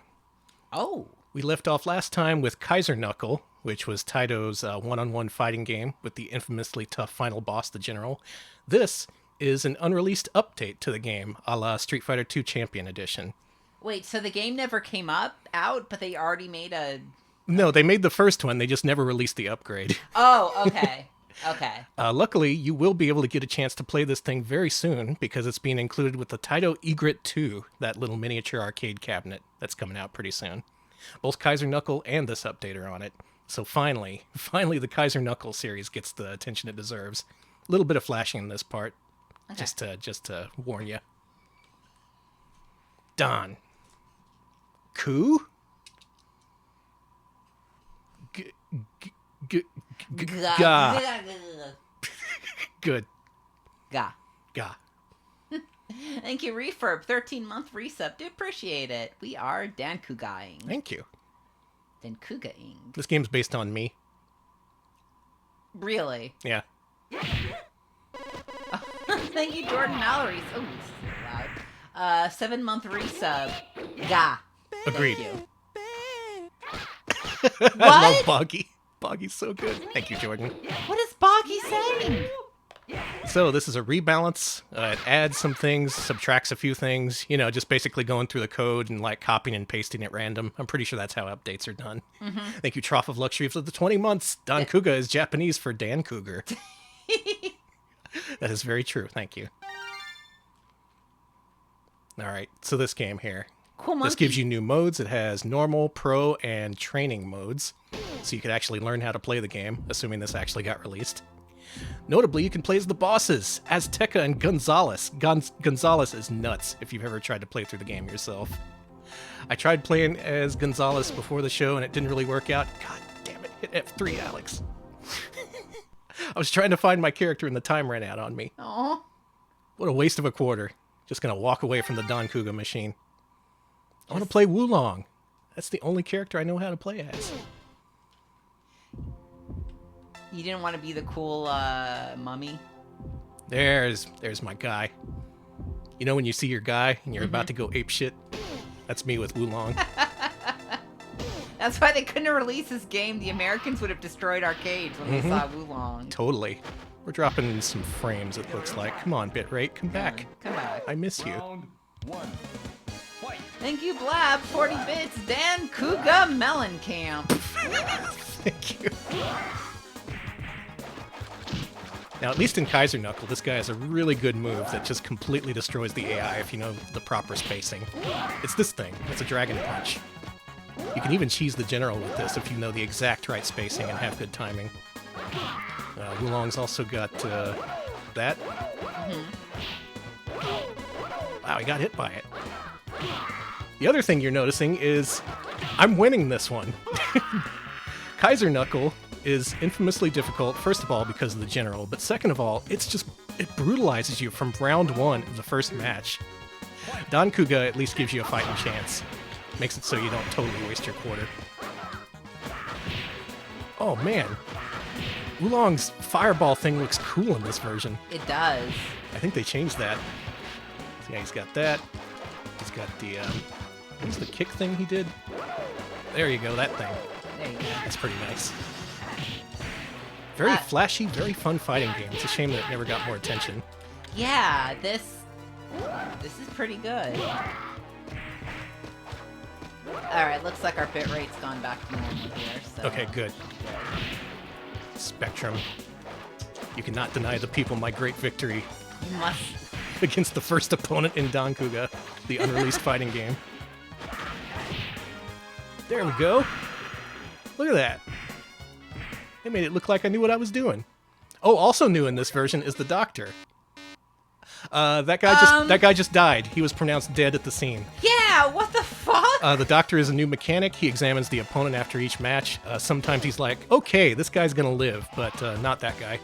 Oh. We left off last time with Kaiser Knuckle, which was Taito's one-on-one fighting game with the infamously tough final boss, the General. This is an unreleased update to the game, a la Street Fighter II Champion Edition. Wait, so the game never came out, but they already made a... No, they made the first one, they just never released the upgrade. Oh, okay. Okay. Luckily, you will be able to get a chance to play this thing very soon, because it's being included with the Taito Egret 2, that little miniature arcade cabinet that's coming out pretty soon. Both Kaiser Knuckle and this update are on it. So finally the Kaiser Knuckle series gets the attention it deserves. A little bit of flashing in this part, Okay. just to warn you. Don. Ku? Ga. Good. Ga. Ga. Thank you, Refurb. 13-month resub. Do appreciate it. We are Dankugaing. Thank you. Dankugaing. This game's based on me. Really? Yeah. Thank you, Jordan Mallory. Oh, this is so loud. 7-month resub. Ga. Agreed. Thank you. I love What? Boggy. Boggy's so good. Thank you, Jordan. What is Boggy saying? So this is a rebalance. It adds some things, subtracts a few things, just basically going through the code and like copying and pasting at random. I'm pretty sure that's how updates are done. Thank you, Trough of Luxury, for the 20 months. Dankuga is Japanese for Dan Cougar. That is very true. Thank you. All right, so this game here. Cool monkey. This gives you new modes. It has normal, pro, and training modes. So you could actually learn how to play the game, assuming this actually got released. Notably, you can play as the bosses, Azteca and Gonzalez. Gonzalez is nuts if you've ever tried to play through the game yourself. I tried playing as Gonzalez before the show and it didn't really work out. God damn it, hit F3, Alex. I was trying to find my character and the time ran out on me. Aw. What a waste of a quarter. Just gonna walk away from the Dankuga machine. I want to play Wulong. That's the only character I know how to play as. You didn't want to be the cool mummy? There's my guy. You know when you see your guy and you're about to go ape shit? That's me with Wulong. That's why they couldn't release this game. The Americans would have destroyed arcades when they saw Wulong. Totally. We're dropping in some frames, it looks like. Come on, Bitrate, come back. Come back. I miss you. Round 1. Fight. Thank you, Blab. 40 bits. Dan Kuga Mellencamp. Thank you. Now, at least in Kaiser Knuckle, this guy has a really good move that just completely destroys the AI if you know the proper spacing. It's this thing. It's a Dragon Punch. You can even cheese the General with this if you know the exact right spacing and have good timing. Wulong's also got that. Wow, he got hit by it. The other thing you're noticing is I'm winning this one. Kaiser Knuckle is infamously difficult, first of all, because of the General, but second of all, it brutalizes you from round 1 of the first match. Dankuga at least gives you a fighting chance. Makes it so you don't totally waste your quarter. Oh, man. Oolong's fireball thing looks cool in this version. It does. I think they changed that. So yeah, he's got that. He's got the, what's the kick thing he did? There you go, that thing. There you go. That's pretty nice. Very flashy, very fun fighting game. It's a shame that it never got more attention. Yeah, this is pretty good. Alright, looks like our bitrate's gone back to normal here, so... Okay, good. Spectrum. You cannot deny the people my great victory You must... against the first opponent in Dankuga, the unreleased fighting game. There we go. Look at that. They made it look like I knew what I was doing. Oh, also new in this version is the Doctor. That guy just died. He was pronounced dead at the scene. Yeah, what the fuck? The Doctor is a new mechanic. He examines the opponent after each match. Sometimes he's like, okay, this guy's gonna live, but not that guy.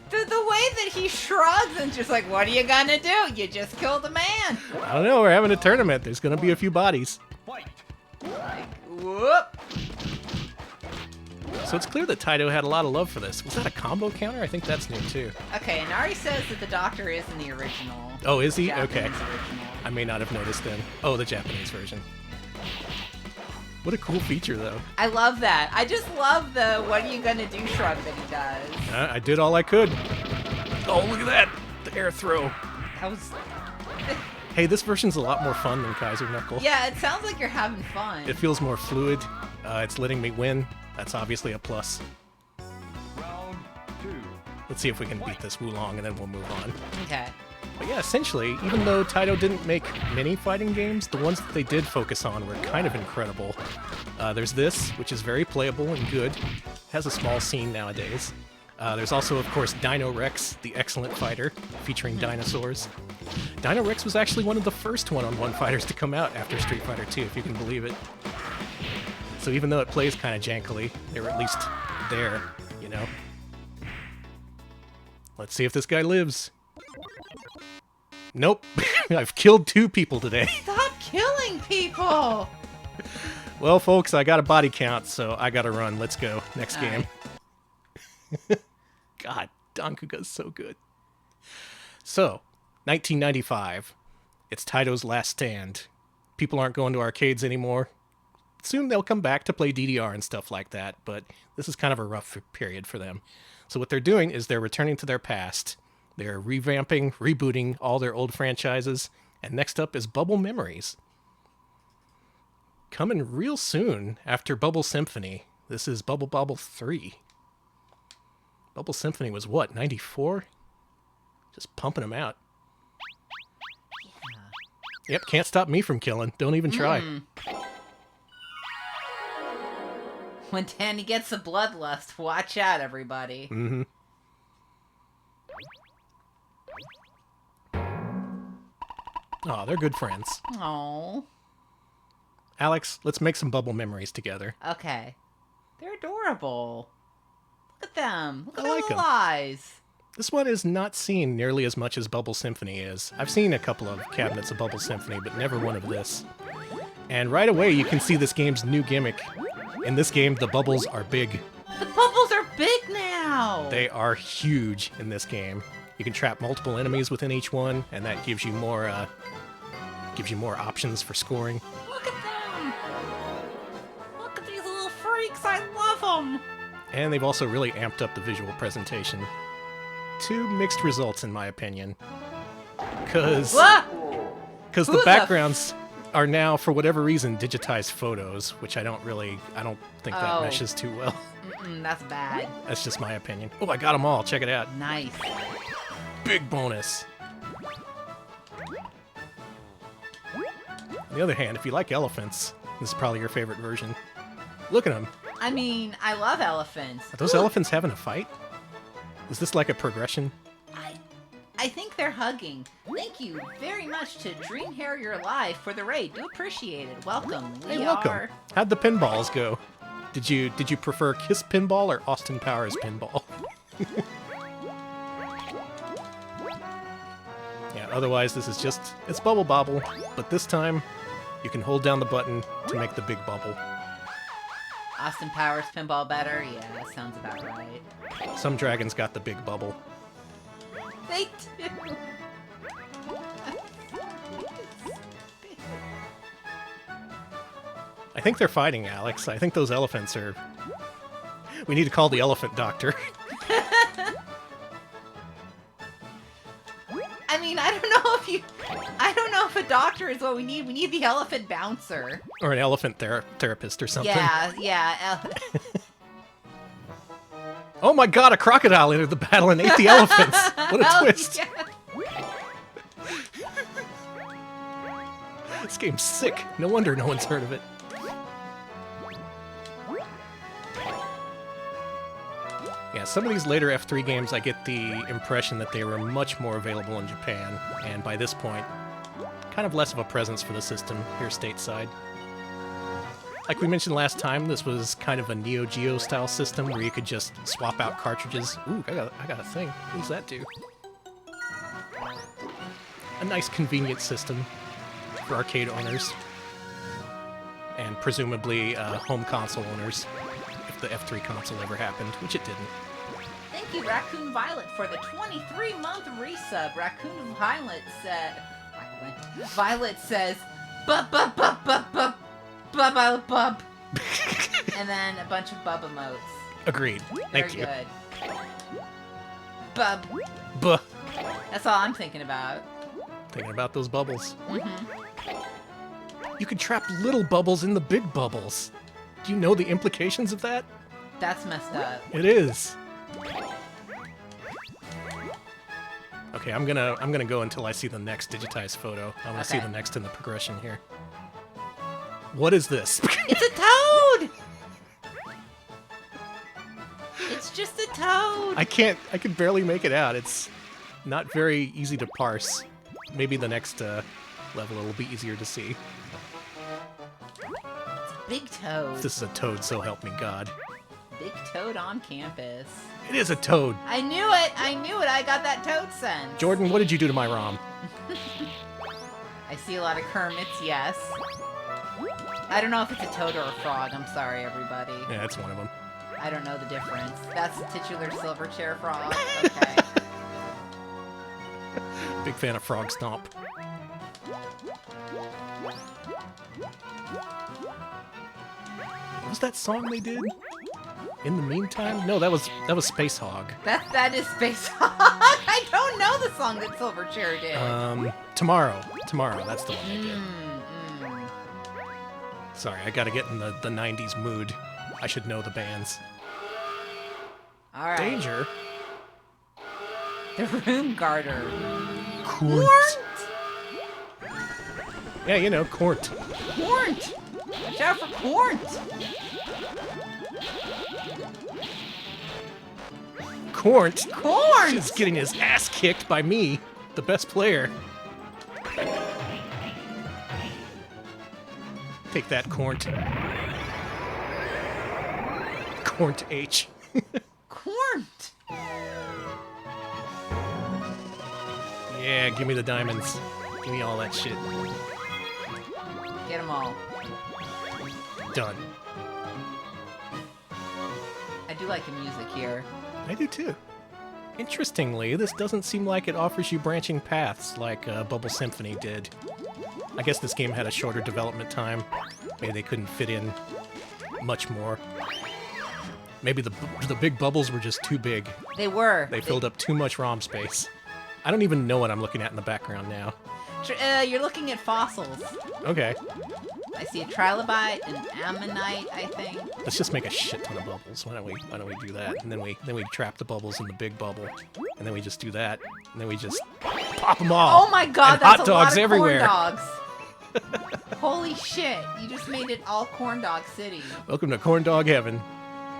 The way that he shrugs and just like, what are you gonna do? You just killed a man. I don't know, we're having a tournament. There's gonna be a few bodies. Fight! Like, whoop. So it's clear that Taito had a lot of love for this. Was that a combo counter? I think that's new too. Okay, and Ari says that the Doctor is in the original. Oh, is he? Japanese Okay. original. I may not have noticed then. Oh, the Japanese version. What a cool feature, though. I love that. I just love the what are you gonna do shrug that he does. I did all I could. Oh, look at that! The air throw. That was... Hey, this version's a lot more fun than Kaiser Knuckle. Yeah, it sounds like you're having fun. It feels more fluid. It's letting me win. That's obviously a plus. Round 2. Let's see if we can beat this Wulong, and then we'll move on. Okay. But yeah, essentially, even though Taito didn't make many fighting games, the ones that they did focus on were kind of incredible. There's this, which is very playable and good. Has a small scene nowadays. There's also, of course, Dino Rex, the excellent fighter, featuring dinosaurs. Dino Rex was actually one of the first one-on-one fighters to come out after Street Fighter II, if you can believe it. So even though it plays kind of jankily, they were at least there, you know? Let's see if this guy lives. Nope. I've killed 2 people today. Stop killing people! Well, folks, I got a body count, so I gotta run. Let's go. Next game. God, Dankuga's so good. So, 1995. It's Taito's last stand. People aren't going to arcades anymore. Soon they'll come back to play DDR and stuff like that, but this is kind of a rough period for them. So what they're doing is they're returning to their past. They're revamping, rebooting all their old franchises, and next up is Bubble Memories. Coming real soon after Bubble Symphony. This is Bubble Bobble 3. Bubble Symphony was what, 94? Just pumping them out. Yep, can't stop me from killing. Don't even try. When Danny gets a bloodlust, watch out, everybody. Mm-hmm. Oh, they're good friends. Oh. Alex, let's make some Bubble Memories together. Okay. They're adorable. Look at them. Look at I their like little 'em. eyes. This one is not seen nearly as much as Bubble Symphony is. I've seen a couple of cabinets of Bubble Symphony, but never one of this. And right away, you can see this game's new gimmick. In this game, the bubbles are big. The bubbles are big now. They are huge in this game. You can trap multiple enemies within each one, and that gives you more options for scoring. Look at them. Look at these little freaks. I love them. And they've also really amped up the visual presentation. 2 mixed results, in my opinion. Because Who the the backgrounds are now, for whatever reason, digitized photos, which I don't think that Oh. meshes too well. That's bad. That's just my opinion. Oh, I got them all. Check it out. Nice. Big bonus. On the other hand, if you like elephants, this is probably your favorite version. Look at them. I mean, I love elephants. Are those elephants having a fight? Is this like a progression? I think they're hugging. Thank you very much to Dream Harrier Live for the raid. Do appreciate it. Welcome. Hey, welcome. How'd the pinballs go? Did you prefer Kiss Pinball or Austin Powers Pinball? Yeah, otherwise this is it's Bubble Bobble, but this time you can hold down the button to make the big bubble. Austin Powers pinball better? Yeah, sounds about right. Some dragons got the big bubble. They do. I think they're fighting, Alex. I think those elephants are... We need to call the elephant doctor. I mean, I don't know if a doctor is what we need. We need the elephant bouncer. Or an elephant therapist or something. Yeah. Oh my god, a crocodile entered the battle and ate the elephants! What a twist! Yeah. This game's sick. No wonder no one's heard of it. Yeah, some of these later F3 games, I get the impression that they were much more available in Japan, and by this point, kind of less of a presence for the system here stateside. Like we mentioned last time, this was kind of a Neo Geo style system where you could just swap out cartridges. Ooh, I got a thing. What does that do? A nice convenient system for arcade owners. And presumably home console owners, if the F3 console ever happened, which it didn't. Thank you, Raccoon Violet, for the 23-month resub. Raccoon Violet says, bub bub bub bub bub bub bub bub, and then a bunch of bub emotes. Agreed. Thank you. Very good. Bub. Buh. That's all I'm thinking about. Thinking about those bubbles. Mm-hmm. You can trap little bubbles in the big bubbles. Do you know the implications of that? That's messed up. It is. Okay, I'm gonna go until I see the next digitized photo. I want to see Okay. the next in the progression here. What is this? It's a toad! It's just a toad! I can barely make it out. It's not very easy to parse. Maybe the next level it'll be easier to see. Big toad. This is a toad, so help me God. Big toad on campus. It is a toad. I knew it! I got that toad sense. Jordan, what did you do to my ROM? I see a lot of Kermits, yes. I don't know if it's a toad or a frog. I'm sorry, everybody. Yeah, that's one of them. I don't know the difference. That's the titular silver chair frog. Okay. Big fan of Frog Stomp. What was that song they did? In the Meantime? No, that was Space Hog. That is Space Hog. I don't know the song that Silverchair did. Tomorrow. That's the one they did. Mm. Sorry, I gotta get in the 90s mood. I should know the bands. All right. Danger. The Room Garter. Court. Yeah, you know, Court. Cornt. Watch out for Cornt. Court. Cornt. He's getting his ass kicked by me, the best player. Take that, Cornt. Cornt H. Cornt. Yeah, give me the diamonds. Give me all that shit. Get them all. Done. I do like the music here. I do too. Interestingly, this doesn't seem like it offers you branching paths like Bubble Symphony did. I guess this game had a shorter development time. Maybe they couldn't fit in much more. Maybe the big bubbles were just too big. They were. They filled up too much ROM space. I don't even know what I'm looking at in the background now. You're looking at fossils. Okay, I see a trilobite, an ammonite, I think. let's just make a shit ton of bubbles. Why don't we do that? And then we trap the bubbles in the big bubble, and then we just do that, and then we just pop them all. Oh my god, and that's hot a lot dogs of everywhere. corn dogs. Holy shit, you just made it all corn dog city. Welcome to Corn Dog Heaven.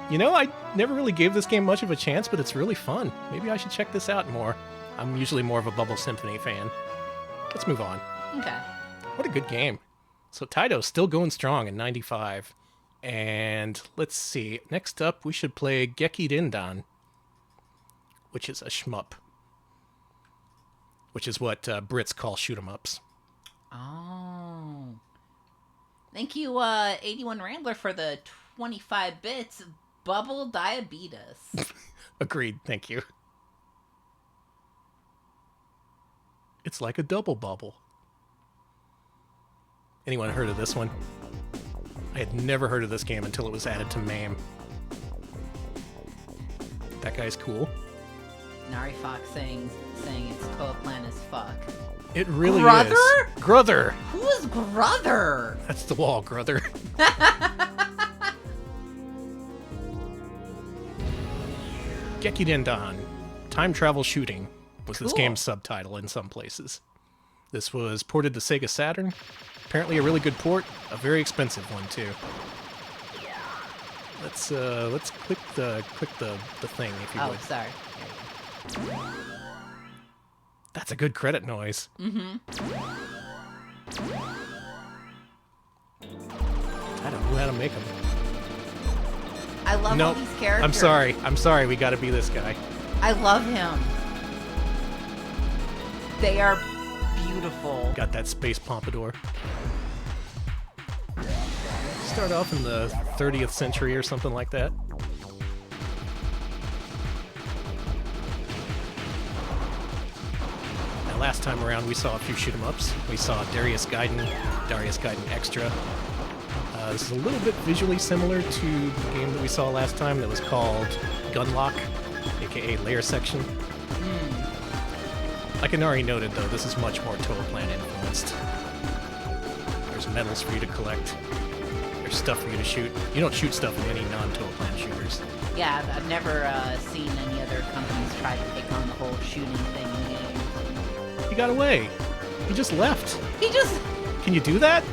You know, I never really gave this game much of a chance, but it's really fun. Maybe I should check this out more. I'm usually more of a Bubble Symphony fan. Let's move on. Okay. What a good game. So Taito's still going strong in 95. And let's see. Next up, we should play Geki Rindan, which is a shmup. Which is what Brits call shoot-em-ups. Oh. Thank you, 81 Rambler, for the 25 bits, Bubble Diabetes. Agreed, thank you. It's like a double bubble. Anyone heard of this one? I had never heard of this game until it was added to MAME. That guy's cool. Nari Fox saying it's Toaplan as fuck. It really Grother? is. Grother! Who is Grother? That's the wall, Grother. Gekidendan, Time Travel Shooting, was this Cool. game's subtitle in some places. This was ported to Sega Saturn. Apparently a really good port, a very expensive one too. Let's click the thing if you Oh, would. sorry. That's a good credit noise. Mm-hmm. I don't know how to make them. I love all Nope. these characters. I'm sorry. We got to be this guy. I love him. They are beautiful. Got that space pompadour. Start off in the 30th century or something like that. Now, last time around, we saw a few shoot 'em ups. We saw Darius Gaiden Extra. This is a little bit visually similar to the game that we saw last time that was called Gunlock, aka Layer Section. Like Inari noted, though, this is much more Toaplan influenced. There's medals for you to collect. There's stuff for you to shoot. You don't shoot stuff in any non-Toaplan shooters. Yeah, I've never seen any other companies try to take on the whole shooting thing in the game. He got away. He just left. He just... Can you do that?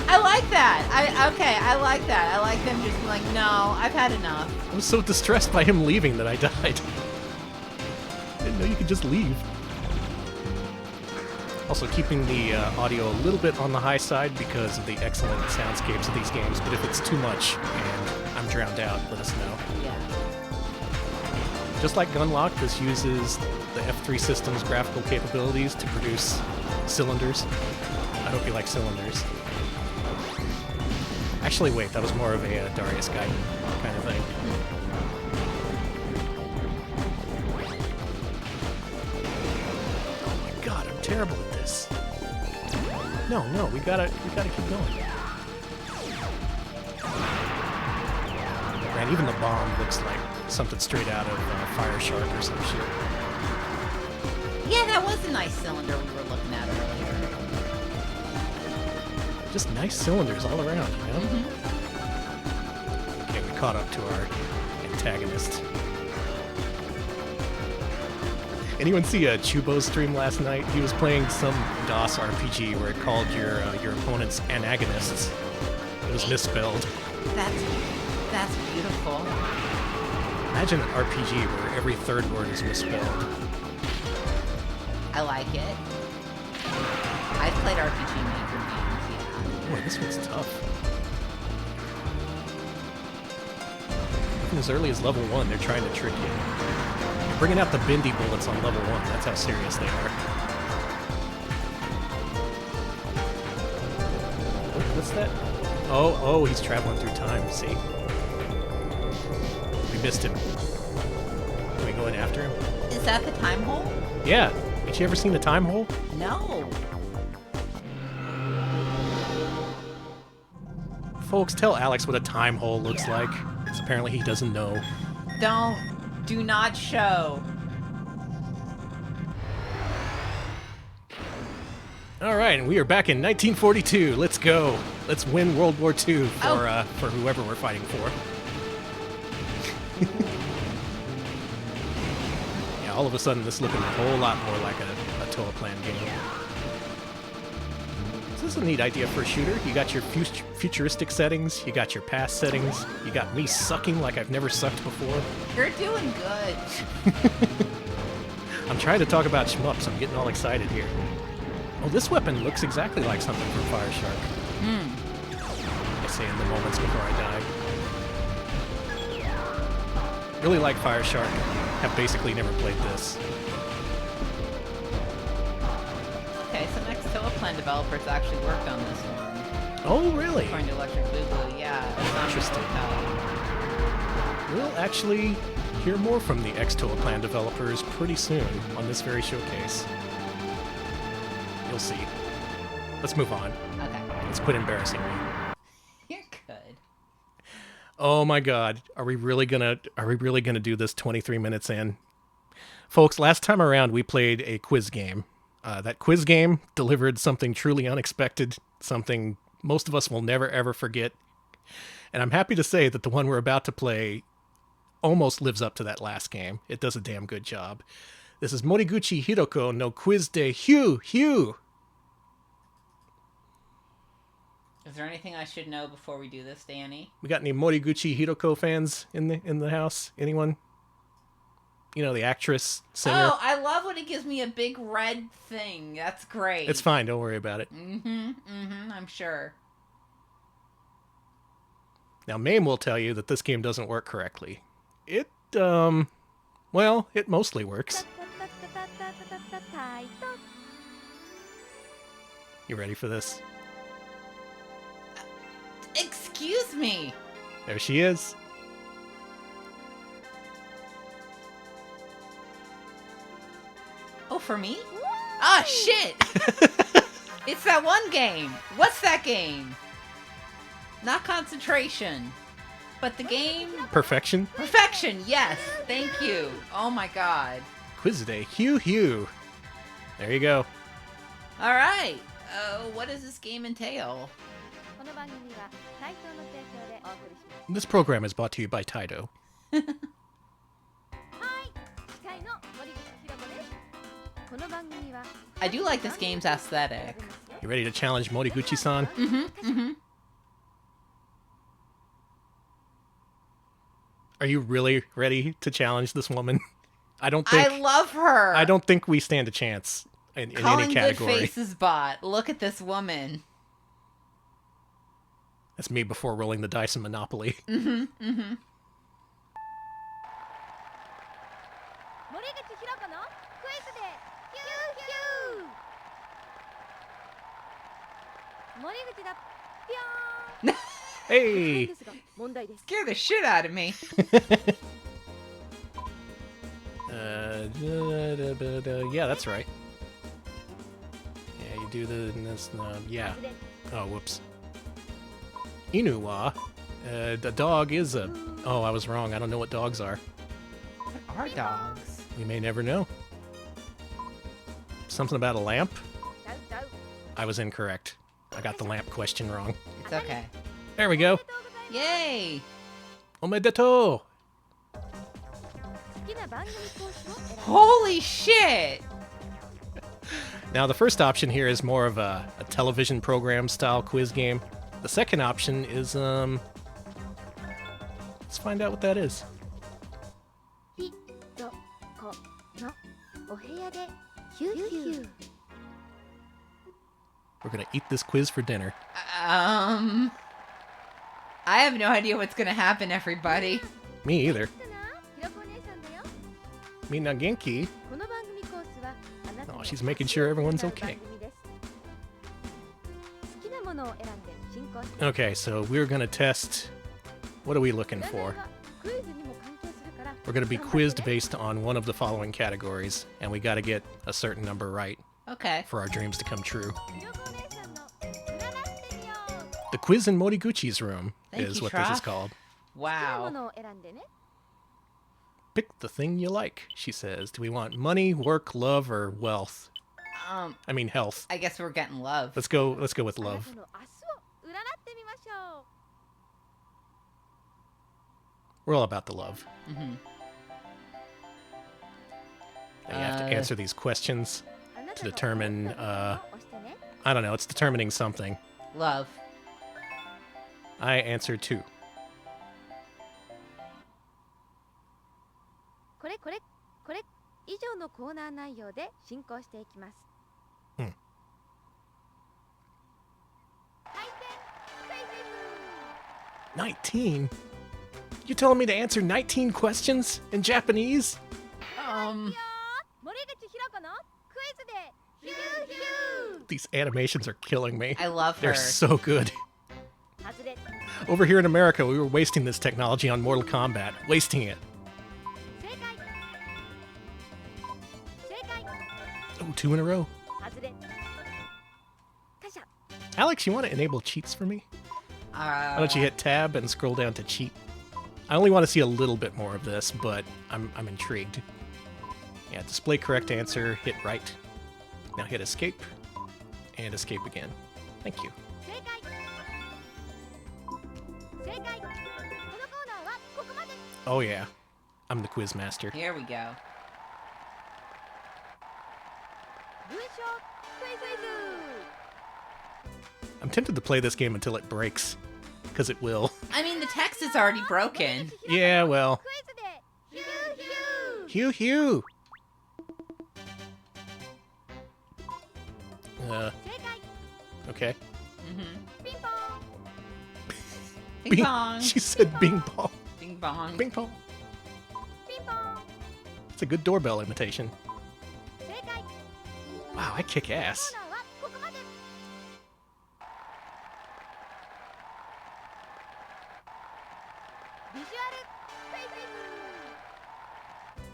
I like that. I like that. I like them just being like, no, I've had enough. I was so distressed by him leaving that I died. Didn't know you could just leave. Also keeping the audio a little bit on the high side because of the excellent soundscapes of these games, but if it's too much and I'm drowned out, let us know. Yeah. Just like Gunlock, this uses the F3 system's graphical capabilities to produce cylinders. I hope you like cylinders. Actually, wait, that was more of a Darius Gaiden kind of thing. Oh my god, I'm terrible at this. No, we gotta keep going. Man, even the bomb looks like something straight out of Fire Shark or some shit. Yeah, that was a nice cylinder we were looking at earlier. Just nice cylinders all around, you know? Okay, we caught up to our antagonist. Anyone see a Chubo's stream last night? He was playing some DOS RPG where it called your opponents antagonists. It was misspelled. That's beautiful. Imagine an RPG where every third word is misspelled. I like it. I've played RPG Maker games, yeah. Boy, this one's tough. Even as early as level 1, they're trying to trick you. They're bringing out the bendy bullets on level 1. That's how serious they are. What's that? Oh, he's traveling through time, see? We missed him. Can we go in after him? Is that the time hole? Yeah. Ain't you ever seen the time hole? No. Folks, tell Alex what a time hole looks like. 'Cause apparently he doesn't know. Do not show. All right, and we are back in 1942. Let's go. Let's win World War II for whoever we're fighting for. Yeah, all of a sudden, this is looking a whole lot more like a Toaplan game. So this is a neat idea for a shooter. You got your futuristic settings, you got your past settings, you got me sucking like I've never sucked before. You're doing good. I'm trying to talk about shmups. I'm getting all excited here. Oh, this weapon looks exactly like something from Fire Shark. I say in the moments before I die. Really like Fire Shark. Have basically never played this. Okay, so next Toaplan developers actually worked on this one. Oh, really? According to Electric Boogaloo, yeah. Interesting. We'll actually hear more from the X-Toa Clan developers pretty soon on this very showcase. You'll see. Let's move on. Okay. Let's quit embarrassing me. You're good. Oh my god. Are we really gonna do this 23 minutes in? Folks, last time around we played a quiz game. That quiz game delivered something truly unexpected, something most of us will never ever forget. And I'm happy to say that the one we're about to play almost lives up to that last game. It does a damn good job. This is Moriguchi Hiroko no Quiz de Hyuu. Is there anything I should know before we do this, Danny? We got any Moriguchi Hiroko fans in the house? Anyone? You know, the actress, singer. Oh, I love when it gives me a big red thing. That's great. It's fine. Don't worry about it. I'm sure. Now, Mame will tell you that this game doesn't work correctly. It mostly works. You ready for this? Excuse me. There she is. Oh, for me? Ah, shit! It's that one game. What's that game? Not concentration, but the game... Perfection. Perfection, yes. Thank you. Oh my god. Quiz de Hyuu. There you go. All right. What does this game entail? This program is brought to you by Taito. I do like this game's aesthetic. You ready to challenge Moriguchi-san? Are you really ready to challenge this woman? I love her. I don't think we stand a chance in Calling any category. Good faces bot. Look at this woman. That's me before rolling the dice in Monopoly. Hey! Scare the shit out of me. Yeah, that's right. Yeah, you do this. Yeah. Oh, whoops. Inu wa. The dog is a... Oh, I was wrong. I don't know what dogs are. What are dogs? We may never know. Something about a lamp? I was incorrect. I got the lamp question wrong. It's okay. There we go. Yay! Omedetou! Holy shit! Now, the first option here is more of a television program style quiz game. The second option is, let's find out what that is. We're gonna eat this quiz for dinner. I have no idea what's gonna happen, everybody. Me either. Mina genki? Oh, she's making sure everyone's okay. Okay, so we're gonna test... What are we looking for? We're gonna be quizzed based on one of the following categories, and we gotta get a certain number right Okay. for our dreams to come true. The quiz in Moriguchi's room Thank is you, what this is Troff. called. Wow. Pick the thing you like, she says. Do we want money, work, love, or wealth? I mean health. I guess we're getting love. Let's go with love. We're all about the love. Mm-hmm. Now you have to answer these questions to determine, I don't know, it's determining something. Love. I answered 2. Hmm. 19? You telling me to answer 19 questions in Japanese? These animations are killing me. I love her. They're so good. Over here in America, we were wasting this technology on Mortal Kombat. Wasting it. Oh, 2 in a row. Alex, you want to enable cheats for me? Why don't you hit tab and scroll down to cheat? I only want to see a little bit more of this, but I'm intrigued. Yeah, display correct answer, hit right. Now hit escape, and escape again. Thank you. Oh yeah, I'm the quiz master. Here we go. I'm tempted to play this game until it breaks, because it will. I mean, the text is already broken. Yeah, well. Hyuu Hyuu! Okay. Bing bong. She said bing bong. Bing bong. Bing bong. It's a good doorbell imitation. Wow, I kick ass.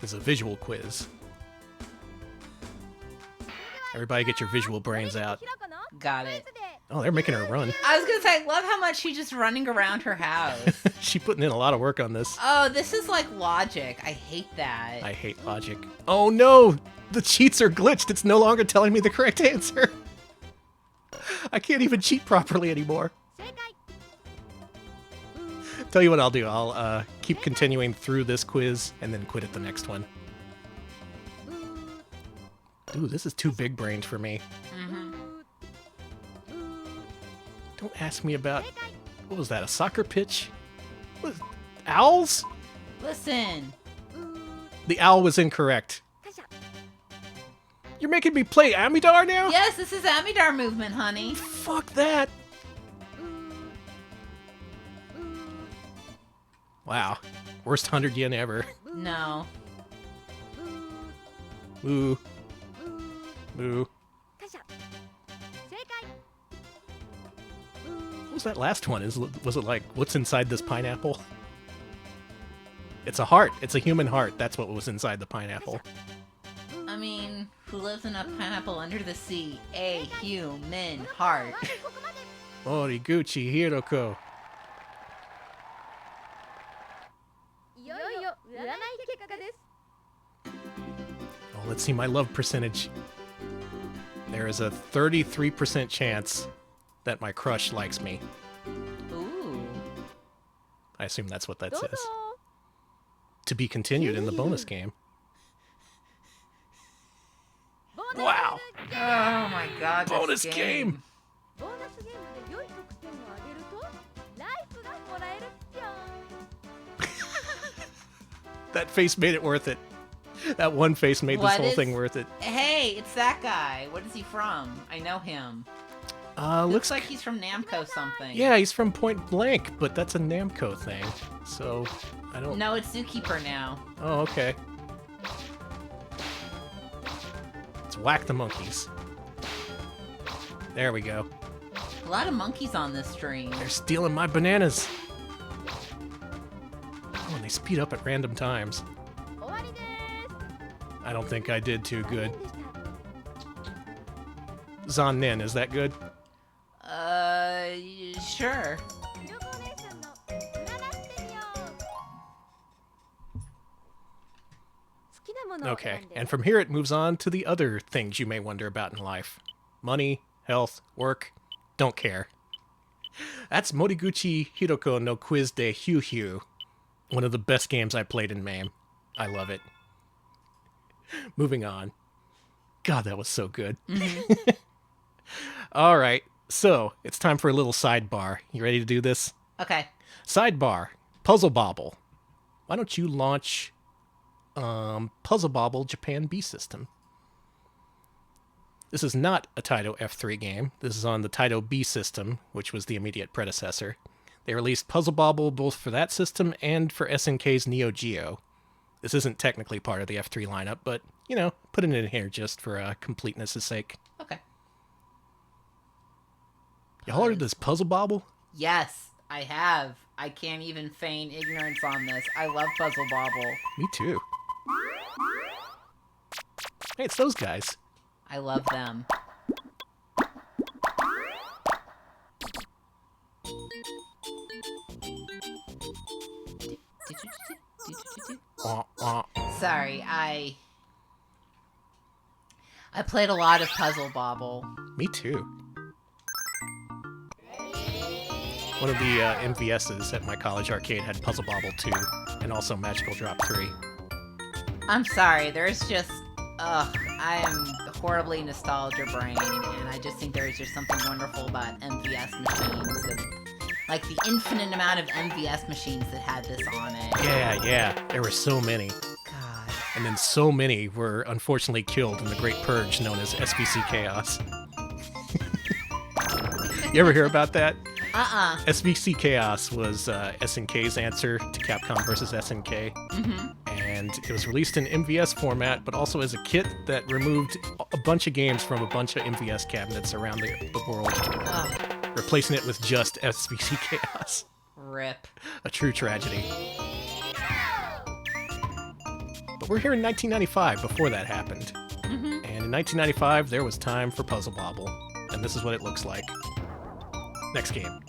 It's a visual quiz. Everybody get your visual brains out. Got it. Oh, they're making her run. I was gonna say, I love how much she's just running around her house. She's putting in a lot of work on this. Oh, this is like logic. I hate that. I hate logic. Oh no! The cheats are glitched. It's no longer telling me the correct answer. I can't even cheat properly anymore. Tell you what I'll do. I'll keep continuing through this quiz and then quit at the next one. Ooh, this is too big-brained for me. Don't ask me about... What was that, a soccer pitch? What, owls? Listen. The owl was incorrect. You're making me play Amidar now? Yes, this is Amidar movement, honey. Fuck that. Wow. Worst 100 yen ever. No. Ooh. Ooh. What was that last one? Was it like, what's inside this pineapple? It's a heart. It's a human heart. That's what was inside the pineapple. I mean, who lives in a pineapple under the sea? A human heart. Moriguchi Hiroko. Oh, let's see my love percentage. There is a 33% chance that my crush likes me. Ooh. I assume that's what that says. To be continued in the bonus game. Wow! Oh my god, this Bonus game! That face made it worth it. That one face made this whole thing worth it. Hey, it's that guy. What is he from? I know him. Looks like he's from Namco something. Yeah, he's from Point Blank, but that's a Namco thing. So, I don't... No, it's Zookeeper now. Oh, okay. Let's whack the monkeys. There we go. A lot of monkeys on this stream. They're stealing my bananas. Oh, and they speed up at random times. I don't think I did too good. Zannen, is that good? Sure. Okay, and from here it moves on to the other things you may wonder about in life. Money, health, work, don't care. That's Moriguchi Hiroko no Quiz de Hyuu. One of the best games I played in MAME. I love it. Moving on. God, that was so good. All right, so it's time for a little sidebar. You ready to do this? Okay. Sidebar. Puzzle Bobble. Why don't you launch Puzzle Bobble Japan B system? This is not a Taito F3 game. This is on the Taito B system, which was the immediate predecessor. They released Puzzle Bobble both for that system and for SNK's Neo Geo. This isn't technically part of the F3 lineup, but, you know, put it in here just for completeness' sake. Okay. Y'all heard of this Puzzle Bobble? Yes. I have. I can't even feign ignorance on this. I love Puzzle Bobble. Me too. Hey, it's those guys. I love them. Sorry, I played a lot of Puzzle Bobble. Me too. One of the MVSs at my college arcade had Puzzle Bobble 2 and also Magical Drop 3. I'm sorry, there's just... I am horribly nostalgia brain, and I just think there's just something wonderful about MVS machines, and, like, the infinite amount of MVS machines that had this on it. Yeah. There were so many. God. And then so many were unfortunately killed in the Great Purge known as SVC Chaos. You ever hear about that? SVC Chaos was SNK's answer to Capcom vs. SNK. And it was released in MVS format, but also as a kit that removed a bunch of games from a bunch of MVS cabinets around the world, replacing it with just SVC Chaos. RIP. A true tragedy. But we're here in 1995 before that happened. And in 1995, there was time for Puzzle Bobble. And this is what it looks like. Next game.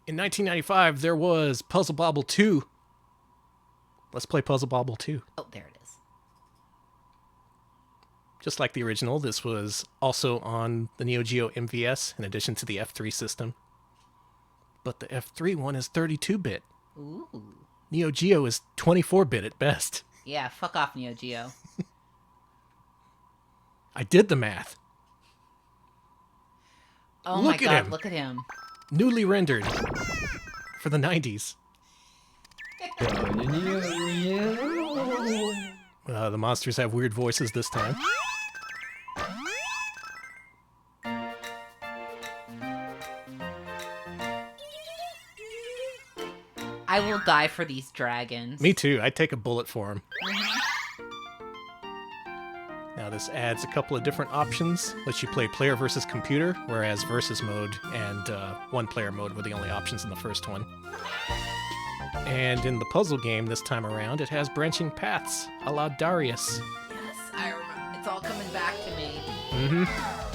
In 1995, there was Puzzle Bobble 2. Let's play Puzzle Bobble 2. Oh, there it is. Just like the original, this was also on the Neo Geo MVS in addition to the F3 system. But the F3 one is 32-bit. Ooh. Neo Geo is 24-bit at best. Yeah, fuck off, Neo Geo. I did the math. Oh Look my at god, him. look at him. Newly rendered for the 90s. The monsters have weird voices this time. I will die for these dragons. Me too. I'd take a bullet for them. Now this adds a couple of different options. Lets you play player versus computer, whereas versus mode and one-player mode were the only options in the first one. And in the puzzle game this time around, it has branching paths, a la Darius. Yes, I remember. It's all coming back to me.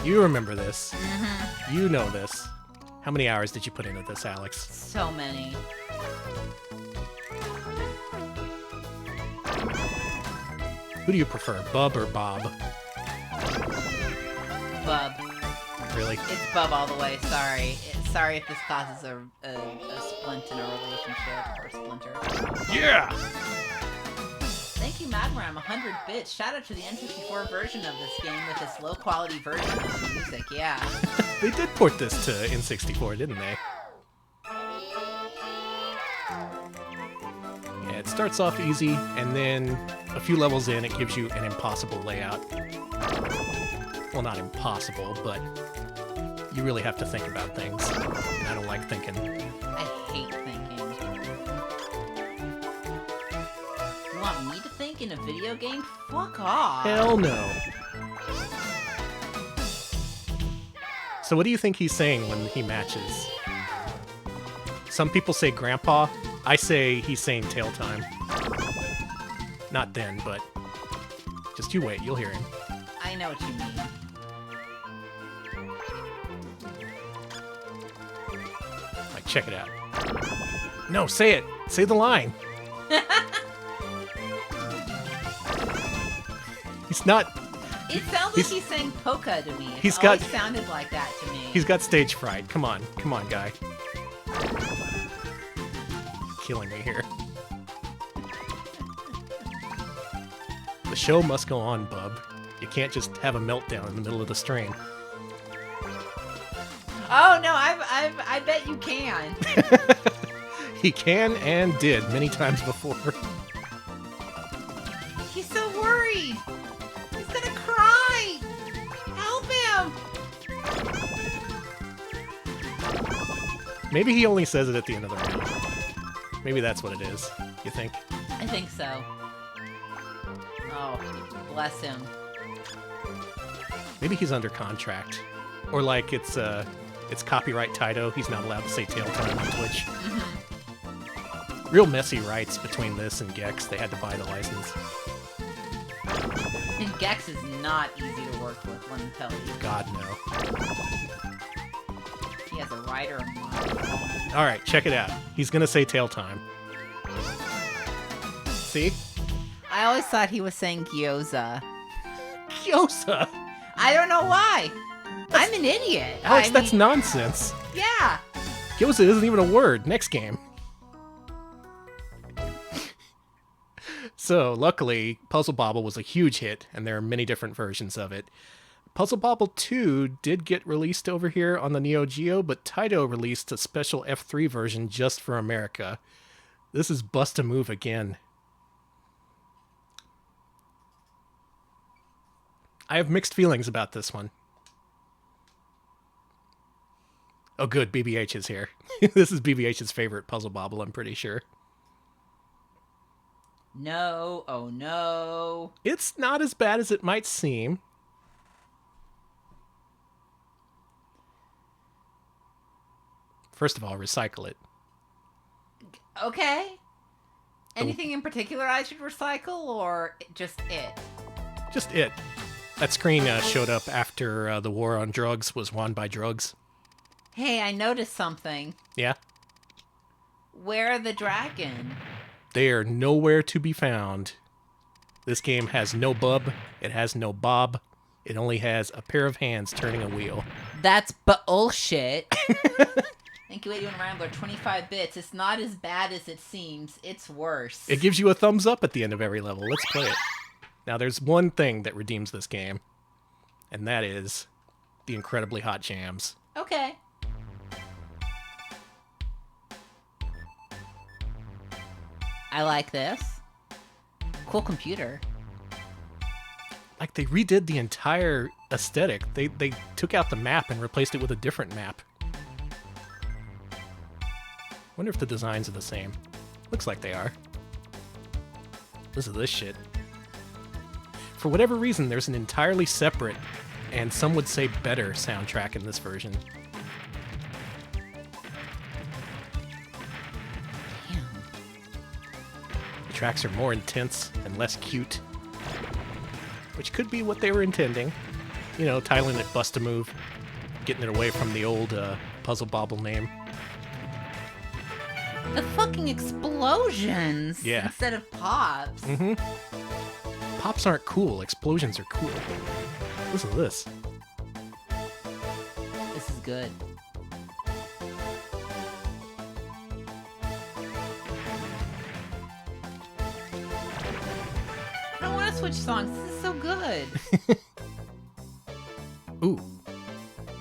You remember this. You know this. How many hours did you put into this, Alex? So many. Who do you prefer, Bub or Bob? Bub. Really? It's Bub all the way, sorry. Sorry if this causes a splint in a relationship, or splinter. Yeah! Thank you, Madram, 100 bits. Shout out to the N64 version of this game with its low-quality version of the music, yeah. They did port this to N64, didn't they? Yeah, it starts off easy, and then a few levels in, it gives you an impossible layout. Well, not impossible, but you really have to think about things. And I don't like thinking. I hate thinking. You want me to think in a video game? Fuck off. Hell no. So what do you think he's saying when he matches? Some people say grandpa. I say he's saying tail time. Not then, but just you wait, you'll hear him. I know what you mean. Like, check it out. No, say it. Say the line. He's not... It sounds like he's saying polka to me. He's It got- always sounded like that to me. He's got stage fright. Come on. Come on, guy. Killing me here. The show must go on, bub. You can't just have a meltdown in the middle of the stream. Oh no, I bet you can. He can and did many times before. He's so worried. He's gonna cry. Help him. Maybe he only says it at the end of the round. Maybe that's what it is. You think? I think so. Oh, bless him. Maybe he's under contract. Or like it's It's copyright Taito. He's not allowed to say tail time on Twitch. Real messy rights between this and Gex. They had to buy the license. And Gex is not easy to work with, let me tell you. God, no. He has a writer of mine. All right, check it out. He's going to say tail time. See? I always thought he was saying gyoza. Gyoza! I don't know why. I'm an idiot. Alex, that's nonsense. Yeah. Gyoza isn't even a word. Next game. So, luckily, Puzzle Bobble was a huge hit, and there are many different versions of it. Puzzle Bobble 2 did get released over here on the Neo Geo, but Taito released a special F3 version just for America. This is Bust a Move again. I have mixed feelings about this one. Oh good, BBH is here. This is BBH's favorite Puzzle Bobble, I'm pretty sure. No, oh no. It's not as bad as it might seem. First of all, recycle it. Okay. Anything in particular I should recycle, or just it? Just it. That screen showed up after the war on drugs was won by drugs. Hey, I noticed something. Yeah? Where are the dragon? They are nowhere to be found. This game has no bub. It has no bob. It only has a pair of hands turning a wheel. That's bullshit. Thank you, 81 Rambler. 25 bits. It's not as bad as it seems. It's worse. It gives you a thumbs up at the end of every level. Let's play it. Now, there's one thing that redeems this game, and that is the incredibly hot jams. Okay. I like this. Cool computer. Like, they redid the entire aesthetic. They took out the map and replaced it with a different map. Wonder if the designs are the same. Looks like they are. Listen to this shit. For whatever reason, there's an entirely separate, and some would say better, soundtrack in this version. Damn. The tracks are more intense and less cute. Which could be what they were intending. You know, titling it Bust a Move. Getting it away from the old Puzzle Bobble name. The fucking explosions! Yeah. Instead of pops. Mm-hmm. Pops aren't cool. Explosions are cool. Listen to this. This is good. I don't want to switch songs. This is so good. Ooh,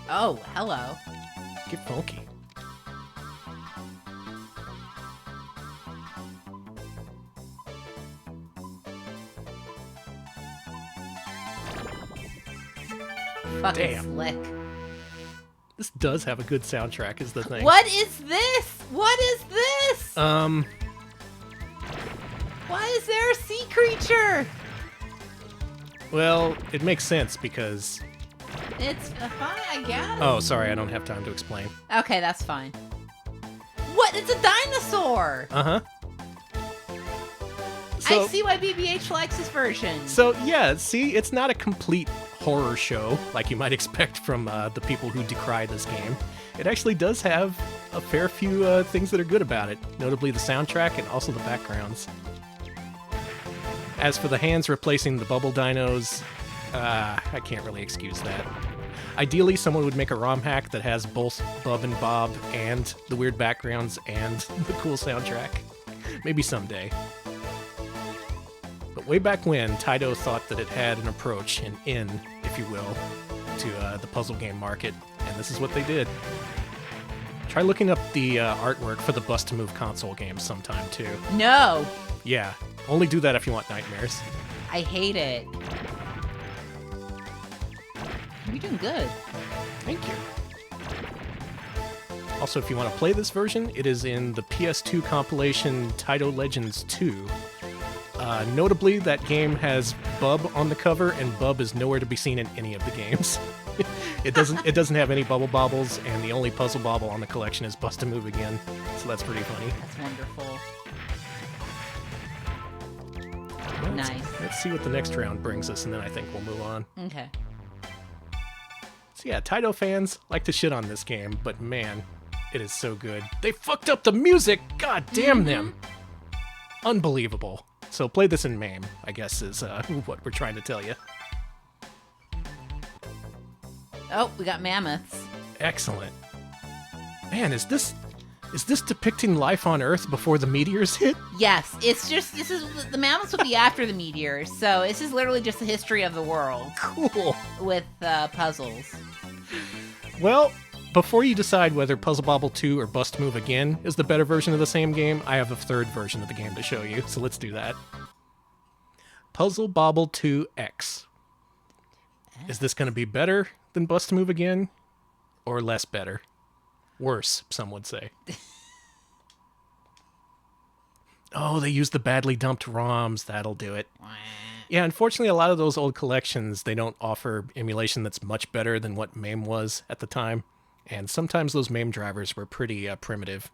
Oh, hello. get funky. Fucking Damn. slick. This does have a good soundtrack, is the thing. What is this? What is this? Why is there a sea creature? Well, it makes sense because... It's fine, I guess. Oh, sorry, I don't have time to explain. Okay, that's fine. What? It's a dinosaur! Uh-huh. I see why BBH likes this version. So, yeah, see, it's not a complete horror show like you might expect from the people who decry this game. It actually does have a fair few things that are good about it, notably the soundtrack and also the backgrounds. As for the hands replacing the bubble dinos, I can't really excuse that. Ideally, someone would make a ROM hack that has both Bub and Bob and the weird backgrounds and the cool soundtrack. Maybe someday. But way back when, Taito thought that it had an approach, an in, if you will, to the puzzle game market, and this is what they did. Try looking up the artwork for the Bust a Move console games sometime, too. No! Yeah, only do that if you want nightmares. I hate it. You're doing good. Thank you. Also, if you want to play this version, it is in the PS2 compilation Taito Legends 2. Notably, that game has Bub on the cover, and Bub is nowhere to be seen in any of the games. It doesn't have any Bubble Bobbles, and the only Puzzle Bobble on the collection is Bust a Move Again, so that's pretty funny. That's wonderful. Well, Nice. Let's see what the next round brings us, and then I think we'll move on. Okay. So yeah, Taito fans like to shit on this game, but man, it is so good. They fucked up the music! God damn them! Unbelievable. So play this in MAME, I guess is what we're trying to tell you. Oh, we got mammoths. Excellent. Man, is this depicting life on Earth before the meteors hit? Yes, this is the mammoths will be after the meteors, so this is literally just the history of the world Cool. with puzzles. Well, before you decide whether Puzzle Bobble 2 or Bust Move Again is the better version of the same game, I have a third version of the game to show you, so let's do that. Puzzle Bobble 2 X. Is this going to be better than Bust Move Again? Or less better? Worse, some would say. Oh, they used the badly dumped ROMs. That'll do it. Yeah, unfortunately, a lot of those old collections, they don't offer emulation that's much better than what MAME was at the time. And sometimes those MAME drivers were pretty primitive.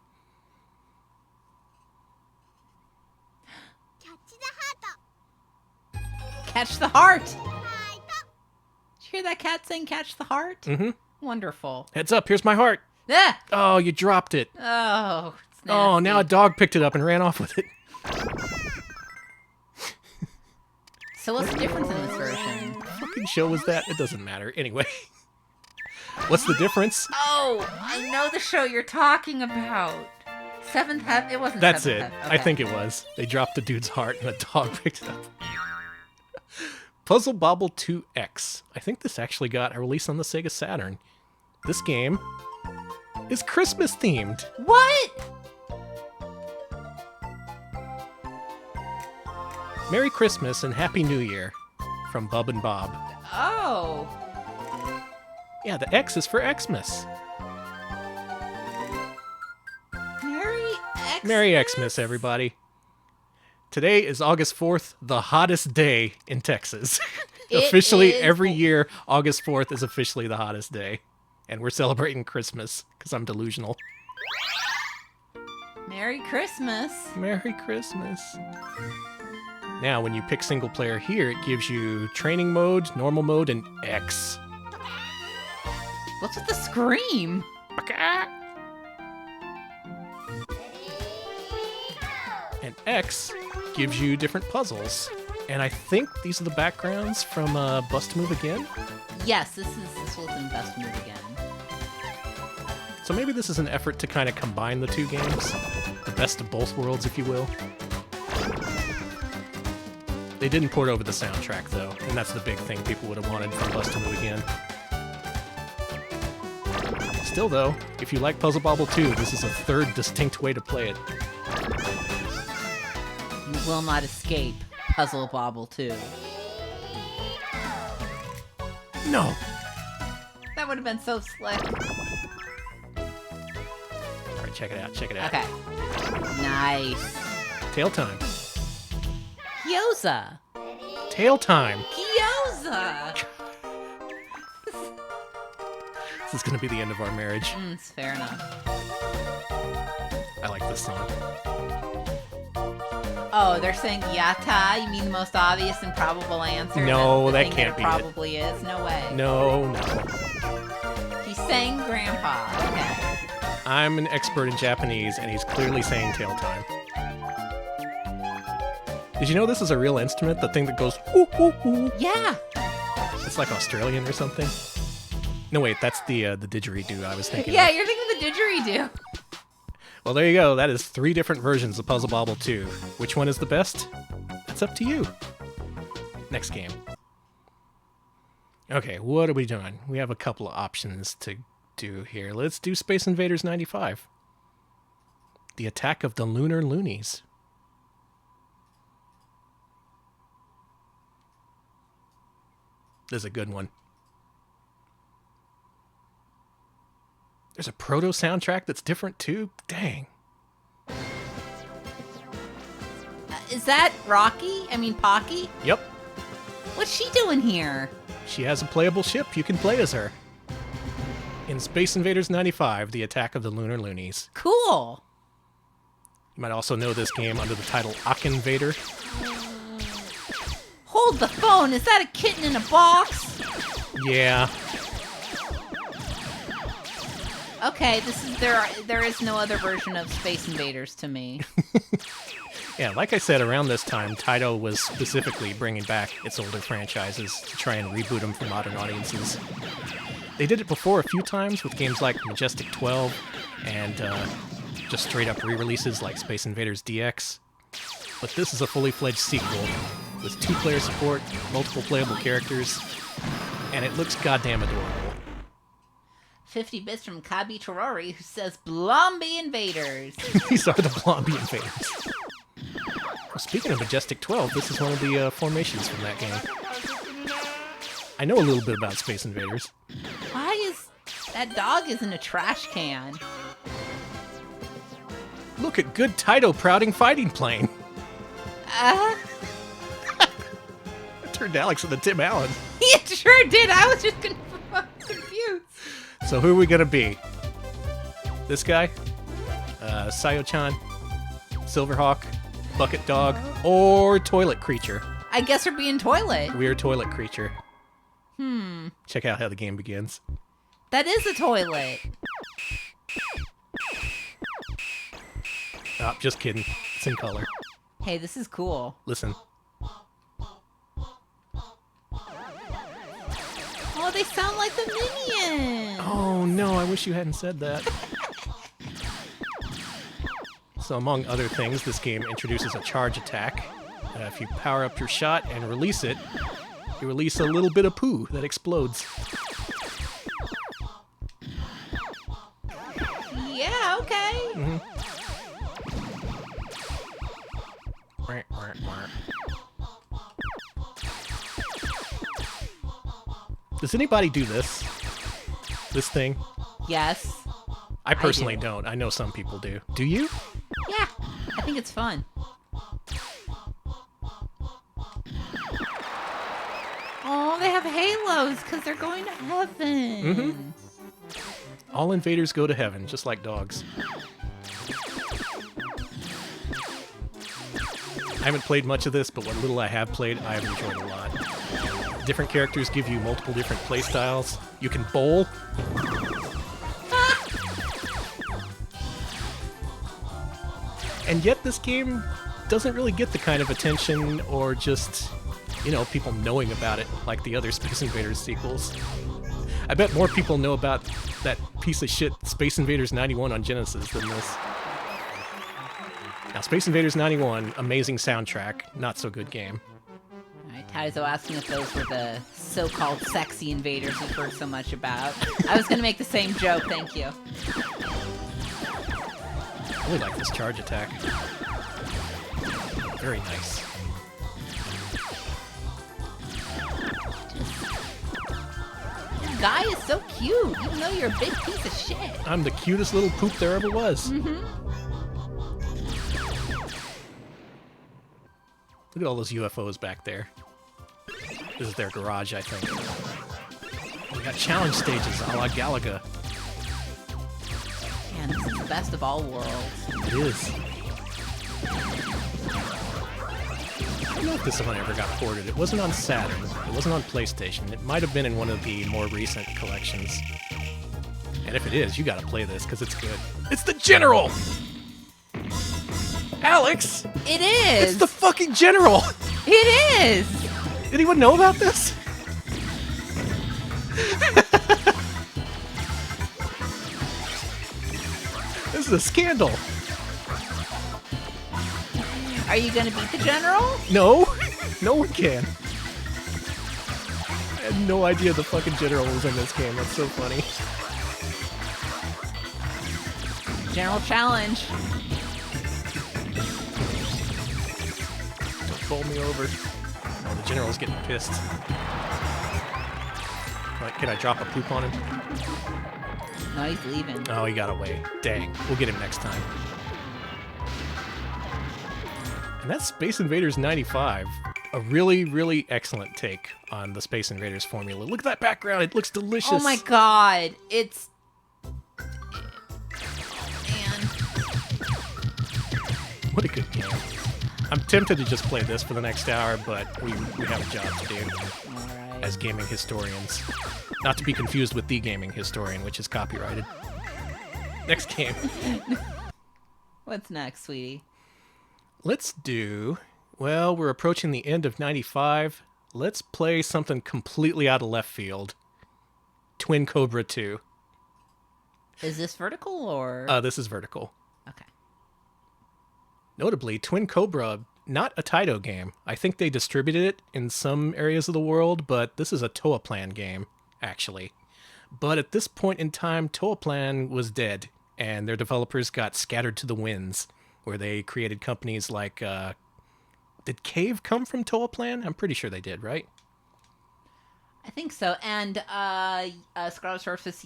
Catch the heart! Did you hear that cat saying catch the heart? Mm-hmm. Wonderful. Heads up, here's my heart. Ah! Oh, you dropped it. Oh, it's nasty. Oh, now a dog picked it up and ran off with it. So what's the difference in this version? What fucking show was that? It doesn't matter. Anyway. What's the difference? Oh, I know the show you're talking about. Seventh Heaven? It wasn't That's Seventh it. Heaven. I Okay. think it was. They dropped the dude's heart and a dog picked it up. Puzzle Bobble 2X. I think this actually got a release on the Sega Saturn. This game is Christmas themed. What? Merry Christmas and Happy New Year from Bub and Bob. Oh. Yeah, the X is for Xmas. Merry Xmas, everybody. Today is August 4th, the hottest day in Texas. Officially, is every year, August 4th is officially the hottest day. And we're celebrating Christmas, because I'm delusional. Merry Christmas. Merry Christmas. Now, when you pick single player here, it gives you training mode, normal mode, and X. What's with the scream? And X gives you different puzzles. And I think these are the backgrounds from Bust Move Again. Yes, this was in Best Move Again. So maybe this is an effort to kind of combine the two games. The best of both worlds, if you will. They didn't port over the soundtrack, though, and that's the big thing people would have wanted from Bust to Move Again. Still, though, if you like Puzzle Bobble 2, this is a third distinct way to play it. You will not escape Puzzle Bobble 2. No! That would have been so slick. Alright, check it out, check it out. Okay. Nice. Tail time. Gyoza. Tail time! Gyoza! This is gonna be the end of our marriage. It's fair enough. I like this song. Oh, they're saying yata? You mean the most obvious and probable answer? No, the that thing can't be it. Probably is. No way. No. He's saying grandpa. Okay. I'm an expert in Japanese, and he's clearly saying tail time. Did you know this is a real instrument? The thing that goes hoo hoo hoo. Yeah. It's like Australian or something. No, wait, that's the didgeridoo I was thinking Yeah, of. you're thinking the didgeridoo. Well, there you go. That is 3 different versions of Puzzle Bobble 2. Which one is the best? That's up to you. Next game. Okay, what are we doing? We have a couple of options to do here. Let's do Space Invaders 95. The Attack of the Lunar Loonies. This is a good one. There's a proto soundtrack that's different too? Dang. Is that Rocky? I mean, Pocky? Yep. What's she doing here? She has a playable ship. You can play as her. In Space Invaders 95, The Attack of the Lunar Loonies. Cool. You might also know this game under the title Invader. Hold the phone. Is that a kitten in a box? Yeah. Okay, there is no other version of Space Invaders to me. Yeah, like I said, around this time, Taito was specifically bringing back its older franchises to try and reboot them for modern audiences. They did it before a few times with games like Majestic 12 and just straight-up re-releases like Space Invaders DX. But this is a fully fledged sequel with 2-player support, multiple playable characters, and it looks goddamn adorable. 50 bits from Kabi Terori, who says Blomby Invaders. These are the Blomby Invaders. Well, speaking of Majestic 12, this is one of the formations from that game. I know a little bit about Space Invaders. Why is that dog is in a trash can? Look at good Taito Prouting fighting plane. It turned Alex into Tim Allen. It sure did. I was just confused. So who are we gonna be? This guy? Sayo-chan? Silverhawk? Bucket Dog? Or Toilet Creature? I guess we're being Toilet. We're Toilet Creature. Check out how the game begins. That is a toilet. Oh, just kidding. It's in color. Hey, this is cool. Listen. Oh, they sound like the Minions. Oh no, I wish you hadn't said that. So among other things, this game introduces a charge attack. If you power up your shot and release it, you release a little bit of poo that explodes. Yeah, okay. Mm-hmm. Does anybody do this? This thing? Yes. I personally do. don't. I know some people do. Do you? Yeah, I think it's fun. Oh, they have halos because they're going to heaven. Mm-hmm. All invaders go to heaven, just like dogs. I haven't played much of this, but what little I have played, I have enjoyed a lot. Different characters give you multiple different play styles. You can bowl. And yet this game doesn't really get the kind of attention or just, you know, people knowing about it like the other Space Invaders sequels. I bet more people know about that piece of shit Space Invaders 91 on Genesis than this. Now, Space Invaders 91, amazing soundtrack, not so good game. Alright, Taizo asking if those were the so-called sexy invaders we've heard so much about. I was going to make the same joke, thank you. I really like this charge attack. Very nice. This guy is so cute, even though you're a big piece of shit. I'm the cutest little poop there ever was. Mm-hmm. Look at all those UFOs back there. This is their garage, I think. We got challenge stages a la Galaga. Man, this is the best of all worlds. It is. I don't know if this one ever got ported. It wasn't on Saturn. It wasn't on PlayStation. It might have been in one of the more recent collections. And if it is, you gotta play this, because it's good. It's the General! Alex! It is! It's the fucking General! It is! Anyone know about this? This is a scandal. Are you gonna beat the general? No, no one can. I had no idea the fucking General was in this game. That's so funny. General challenge. Don't bowl me over. Oh, the General's getting pissed. Can I drop a poop on him? No, he's leaving. Oh, he got away. Dang. We'll get him next time. And that's Space Invaders 95. A really, really excellent take on the Space Invaders formula. Look at that background. It looks delicious. Oh my god. It's... Man. What a good game. I'm tempted to just play this for the next hour, but we have a job to do Alright. as gaming historians. Not to be confused with The Gaming Historian, which is copyrighted. Next game. What's next, sweetie? Let's do... Well, we're approaching the end of 95. Let's play something completely out of left field. Twin Cobra 2. Is this vertical or... This is vertical. Okay. Notably, Twin Cobra, not a Taito game. I think they distributed it in some areas of the world, but this is a Toaplan game, actually. But at this point in time, Toaplan was dead, and their developers got scattered to the winds, where they created companies like... Did Cave come from Toaplan? I'm pretty sure they did, right? I think so. And Scarlet Swordfish,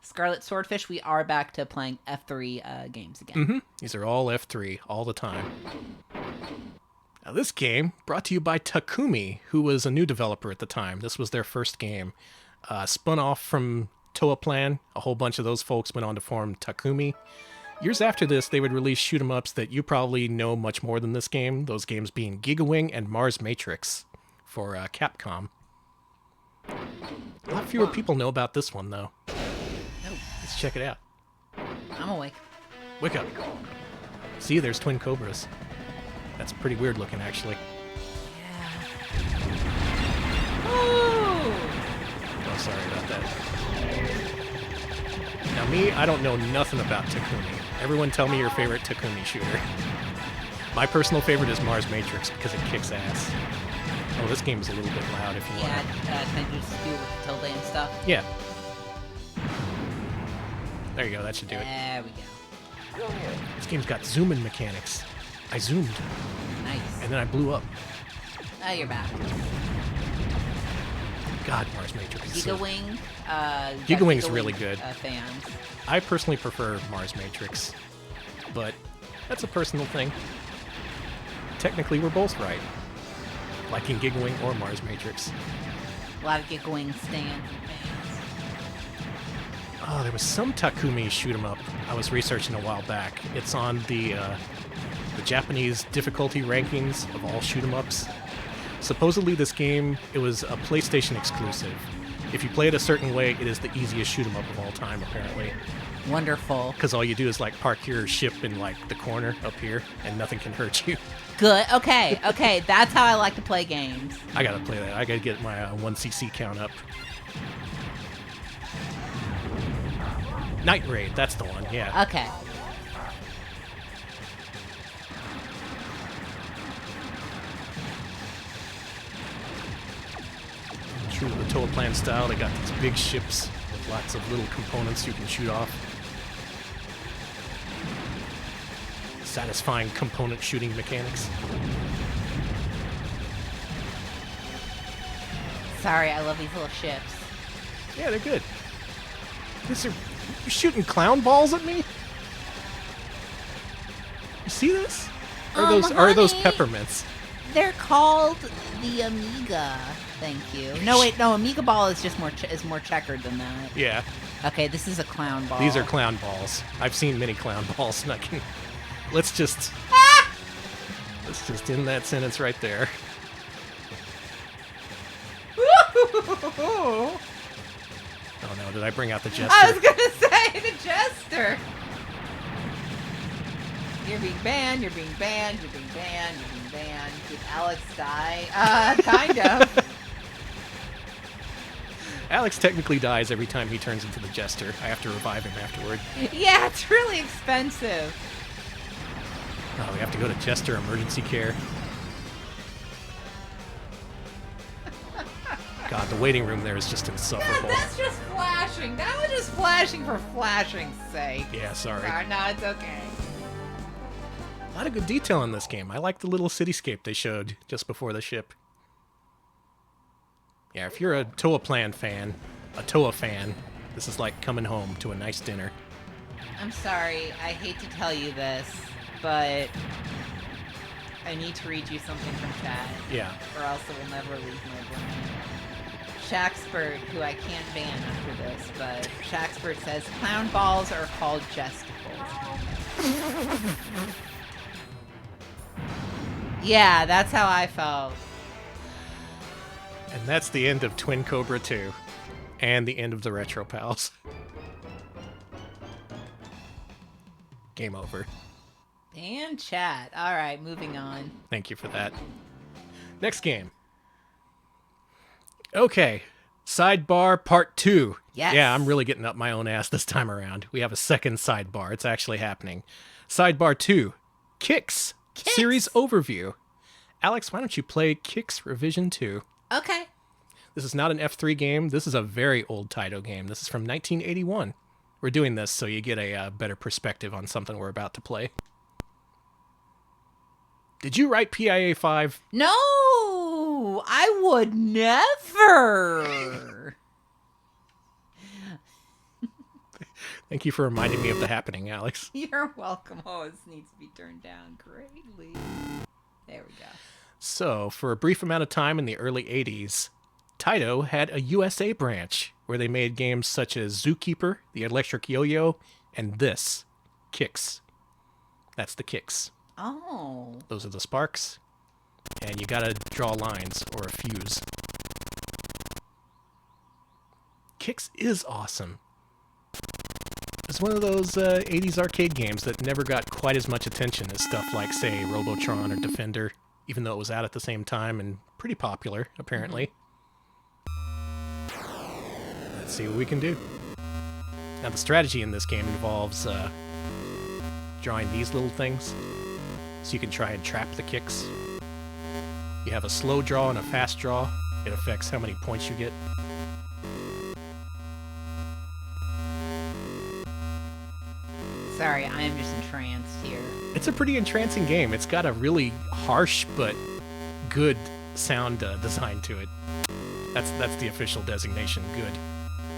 Scarlet Swordfish, we are back to playing F3 games again. Mm-hmm. These are all F3, all the time. Now this game, brought to you by Takumi, who was a new developer at the time. This was their first game. Spun off from Toaplan. A whole bunch of those folks went on to form Takumi. Years after this, they would release shoot-'em-ups that you probably know much more than this game, those games being Gigawing and Mars Matrix for Capcom. A lot fewer people know about this one, though. Nope. Let's check it out. I'm awake. Wake up. See, there's Twin Cobras. That's pretty weird looking, actually. Yeah. Ooh! Oh, sorry about that. Now me, I don't know nothing about Takumi. Everyone tell me your favorite Takumi shooter. My personal favorite is Mars Matrix because it kicks ass. Oh, this game is a little bit loud if you want. Yeah, can I just do with the tilde and stuff? Yeah. There you go, that should do it. There we go. This game's got zoom-in mechanics. I zoomed, Nice. and then I blew up. Oh, you're back. God, Mars Matrix is so... Gigawing. Gigawing's really good. Fans. I personally prefer Mars Matrix, but that's a personal thing. Technically, we're both right. Liking Gigawing or Mars Matrix. A lot of Gigawing stand fans. Oh, there was some Takumi shoot-'em-up I was researching a while back. It's on the Japanese difficulty rankings of all shoot-'em-ups. Supposedly this game, it was a PlayStation exclusive. If you play it a certain way, it is the easiest shoot-'em-up of all time, apparently. Wonderful. Because all you do is, like, park your ship in, like, the corner up here, and nothing can hurt you. Good. Okay. That's how I like to play games. I gotta play that. I gotta get my 1cc count up. Night Raid, that's the one, yeah. Okay. True to the Toaplan style, they got these big ships with lots of little components you can shoot off. Satisfying component shooting mechanics. Sorry, I love these little ships. Yeah, they're good. You're shooting clown balls at me? You see this? Are those honey. peppermints? They're called the Amiga. Thank you. No, wait, no. Amiga ball is just more checkered than that. Yeah. Okay, this is a clown ball. These are clown balls. I've seen many clown balls, and I can... Let's just end that sentence right there. Oh no, did I bring out the jester? I was gonna say the jester. You're being banned. You're being banned. You're being banned. You're being banned. Did Alex die? Kind of. Alex technically dies every time he turns into the jester. I have to revive him afterward. Yeah, it's really expensive. Oh, we have to go to Jester Emergency Care. God, the waiting room there is just insufferable. Yeah, that's just flashing. That was just flashing for flashing's sake. Yeah, sorry. No, it's okay. A lot of good detail in this game. I like the little cityscape they showed just before the ship. Yeah, if you're a Toaplan fan, a Toa fan, this is like coming home to a nice dinner. I'm sorry. I hate to tell you this, but I need to read you something from chat, Yeah. or else it will never leave my brain. Shaxpert, who I can't ban after this, but Shaxpert says, clown balls are called jesticles. Yeah, that's how I felt. And that's the end of Twin Cobra 2. And the end of the Retro Pals. Game over. And chat. All right, moving on. Thank you for that. Next game. Okay. Sidebar Part 2. Yes. Yeah, I'm really getting up my own ass this time around. We have a second sidebar. It's actually happening. Sidebar 2. Kicks. Series Overview. Alex, why don't you play Kicks Revision 2? Okay. This is not an F3 game. This is a very old Taito game. This is from 1981. We're doing this so you get a better perspective on something we're about to play. Did you write PIA 5? No, I would never. Thank you for reminding me of the happening, Alex. You're welcome. Oh, this needs to be turned down greatly. There we go. So, for a brief amount of time in the early 80s, Taito had a USA branch where they made games such as Zookeeper, The Electric Yo-Yo, and this, Kicks. That's the Kicks. Oh. Those are the sparks. And you gotta draw lines or a fuse. Kicks is awesome. It's one of those 80s arcade games that never got quite as much attention as stuff like, say, Robotron or Defender, even though it was out at the same time and pretty popular, apparently. Let's see what we can do. Now, the strategy in this game involves drawing these little things, so you can try and trap the kicks. You have a slow draw and a fast draw. It affects how many points you get. Sorry, I am just entranced here. It's a pretty entrancing game. It's got a really harsh but good sound design to it. That's the official designation.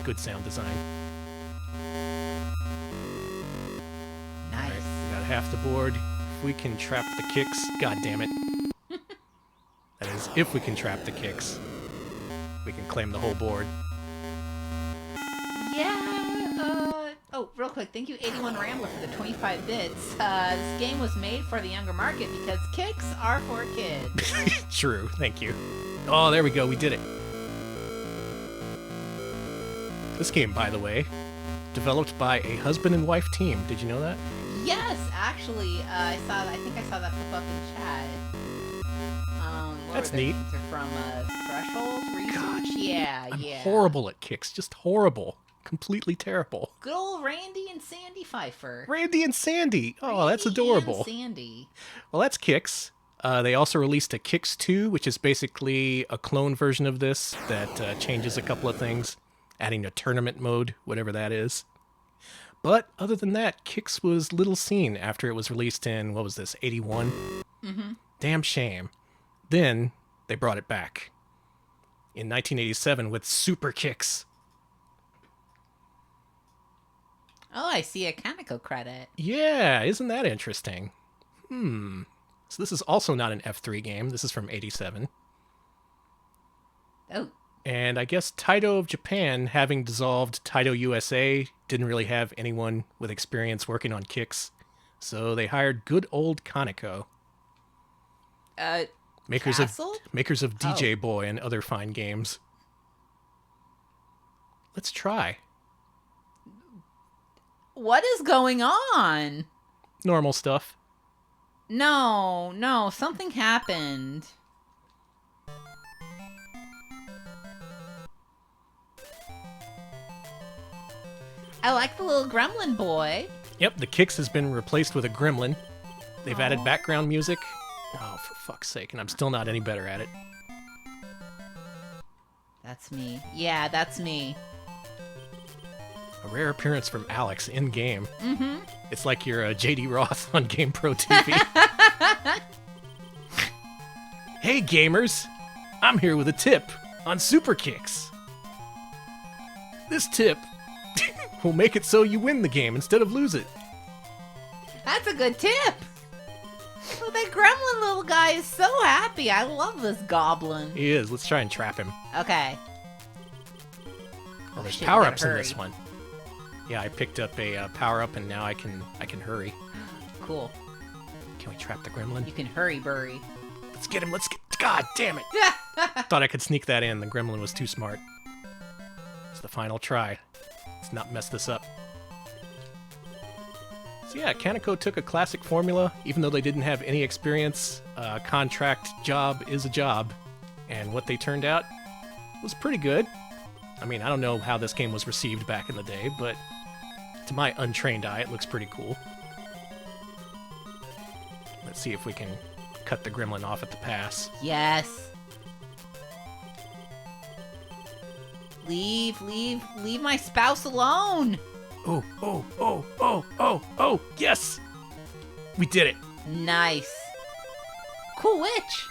Good sound design. Nice. Alright, we got half the board. If we can trap the kicks, god damn it. That is, if we can trap the kicks, we can claim the whole board. Yeah. Oh, real quick. Thank you, 81 Rambler, for the 25 bits. This game was made for the younger market because kicks are for kids. True, thank you. Oh, there we go, we did it. This game, by the way, developed by a husband and wife team. Did you know that? Yes, actually, I think I saw that pop up in chat. What That's were their neat. names? They're from Threshold Research. God, yeah, I'm yeah. horrible at kicks, just horrible. Completely terrible. Good old Randy and Sandy Pfeiffer. Randy and Sandy. Oh, that's Randy adorable. and Sandy. Well, that's Kicks. They also released a Kicks 2, which is basically a clone version of this that changes a couple of things, adding a tournament mode, whatever that is. But other than that, Kicks was little seen after it was released in, what was this, 81? Mm-hmm. Damn shame. Then they brought it back in 1987 with Super Kicks. Oh, I see a Kaneko credit. Yeah, isn't that interesting? So this is also not an F3 game. This is from 87. Oh. And I guess Taito of Japan, having dissolved Taito USA, didn't really have anyone with experience working on kicks. So they hired good old Kaneko, makers Castle? of DJ Boy and other fine games. Let's try. What is going on? Normal stuff. No, something happened. I like the little gremlin boy. Yep, the kicks has been replaced with a gremlin. They've added Aw. background music. Oh, for fuck's sake, and I'm still not any better at it. That's me. Yeah, that's me. A rare appearance from Alex in-game. Mm-hmm. It's like you're JD Roth on GamePro TV. Hey gamers, I'm here with a tip on Super Kicks. This tip will make it so you win the game instead of lose it. That's a good tip. Oh, that gremlin little guy is so happy. I love this goblin. He is. Let's try and trap him. Okay. Oh, there's shit, power-ups gotta in this hurry. one. Yeah, I picked up a power-up, and now I can hurry. Cool. Can we trap the gremlin? You can hurry, Burry. Let's get him. Let's get... God damn it. Thought I could sneak that in. The gremlin was too smart. It's the final try. Let's not mess this up. So yeah, Kaneko took a classic formula. Even though they didn't have any experience, contract job is a job. And what they turned out was pretty good. I mean, I don't know how this game was received back in the day, but to my untrained eye, it looks pretty cool. Let's see if we can cut the gremlin off at the pass. Yes. Leave my spouse alone. Oh, yes! We did it. Nice. Cool witch.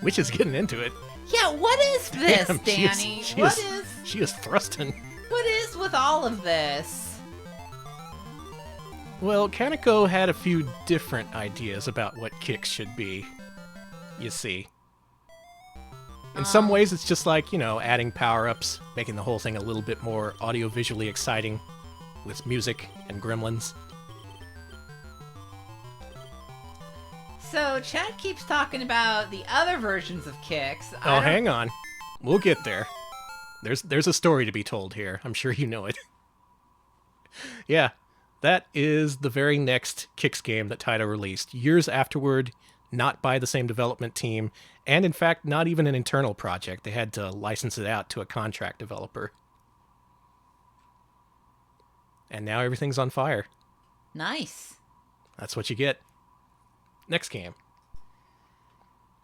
Witch is getting into it. Yeah, what is this, Damn, Danny? She is thrusting. What is with all of this? Well, Kaneko had a few different ideas about what kicks should be, you see. In some ways, it's just like, adding power-ups, making the whole thing a little bit more audio-visually exciting with music and gremlins. So, Chad keeps talking about the other versions of kicks. Oh, hang on. We'll get there. There's a story to be told here. I'm sure you know it. Yeah, that is the very next Kicks game that Taito released. Years afterward, not by the same development team, and in fact, not even an internal project. They had to license it out to a contract developer. And now everything's on fire. Nice. That's what you get. Next game.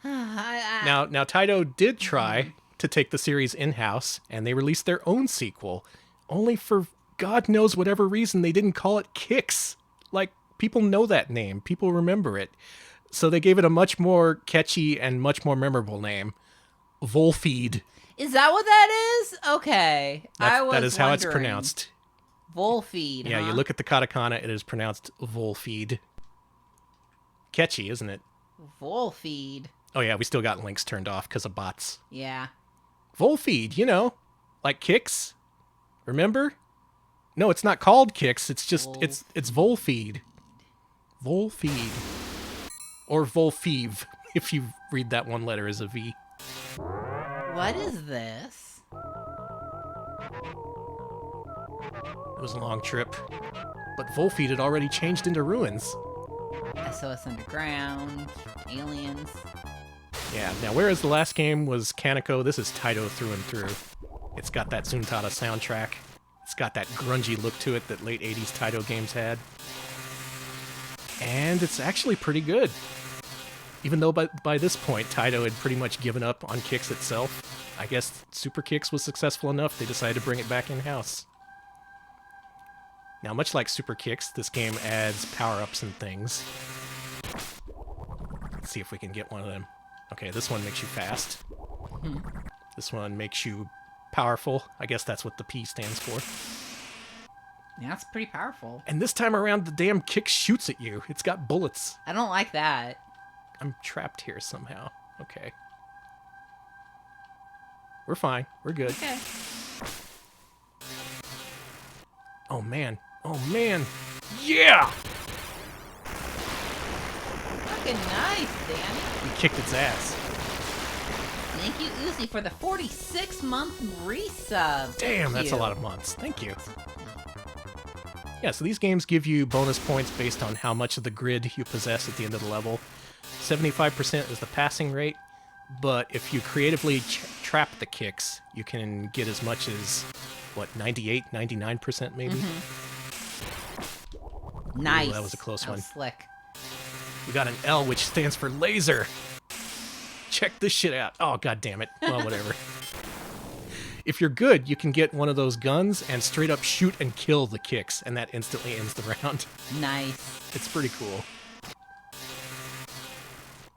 I- Now Taito did try to take the series in-house, and they released their own sequel, only for God knows whatever reason they didn't call it Kicks. Like, people know that name. People remember it. So they gave it a much more catchy and much more memorable name. Volfeed. Is that what that is? Okay. That is how it's wondering. pronounced. Volfeed, Yeah, huh? you look at the katakana, it is pronounced Volfeed. Catchy, isn't it? Volfeed. Oh yeah, we still got links turned off because of bots. Yeah. Volfeed, like Kicks. Remember? No, it's not called Kicks. It's just it's Volfeed. Volfeed. Or Volfeeve, if you read that one letter as a V. What is this? It was a long trip. But Volfeed had already changed into ruins. SOS Underground, Aliens. Yeah, now whereas the last game was Kaneko, this is Taito through and through. It's got that Zuntata soundtrack. It's got that grungy look to it that late 80s Taito games had. And it's actually pretty good. Even though by this point, Taito had pretty much given up on Kicks itself. I guess Super Kicks was successful enough, they decided to bring it back in-house. Now, much like Super Kicks, this game adds power-ups and things. Let's see if we can get one of them. Okay, this one makes you fast. This one makes you powerful. I guess that's what the P stands for. Yeah, that's pretty powerful. And this time around, the damn kick shoots at you. It's got bullets. I don't like that. I'm trapped here somehow. Okay. We're fine. We're good. Okay. Oh, man. Oh, man. Yeah! Fucking nice, Danny. We kicked its ass. Thank you, Uzi, for the 46-month resub. Damn, that's a lot of months. Thank you. Yeah, so these games give you bonus points based on how much of the grid you possess at the end of the level. 75% is the passing rate, but if you creatively trap the kicks, you can get as much as, 98, 99% maybe? Nice. Ooh, that was a close one. Slick. We got an L, which stands for laser. Check this shit out. Oh, god damn it. Well, whatever. If you're good, you can get one of those guns and straight up shoot and kill the kicks, and that instantly ends the round. Nice. It's pretty cool.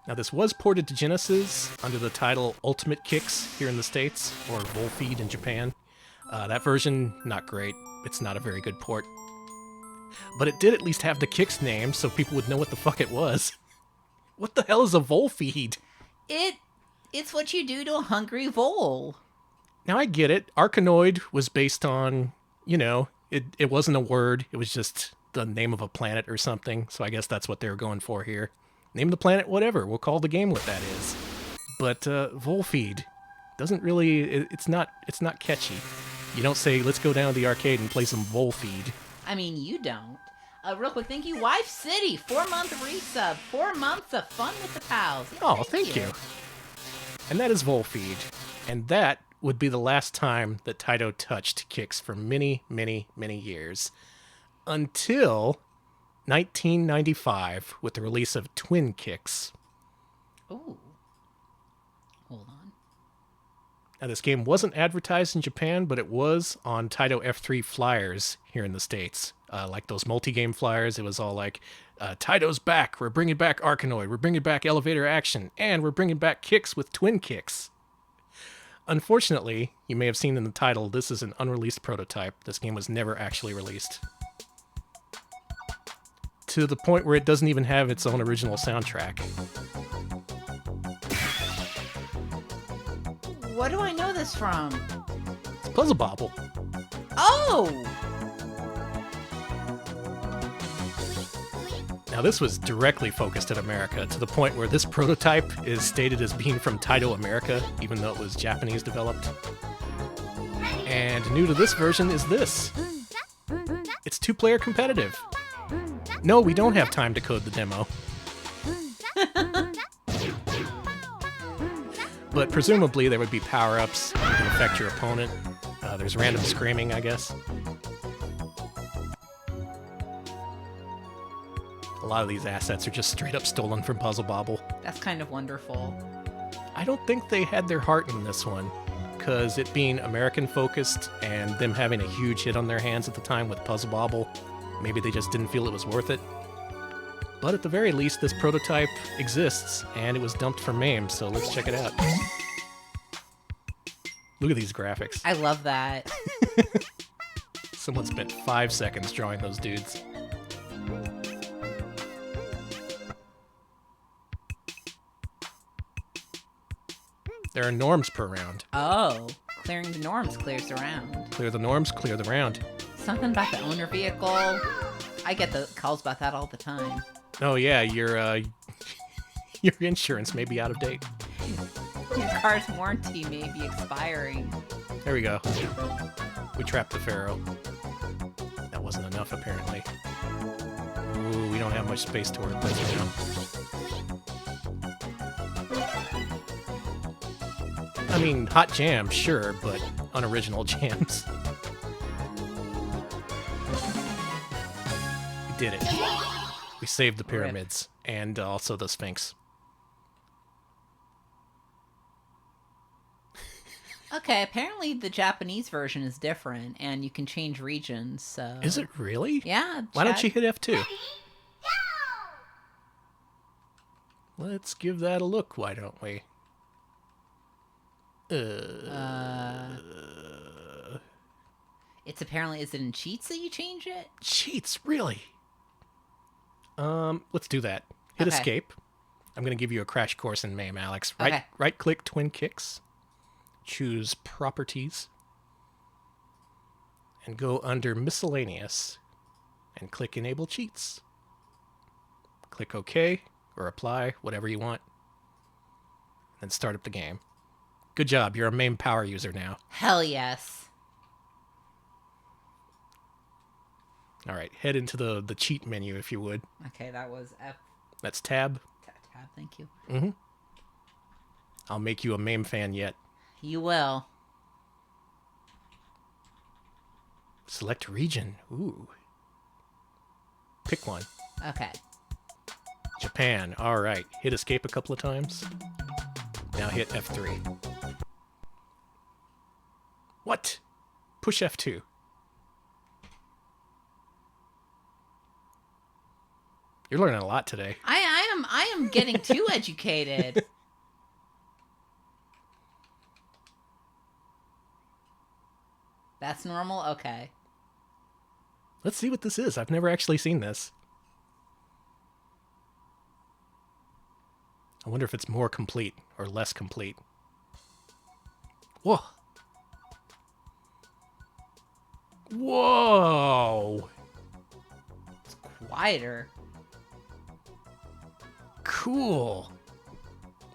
Now, this was ported to Genesis under the title Ultimate Kicks here in the States, or Volfeed in Japan. That version, not great. It's not a very good port. But it did at least have the Kicks name, so people would know what the fuck it was. What the hell is a vole feed? It's what you do to a hungry vole. Now I get it. Arkanoid was based on, it wasn't a word. It was just the name of a planet or something. So I guess that's what they were going for here. Name the planet whatever. We'll call the game what that is. But Volfeed doesn't really. It's not catchy. You don't say, let's go down to the arcade and play some Volfeed. I mean, you don't. Real quick, thank you, Wife City, 4-month resub, 4 months of fun with the pals. Oh, thank you. And that is Volfeed. And that would be the last time that Taito touched Kicks for many, many, many years. Until 1995 with the release of Twin Kicks. Ooh. Hold on. Now, this game wasn't advertised in Japan, but it was on Taito F3 flyers here in the States. Like those multi-game flyers, it was all like, Taito's back, we're bringing back Arkanoid, we're bringing back elevator action, and we're bringing back Kicks with Twin Kicks. Unfortunately, you may have seen in the title, this is an unreleased prototype. This game was never actually released. To the point where it doesn't even have its own original soundtrack. What do I know this from? It's Puzzle Bobble. Oh! Now, this was directly focused at America, to the point where this prototype is stated as being from Taito America, even though it was Japanese developed. And new to this version is this. It's 2-player competitive. No, we don't have time to code the demo. But presumably there would be power-ups that can affect your opponent. There's random screaming, I guess. A lot of these assets are just straight up stolen from Puzzle Bobble. That's kind of wonderful. I don't think they had their heart in this one, because it being American-focused and them having a huge hit on their hands at the time with Puzzle Bobble, maybe they just didn't feel it was worth it. But at the very least, this prototype exists, and it was dumped for MAME, so let's check it out. Look at these graphics. I love that. Someone spent 5 seconds drawing those dudes. There are norms per round. Oh, clearing the norms clears the round. Clear the norms, clear the round. Something about the owner vehicle. I get the calls about that all the time. Oh yeah, your insurance may be out of date. Your car's warranty may be expiring. There we go. We trapped the Pharaoh. That wasn't enough, apparently. Ooh, we don't have much space to work with now. I mean, hot jam, sure, but unoriginal jams. We did it. We saved the pyramids, and also the Sphinx. Okay, apparently the Japanese version is different, and you can change regions, so... Is it really? Yeah. Why don't you hit F2? Let's give that a look, why don't we? It's apparently... Is it in cheats that you change it? Cheats, really? Let's do that. Hit Okay. escape. I'm going to give you a crash course in MAME, Alex. Okay. Right-click Twin Kicks. Choose Properties. And go under Miscellaneous. And click Enable Cheats. Click OK or Apply, whatever you want. Then start up the game. Good job. You're a MAME power user now. Hell yes. All right. Head into the cheat menu, if you would. Okay, that was F. That's Tab. Tab, thank you. Mm-hmm. I'll make you a MAME fan yet. You will. Select region. Ooh. Pick one. Okay. Japan. All right. Hit escape a couple of times. Now hit F3. What? Push F2. You're learning a lot today. I am getting too educated. That's normal? Okay. Let's see what this is. I've never actually seen this. I wonder if it's more complete or less complete. Whoa. Whoa. It's quieter. Cool.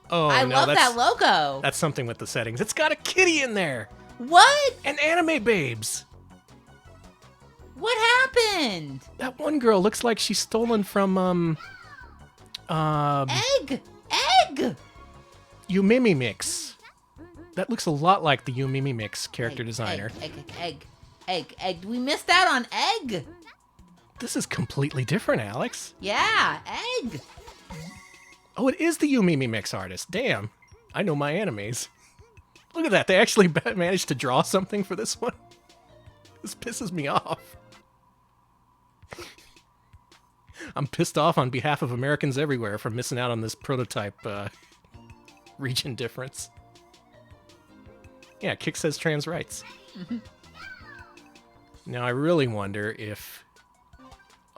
Oh, I no, love that's, that logo. That's something with the settings. It's got a kitty in there. What? And anime babes. What happened? That one girl looks like she's stolen from, Egg! Yumimi Mix. That looks a lot like the Yumimi Mix character designer. Egg. We missed out on egg. This is completely different, Alex. Yeah, egg. Oh, it is the Yumimi Mix artist. Damn. I know my animes. Look at that. They actually managed to draw something for this one. This pisses me off. I'm pissed off on behalf of Americans everywhere for missing out on this prototype region difference. Yeah, Kick says trans rights. Now, I really wonder if...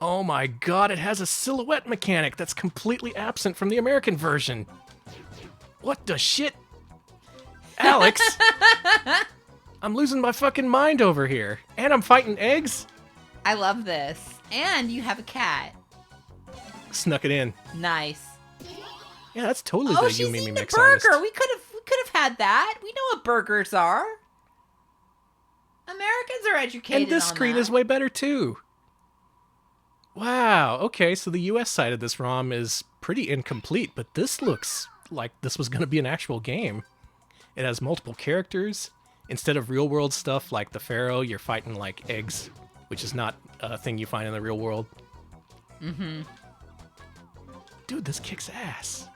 Oh my god, it has a silhouette mechanic that's completely absent from the American version. What the shit? Alex! I'm losing my fucking mind over here. And I'm fighting eggs? I love this. And you have a cat. Snuck it in. Nice. Yeah, that's totally Oh, the she's Yumimi eating Mix a burger. artist. We could have had that. We know what burgers are. Americans are educated And this on screen that. is way better too. Wow, okay, so the US side of this ROM is pretty incomplete, but this looks like this was going to be an actual game. It has multiple characters. Instead of real world stuff like the Pharaoh, you're fighting like eggs, which is not a thing you find in the real world. Mm-hmm. Dude, this kicks ass.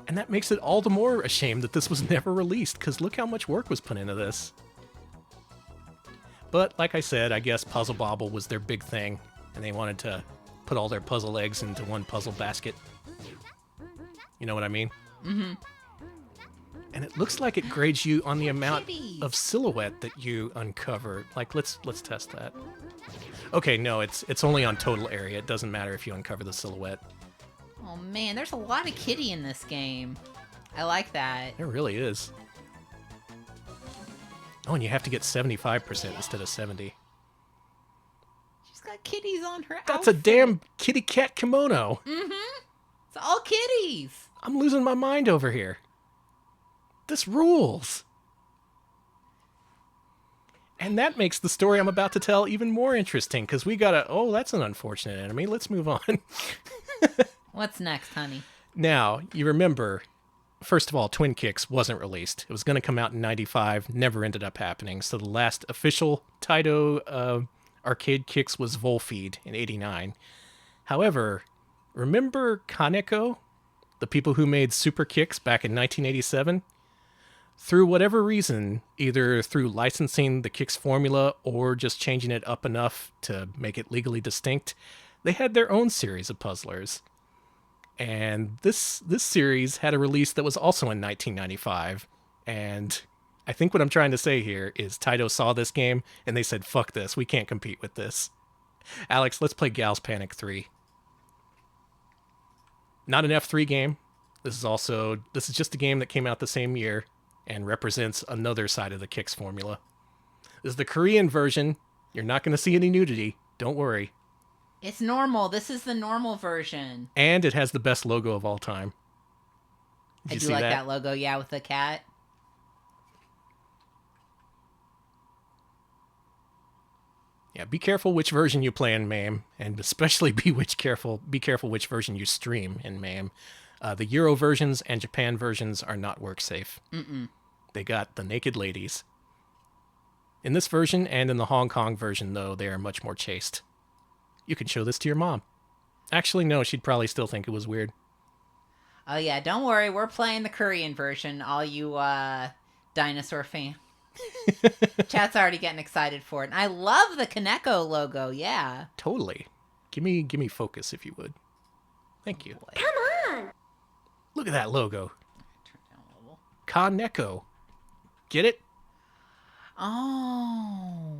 And that makes it all the more a shame that this was never released, because look how much work was put into this. But, like I said, I guess Puzzle Bobble was their big thing, and they wanted to put all their puzzle eggs into one puzzle basket. You know what I mean? Mm-hmm. And it looks like it grades you on the amount kitties. of silhouette that you uncover. Like, let's test that. Okay, no, it's only on total area. It doesn't matter if you uncover the silhouette. Oh man, there's a lot of kitty in this game. I like that. There really is. Oh, and you have to get 75% instead of 70. She's got kitties on her That's a outfit. damn kitty cat kimono. Mm-hmm. It's all kitties. I'm losing my mind over here. This rules. And that makes the story I'm about to tell even more interesting, because we gotta... Oh, that's an unfortunate enemy. Let's move on. What's next, honey? Now, you remember, first of all, Twin Kicks wasn't released. It was going to come out in 95, never ended up happening. So the last official Taito arcade Kicks was Volfeed in 89. However, remember Kaneko? The people who made Super Kicks back in 1987? Through whatever reason, either through licensing the Kicks formula or just changing it up enough to make it legally distinct, they had their own series of puzzlers. And this series had a release that was also in 1995. And I think what I'm trying to say here is Taito saw this game and they said, fuck this, we can't compete with this. Alex, let's play Gal's Panic 3. Not an F3 game. This is just a game that came out the same year and represents another side of the Kicks formula. This is the Korean version. You're not going to see any nudity. Don't worry. It's normal. This is the normal version. And it has the best logo of all time. Did I you do see like that? that logo, yeah, with the cat. Yeah, be careful which version you play in MAME, and especially be careful which version you stream in MAME. The Euro versions and Japan versions are not work safe. Mm-mm. They got the naked ladies. In this version and in the Hong Kong version, though, they are much more chaste. You can show this to your mom. Actually, no, she'd probably still think it was weird. Oh yeah, don't worry, we're playing the Korean version, all you dinosaur fans. Chat's already getting excited for it. And I love the Kaneko logo, yeah. Totally. Give me focus, if you would. Thank you. Boy. Come on! Look at that logo. Turn down a little. Kaneko. Get it? Oh.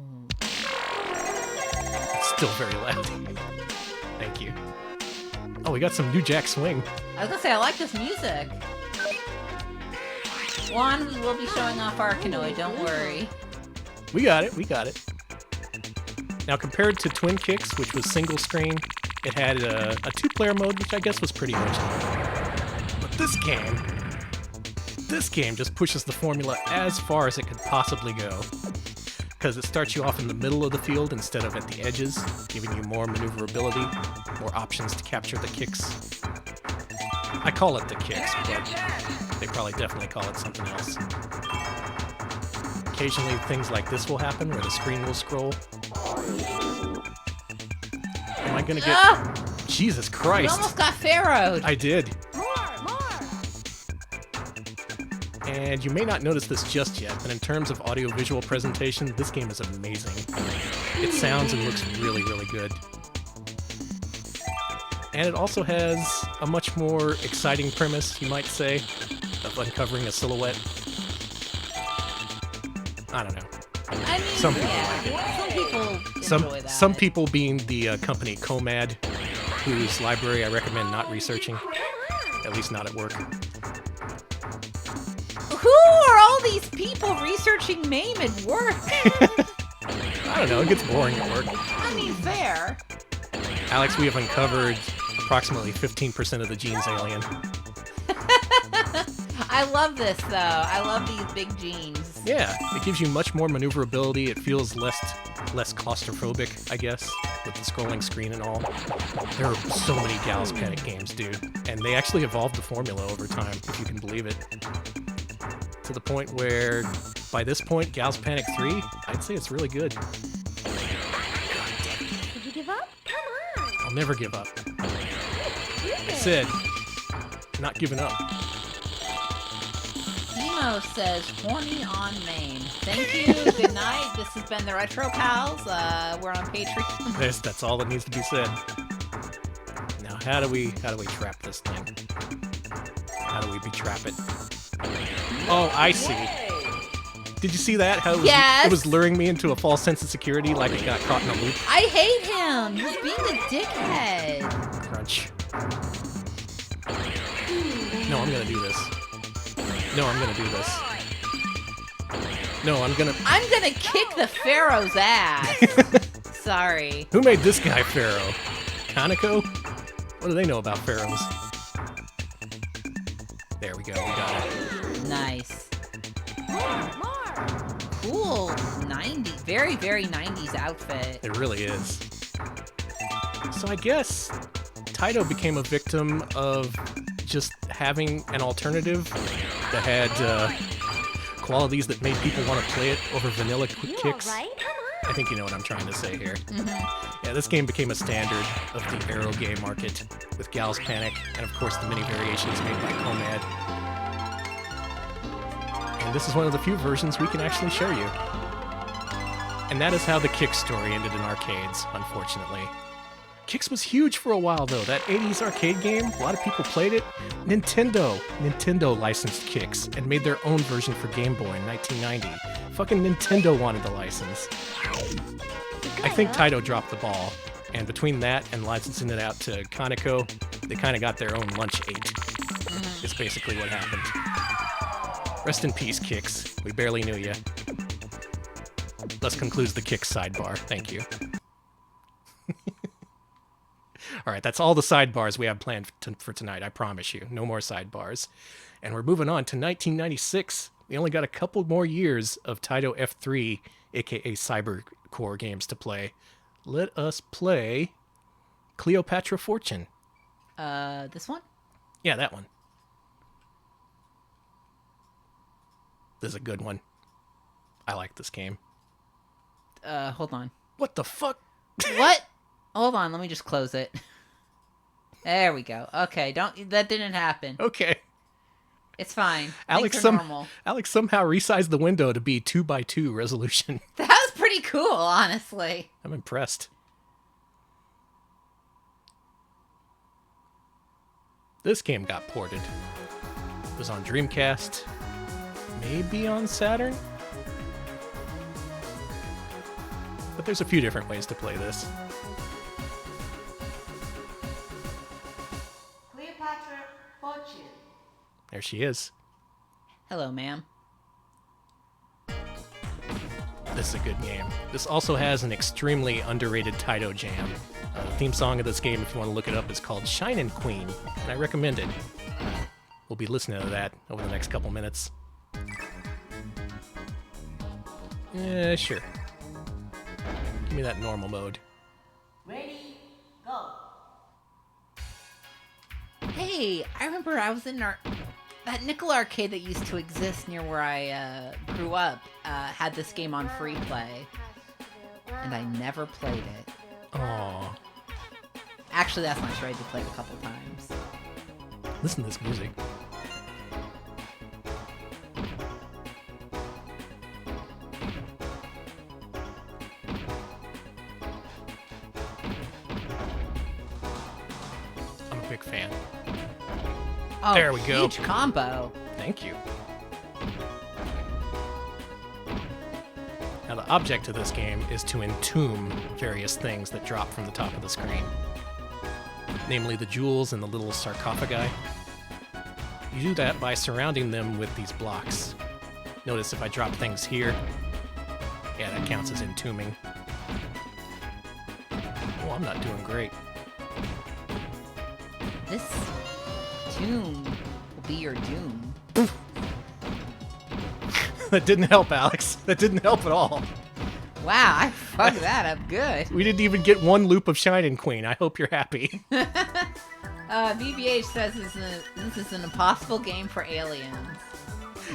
Still very loud. Thank you. Oh, we got some New Jack Swing. I was gonna say, I like this music. Juan, we will be showing off Arkanoid, don't worry. We got it, we got it. Now, compared to Twin Kicks, which was single screen, it had a two-player mode, which I guess was pretty original. But this game just pushes the formula as far as it could possibly go. Because it starts you off in the middle of the field instead of at the edges, giving you more maneuverability, more options to capture the kicks. I call it the kicks, but they probably definitely call it something else. Occasionally things like this will happen, where the screen will scroll. Am I gonna get... Jesus You Christ! almost got pharaohed. I did. More. And you may not notice this just yet, but in terms of audio-visual presentation, this game is amazing. It sounds and looks really, really good. And it also has a much more exciting premise, you might say, of uncovering a silhouette. I don't know. I mean, Some people yeah, like it. some people enjoy that. Some people being the company Comad, whose library I recommend not researching, at least not at work. Who are all these people researching MAME at work? I don't know, it gets boring at work. I mean, fair. Alex, we have uncovered approximately 15% of the genes alien. I love this, though. I love these big genes. Yeah, it gives you much more maneuverability. It feels less claustrophobic, I guess, with the scrolling screen and all. There are so many Gals Panic games, dude. And they actually evolved the formula over time, if you can believe it. To the point where, by this point, Gals Panic 3, I'd say it's really good. Did you give up? Come on. I'll never give up. Like I said, not giving up. Emo says, horny on MAME. Thank you. Good night. This has been the Retro Pals. We're on Patreon. That's all that needs to be said. Now, how do we trap this thing? How do we betrap it? Oh, I see. Did you see that? How it was, Yes. it was luring me into a false sense of security, like it got caught in a loop. I hate him. He's being a dickhead. Crunch. No, I'm gonna do this. No, I'm gonna do this. No, I'm gonna kick the Pharaoh's ass. Sorry. Who made this guy Pharaoh? Kaneko? What do they know about pharaohs? There we go, we got it. Nice. More. Cool. 90s. Very, very 90s outfit. It really is. So I guess Taito became a victim of just having an alternative that had qualities that made people want to play it over vanilla quick kicks. Right? I think you know what I'm trying to say here. Mm-hmm. Yeah, this game became a standard of the Aero gay market, with Gals Panic, and of course the many variations made by Comad. And this is one of the few versions we can actually show you. And that is how the Kicks story ended in arcades, unfortunately. Kicks was huge for a while though. That 80s arcade game, a lot of people played it. Nintendo licensed Kicks and made their own version for Game Boy in 1990. Fucking Nintendo wanted the license. I think Taito dropped the ball, and between that and licensing it out to Kaneko, they kind of got their own lunch ate. It's basically what happened. Rest in peace, Kicks. We barely knew you. Thus concludes the Kicks sidebar. Thank you. All right, that's all the sidebars we have planned for tonight, I promise you. No more sidebars. And we're moving on to 1996. We only got a couple more years of Taito F3, aka CYBERCORE games to play. Let us play Cleopatra Fortune. This one? Yeah, that one. This is a good one. I like this game. Hold on. What the fuck? What? Hold on, let me just close it. There we go. Okay, that didn't happen. Okay. It's fine. Alex, Things are normal. Alex somehow resized the window to be 2x2 resolution. That was pretty cool, honestly. I'm impressed. This game got ported. It was on Dreamcast, maybe on Saturn? But there's a few different ways to play this. There she is. Hello, ma'am. This is a good game. This also has an extremely underrated Taito jam. The theme song of this game, if you want to look it up, is called Shinin' Queen, and I recommend it. We'll be listening to that over the next couple minutes. Yeah, sure. Give me that normal mode. Ready, go. Hey, I remember I was in that nickel arcade that used to exist near where I grew up. Had this game on free play, and I never played it. Aww. Actually, that's not true. I did play it a couple times. Listen to this music. I'm a big fan. Oh, There we go. Huge combo. Thank you. Now, the object of this game is to entomb various things that drop from the top of the screen. Namely the jewels and the little sarcophagi. You do that by surrounding them with these blocks. Notice if I drop things here, yeah, that counts as entombing. Oh, I'm not doing great. This tomb will be your doom. That didn't help, Alex. That didn't help at all. Wow, I fucked that up good. We didn't even get one loop of Shinin' Queen. I hope you're happy. BBH says this is an impossible game for aliens.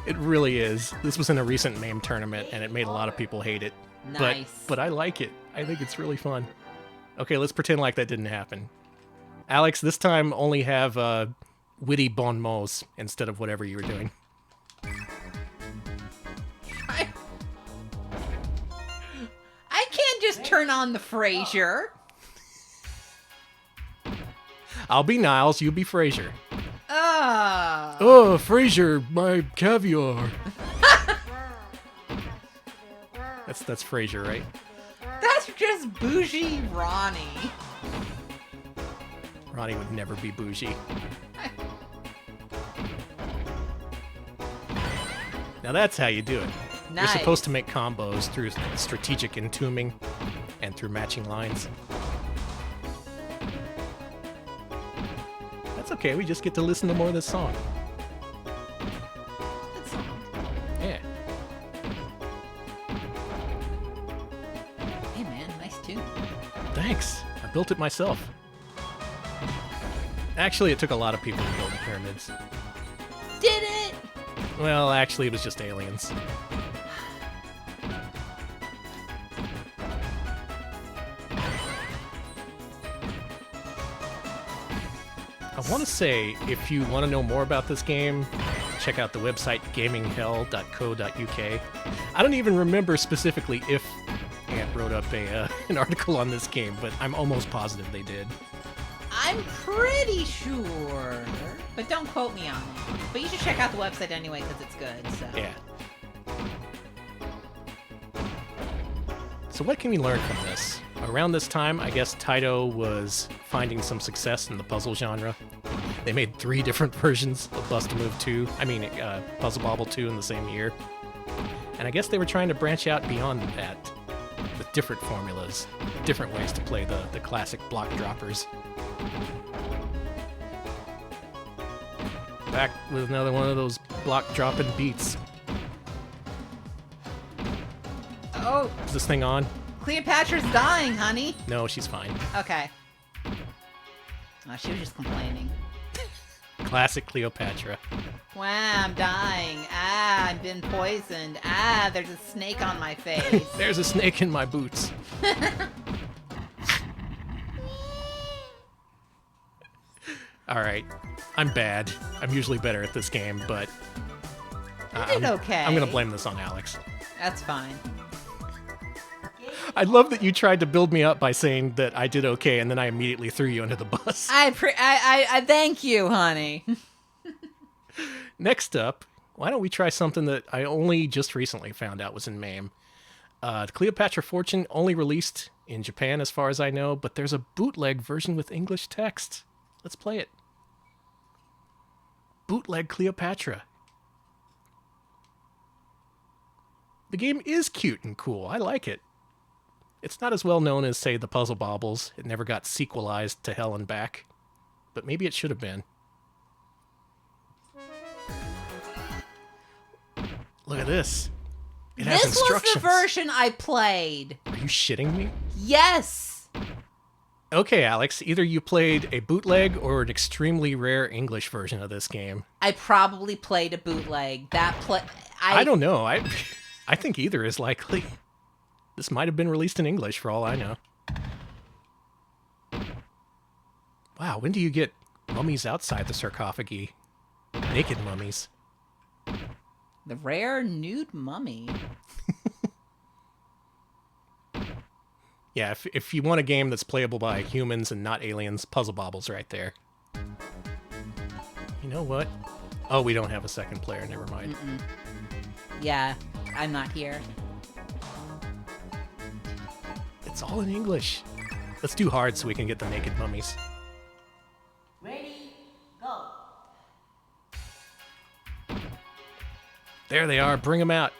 It really is. This was in a recent MAME tournament, and it made a lot of people hate it. Nice. But I like it. I think it's really fun. Okay, let's pretend like that didn't happen. Alex, this time only have witty bon mots instead of whatever you were doing. I can't just turn on the Frasier. I'll be Niles, you be Frasier. Oh. Oh, Frasier, my caviar. That's Frasier, right? That's just bougie Ronnie. Ronnie would never be bougie. Now that's how you do it. Nice. You're supposed to make combos through strategic entombing and through matching lines. That's okay, we just get to listen to more of this song. Good song. Yeah. Hey man, nice tune. Thanks. I built it myself. Actually, it took a lot of people to build the pyramids. Did it? Well, actually, it was just aliens. I want to say, if you want to know more about this game, check out the website gaminghell.co.uk. I don't even remember specifically if Ant wrote up an article on this game, but I'm almost positive they did. I'm pretty sure, but don't quote me on it. But you should check out the website anyway because it's good. So. Yeah. So what can we learn from this? Around this time, I guess Taito was finding some success in the puzzle genre. They made 3 different versions of Bust-A-Move 2, Puzzle Bobble 2 in the same year. And I guess they were trying to branch out beyond that with different formulas, different ways to play the classic block droppers. Back with another one of those block dropping beats. Oh, Is this thing on? Cleopatra's dying, honey. No, she's fine. Okay. Oh, she was just complaining. Classic Cleopatra. Wow, I'm dying. Ah, I've been poisoned. Ah, there's a snake on my face. There's a snake in my boots. Alright, I'm bad. I'm usually better at this game, but... You did okay. I'm gonna blame this on Alex. That's fine. I love that you tried to build me up by saying that I did okay, and then I immediately threw you under the bus. I thank you, honey. Next up, why don't we try something that I only just recently found out was in MAME. The Cleopatra Fortune only released in Japan as far as I know, but there's a bootleg version with English text. Let's play it. bootleg Cleopatra. The game is cute and cool. I like it. It's not as well known as, say, the Puzzle Bobbles. It never got sequelized to hell and back. But maybe it should have been. Look at this. It has This was instructions. the version I played. Are you shitting me? Yes. Okay, Alex. Either you played a bootleg or an extremely rare English version of this game. I probably played a bootleg. I don't know. I think either is likely. This might have been released in English for all I know. Wow, when do you get mummies outside the sarcophagi? Naked mummies. The rare nude mummy. Yeah, if you want a game that's playable by humans and not aliens, Puzzle Bobbles right there. You know what? Oh, we don't have a second player. Never mind. Yeah, I'm not here. It's all in English. Let's do hard so we can get the naked mummies. Ready, go. There they are. Bring them out.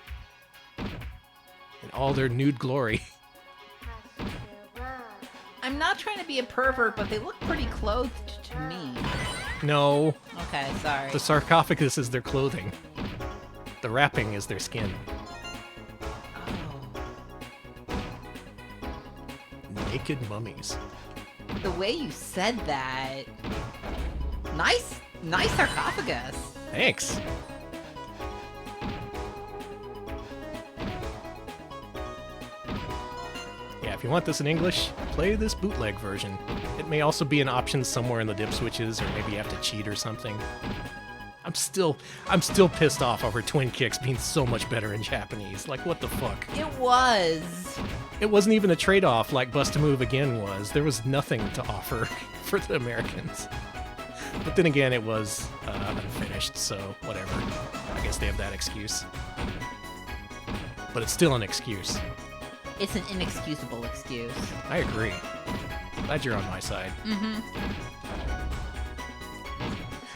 In all their nude glory. I'm not trying to be a pervert, but they look pretty clothed to me. No. Okay, sorry. The sarcophagus is their clothing. The wrapping is their skin. Naked mummies. The way you said that. Nice sarcophagus. Thanks. Yeah, if you want this in English, play this bootleg version. It may also be an option somewhere in the dip switches, or maybe you have to cheat or something. I'm still pissed off over Twin Kicks being so much better in Japanese. Like, what the fuck? It was. It wasn't even a trade-off like Bust a Move Again was. There was nothing to offer for the Americans. But then again, it was unfinished, so whatever. I guess they have that excuse. But it's still an excuse. It's an inexcusable excuse. I agree. Glad you're on my side. Mm-hmm.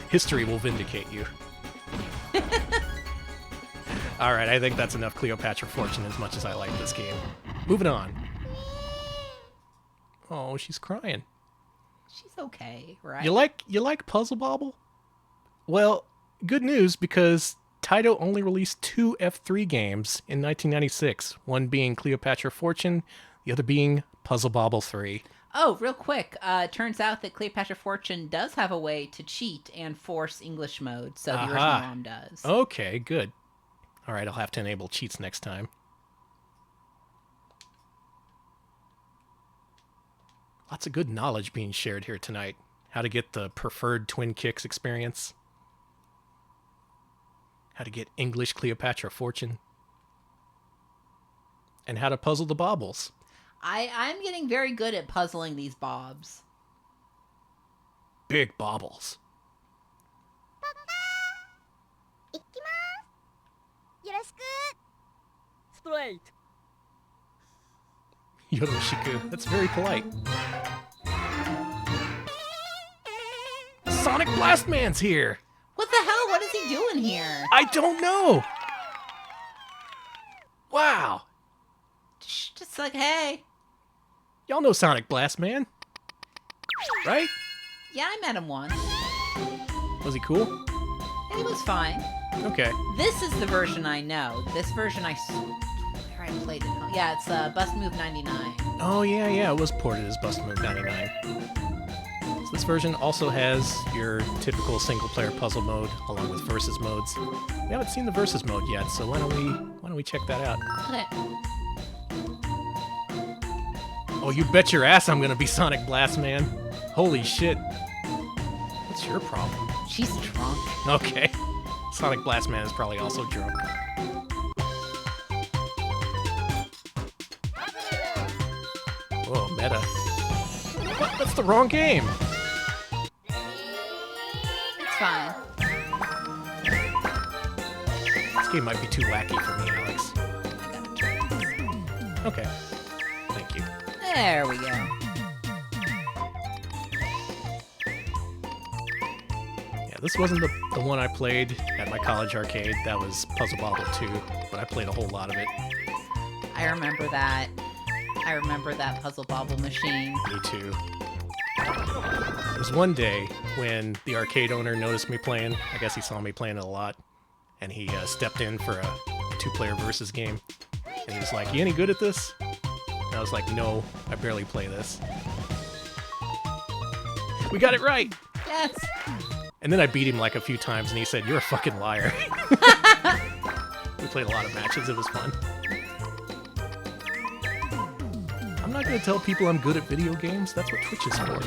History will vindicate you. Alright, I think that's enough Cleopatra Fortune as much as I like this game. Moving on. Oh, she's crying. She's okay, right? You like Puzzle Bobble? Well, good news, because Taito only released 2 F3 games in 1996, one being Cleopatra Fortune, the other being Puzzle Bobble 3. Oh, real quick. Turns out that Cleopatra Fortune does have a way to cheat and force English mode, so the original ROM does. Okay, good. Alright, I'll have to enable cheats next time. Lots of good knowledge being shared here tonight. How to get the preferred Twin Kicks experience. How to get English Cleopatra Fortune. And how to puzzle the bobbles. I'm getting very good at puzzling these bobs. Big bobbles. Straight. Yoroshiku. That's very polite. Sonic Blast Man's here! What the hell? What is he doing here? I don't know! Wow! Just like, hey. Y'all know Sonic Blast Man, right? Yeah, I met him once. Was he cool? And he was fine. Okay. This is the version I know. This version I swear I played it. Yeah, it's Bust Move 99. Oh, yeah, it was ported as Bust Move 99. So this version also has your typical single-player puzzle mode, along with versus modes. We haven't seen the versus mode yet, so why don't we check that out? Okay. Oh, you bet your ass I'm gonna be Sonic Blast Man. Holy shit. What's your problem? She's drunk. Okay. Sonic Blast Man is probably also drunk. Whoa, meta. What? That's the wrong game. It's fine. This game might be too wacky for me, Alex. I gotta try this. Okay. Thank you. There we go. Yeah, this wasn't the one I played at my college arcade. That was Puzzle Bobble 2, but I played a whole lot of it. I remember that. I remember that Puzzle Bobble machine. Me too. It was one day when the arcade owner noticed me playing. I guess he saw me playing it a lot, and he stepped in for a 2-player versus game. And he was like, "You any good at this?" And I was like, "No, I barely play this." We got it right! Yes! And then I beat him like a few times, and he said, "You're a fucking liar." We played a lot of matches. It was fun. I'm not going to tell people I'm good at video games. That's what Twitch is for.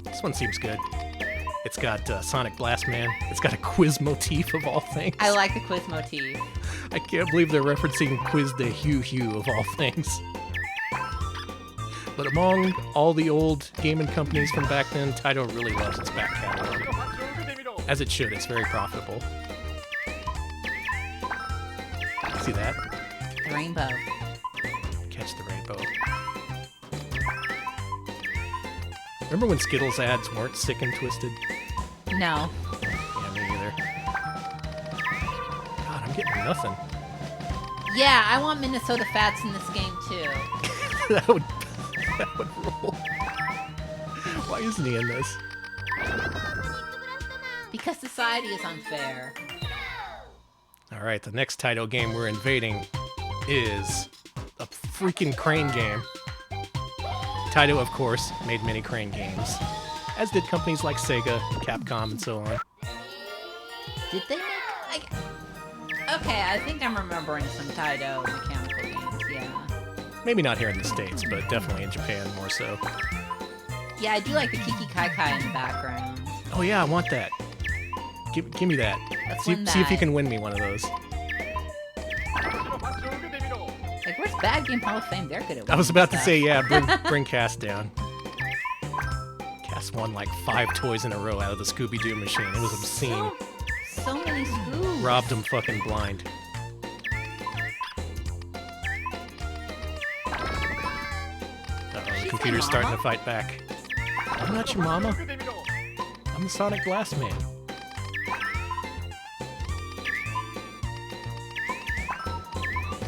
This one seems good. It's got Sonic Blast Man. It's got a quiz motif of all things. I like the quiz motif. I can't believe they're referencing Quiz de Hyuu of all things. But among all the old gaming companies from back then, Taito really loves its back catalog. As it should, it's very profitable. See that? The rainbow. Catch the rainbow. Remember when Skittles ads weren't sick and twisted? No. Yeah, me either. God, I'm getting nothing. Yeah, I want Minnesota Fats in this game too. that would roll. Why isn't he in this? Because society is unfair. Alright, the next Taito game we're invading is a freaking crane game. Taito, of course, made many crane games, as did companies like Sega, Capcom, and so on. Did they make... Okay, I think I'm remembering some Taito mechanical games, yeah. Maybe not here in the States, but definitely in Japan more so. Yeah, I do like the Kiki Kai Kai in the background. Oh yeah, I want that. Give me that. Let's See win if you that. can win me one of those. Like, where's Bad Game Hall of Fame? They're good at I was winning about to stuff. say, yeah, bring Cass down. Cass won like 5 toys in a row out of the Scooby-Doo machine. It was obscene. So many screws. Robbed him fucking blind. Uh-oh, the computer's starting to fight back. I'm not your mama. I'm the Sonic Blast Man.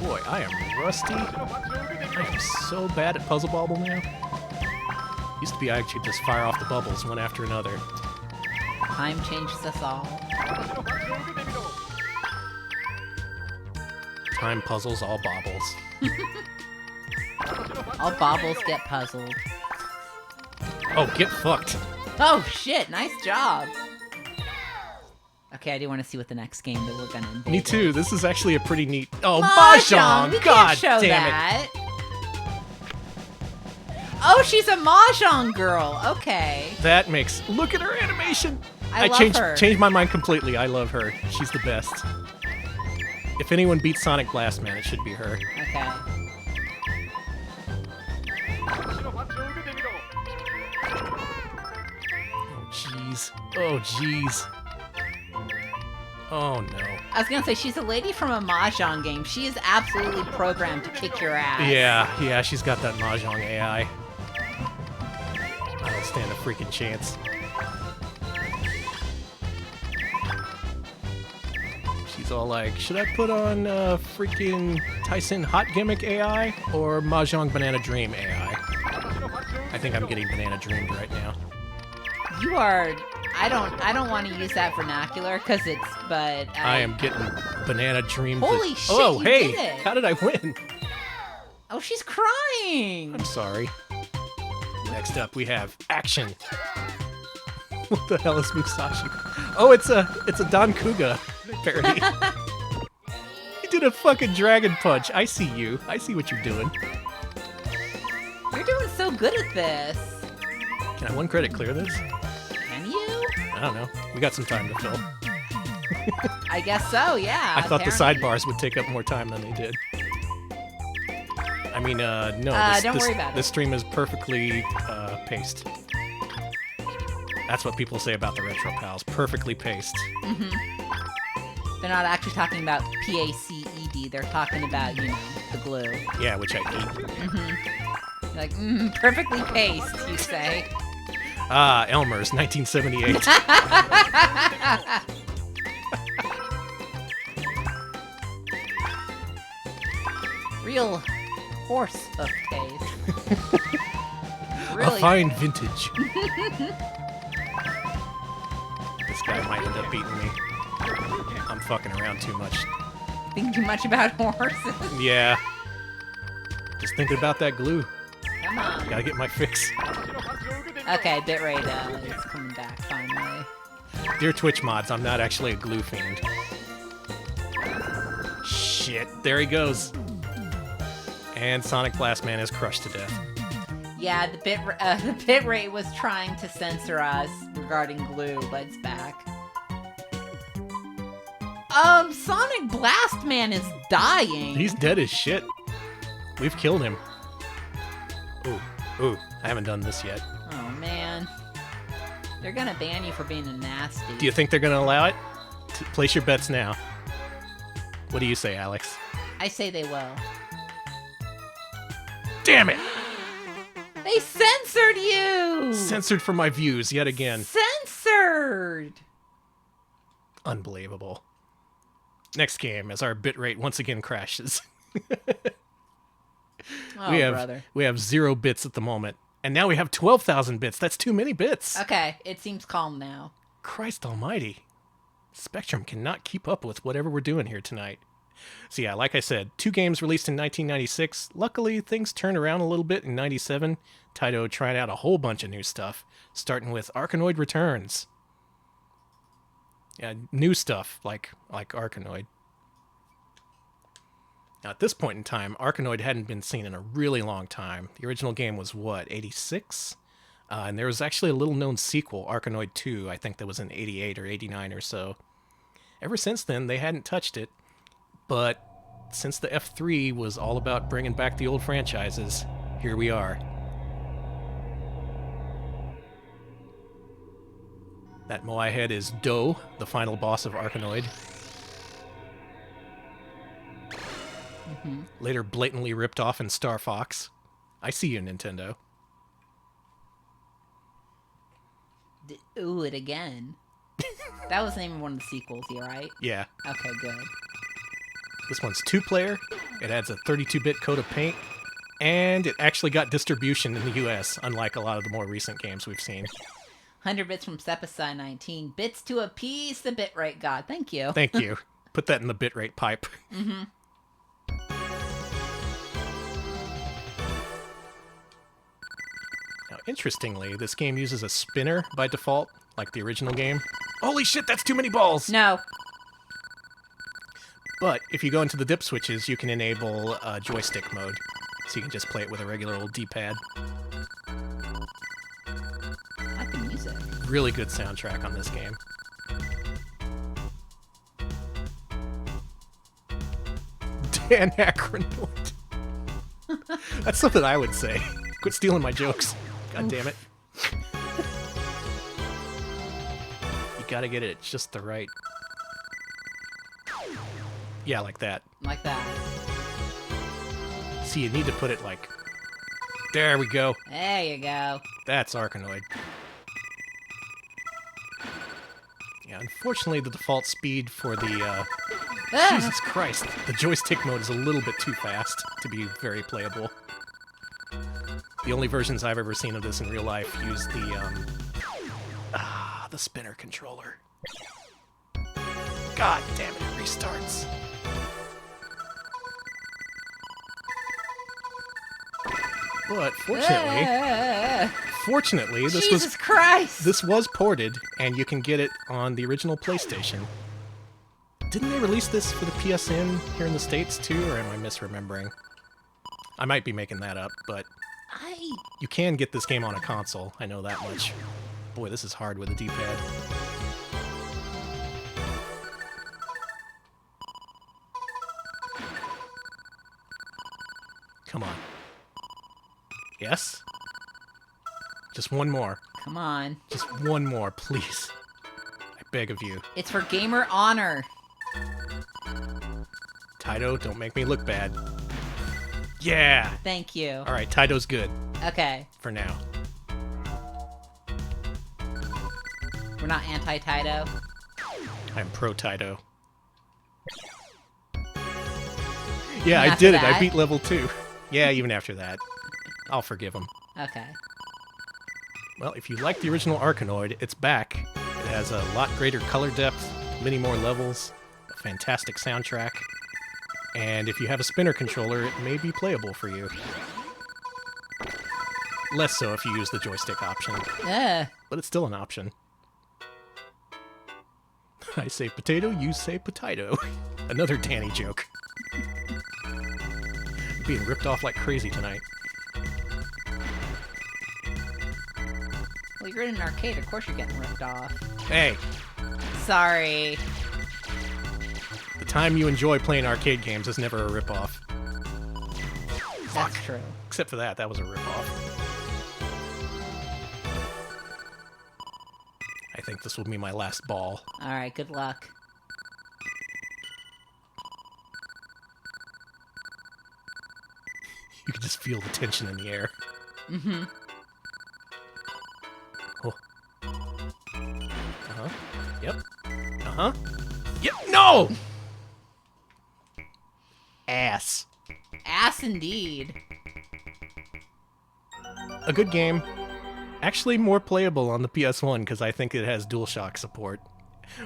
Boy, I am rusty. I am so bad at Puzzle Bobble now. Used to be I could just fire off the bubbles one after another. Time changes us all. Time puzzles, all bobbles. All bobbles get puzzled. Oh, get fucked. Oh shit, nice job. Okay, I do want to see what the next game that we're gonna invade. Me too. This is actually a pretty neat. Oh, Mahjong! Mahjong! We God can't show damn that. Oh, she's a Mahjong girl. Okay. it. That makes. Look at her animation. I love her. changed my mind completely. I love her. She's the best. If anyone beats Sonic Blast Man, it should be her. Okay. Oh jeez. Oh jeez. Oh no. I was gonna say, she's a lady from a Mahjong game. She is absolutely programmed to kick your ass. Yeah, she's got that Mahjong AI. I don't stand a freaking chance. She's all like, should I put on freaking Tyson Hot Gimmick AI or Mahjong Banana Dream AI? I think I'm getting Banana Dreamed right now. You are. I don't want to use that vernacular because it's. But I am getting Banana Dreamed. Holy shit! Oh, you hey! did it. How did I win? Oh, she's crying. I'm sorry. Next up, we have Action. What the hell is Musashi? Oh, it's a Don Kuga parody. You did a fucking Dragon Punch. I see you. I see what you're doing. You're doing so good at this. Can I one credit clear this? Can you? I don't know. We got some time to fill. I guess so. Yeah. I thought the apparently. sidebars would take up more time than they did. I mean, no. Don't worry about it. This stream is perfectly paced. That's what people say about the Retro Pals. Perfectly paced. They're not actually talking about PACED. They're talking about, the glue. Yeah, which I hate. Like, perfectly paced, you say. Ah, Elmer's, 1978. Real horse hoof taste. Really. A fine vintage. This guy might end up beating me. I'm fucking around too much. Think too much about horses. Yeah. Just thinking about that glue. Come on. Gotta get my fix. Okay, Bitrate is coming back finally. Dear Twitch mods, I'm not actually a glue fiend. Shit, there he goes. And Sonic Blast Man is crushed to death. Yeah, the Bitrate was trying to censor us regarding glue, but it's back. Sonic Blast Man is dying. He's dead as shit. We've killed him. Ooh, I haven't done this yet. Oh, man. They're gonna ban you for being a nasty. Do you think they're gonna allow it? Place your bets now. What do you say, Alex? I say they will. Damn it! They censored you! Censored for my views yet again. Censored! Unbelievable. Next game, as our bitrate once again crashes. Oh, brother. We have 0 bits at the moment. And now we have 12,000 bits. That's too many bits. Okay, it seems calm now. Christ almighty. Spectrum cannot keep up with whatever we're doing here tonight. So yeah, like I said, 2 games released in 1996. Luckily, things turned around a little bit in 97. Taito tried out a whole bunch of new stuff, starting with Arkanoid Returns. Yeah, new stuff, like Arkanoid. Now, at this point in time, Arkanoid hadn't been seen in a really long time. The original game was, what, 86? And there was actually a little-known sequel, Arkanoid 2, I think that was in 88 or 89 or so. Ever since then, they hadn't touched it. But since the F3 was all about bringing back the old franchises, here we are. That Moai head is Do, the final boss of Arkanoid. Later blatantly ripped off in Star Fox. I see you, Nintendo. Ooh, it again. That was the name of one of the sequels here, right? Yeah. Okay, good. This one's 2-player. It adds a 32-bit coat of paint. And it actually got distribution in the US, unlike a lot of the more recent games we've seen. 100 bits from Sepicide 19. Bits to appease the bitrate god. Thank you. Thank you. Put that in the bitrate pipe. Mm-hmm. Now, interestingly, this game uses a spinner by default, like the original game. Holy shit, that's too many balls! No. But if you go into the dip switches, you can enable joystick mode. So you can just play it with a regular old D-pad. I can use it. Really good soundtrack on this game. Dan Aykroyd. That's something I would say. Quit stealing my jokes. God damn it. You gotta get it just the right... Yeah, like that. Like that. See, you need to put it like... There we go. There you go. That's Arkanoid. Yeah, unfortunately, the default speed for the, Jesus Christ. The joystick mode is a little bit too fast to be very playable. The only versions I've ever seen of this in real life use the spinner controller. God damn it, it restarts. But fortunately, Jesus Christ! This was ported, and you can get it on the original PlayStation. Didn't they release this for the PSN here in the States too, or am I misremembering? I might be making that up, but you can get this game on a console, I know that much. Boy, this is hard with a D-pad. Come on. Yes? Just one more. Come on. Just one more, please. I beg of you. It's for gamer honor. Taito, don't make me look bad. Yeah. Thank you. All right, Taito's good Okay. for now. We're not anti-Taito. I'm pro Taito. Yeah, Even I did it. after I that? beat level 2. Yeah, even after that. I'll forgive him. Okay. Well, if you like the original Arkanoid, it's back. It has a lot greater color depth, many more levels, a fantastic soundtrack, and if you have a spinner controller, it may be playable for you. Less so if you use the joystick option, but it's still an option. I say potato, you say potato. Another Danny joke. I'm being ripped off like crazy tonight. Well, you're in an arcade. Of course you're getting ripped off. Hey, Sorry. the time you enjoy playing arcade games is never a ripoff. That's true. Except for that was a ripoff. I think this will be my last ball. All right. Good luck. You can just feel the tension in the air. Mm-hmm. Oh. Uh-huh. Yep. Uh-huh. Yep. No! Ass. Ass indeed. A good game. Actually more playable on the PS1 because I think it has DualShock support.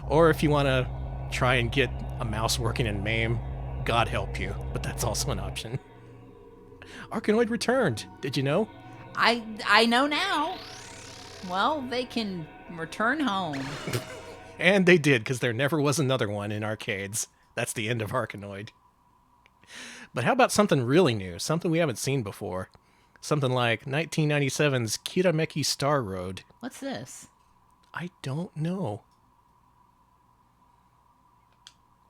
Or if you want to try and get a mouse working in MAME, God help you, but that's also an option. Arkanoid returned. Did you know? I know now. Well, they can return home. And they did, because there never was another one in arcades. That's the end of Arkanoid. But how about something really new? Something we haven't seen before. Something like 1997's Kirameki Star Road. What's this? I don't know.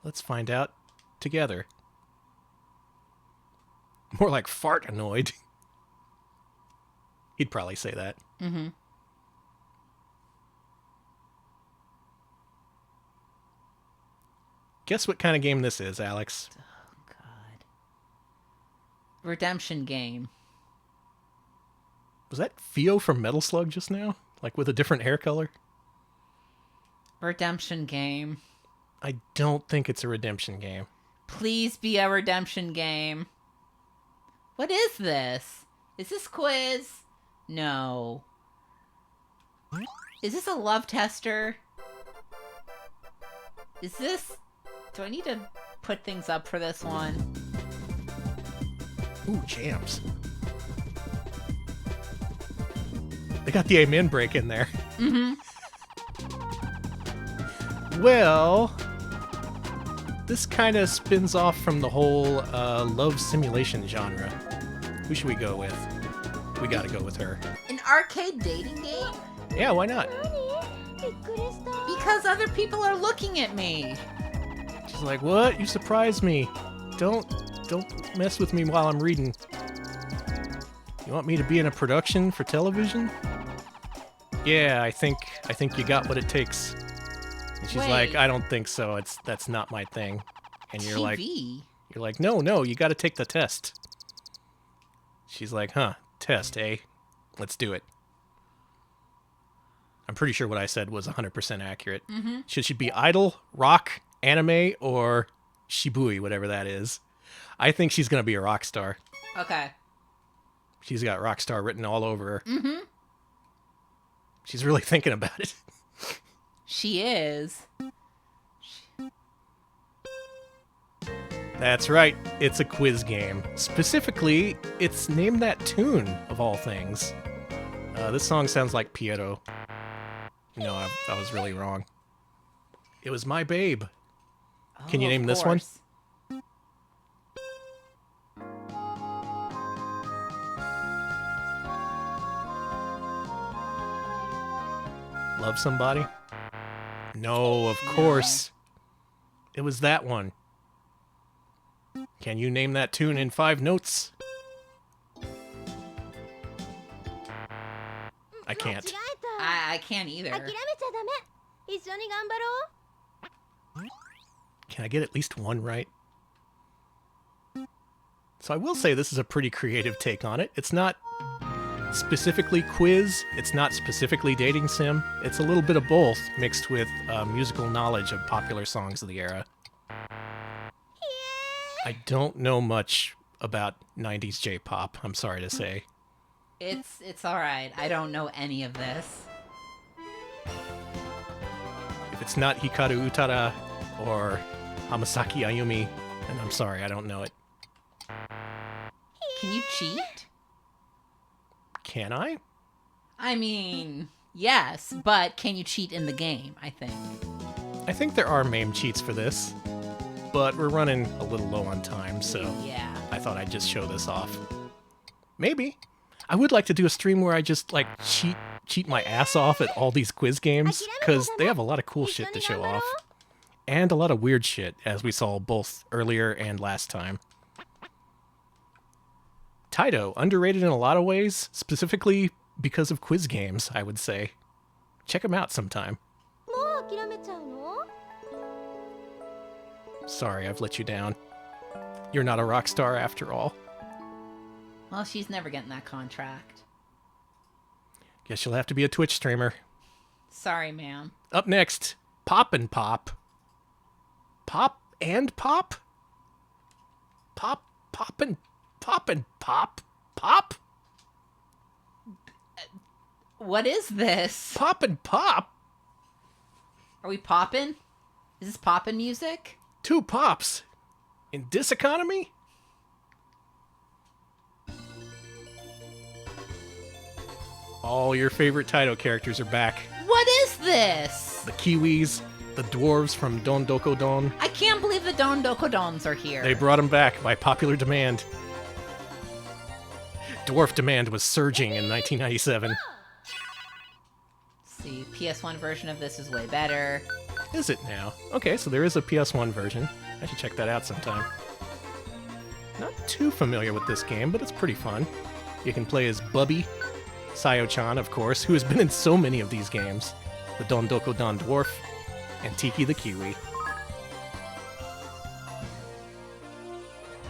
Let's find out together. More like fart-anoid. He'd probably say that. Mm-hmm. Guess what kind of game this is, Alex? Oh, God. Redemption game. Was that Theo from Metal Slug just now? Like with a different hair color? Redemption game. I don't think it's a redemption game. Please be a redemption game. What is this? Is this quiz? No. Is this a love tester? Is this... Do I need to put things up for this one? Ooh, jams. They got the amen break in there. Mm-hmm. Well, this kind of spins off from the whole love simulation genre. Who should we go with? We gotta go with her. An arcade dating game? Yeah, why not? Because other people are looking at me. She's like, what? You surprised me. Don't mess with me while I'm reading. You want me to be in a production for television? Yeah, I think you got what it takes. And she's like, Wait. I don't think so. That's not my thing. And you're TV? like, no, you got to take the test. She's like, huh, test, eh? Let's do it. I'm pretty sure what I said was 100% accurate. Mm-hmm. Should she be idol, rock, anime, or shibui, whatever that is? I think she's going to be a rock star. Okay. She's got rock star written all over her. Mm-hmm. She's really thinking about it. She is. That's right, it's a quiz game. Specifically, it's Name That Tune, of all things. This song sounds like Piero. No, I was really wrong. It was My Babe. Can you Oh, name of this one? course. Love Somebody? No, of course. It was that one. Can you name that tune in 5 notes? I can't. I can't either. Can I get at least one right? So I will say this is a pretty creative take on it. It's not specifically quiz, it's not specifically dating sim. It's a little bit of both mixed with musical knowledge of popular songs of the era. I don't know much about 90s J-pop, I'm sorry to say. It's alright. I don't know any of this. If it's not Hikaru Utada or Hamasaki Ayumi, then I'm sorry, I don't know it. Can you cheat? Can I? I mean, yes, but can you cheat in the game, I think. I think there are MAME cheats for this, but we're running a little low on time, so Yeah. I thought I'd just show this off. Maybe. I would like to do a stream where I just, like, cheat my ass off at all these quiz games, because they have a lot of cool shit to show off. And a lot of weird shit, as we saw both earlier and last time. Taito, underrated in a lot of ways, specifically because of quiz games, I would say. Check them out sometime. Sorry, I've let you down. You're not a rock star after all. Well, she's never getting that contract. Guess you'll have to be a Twitch streamer. Sorry, ma'am. Up next, Pop and Pop. Pop and Pop? Pop and Pop? Pop? What is this? Pop and Pop? Are we poppin'? Is this poppin' music? Two pops. In this economy? All your favorite Taito characters are back. What is this? The Kiwis, the dwarves from Don Doko Don. I can't believe the Don Dokodons are here. They brought them back by popular demand. Dwarf demand was surging in 1997. See, PS1 version of this is way better. Is it now? Okay, so there is a PS1 version. I should check that out sometime. Not too familiar with this game, but it's pretty fun. You can play as Bubby, Sayo-chan, of course, who has been in so many of these games. The Don Doko Don Dwarf, and Tiki the Kiwi.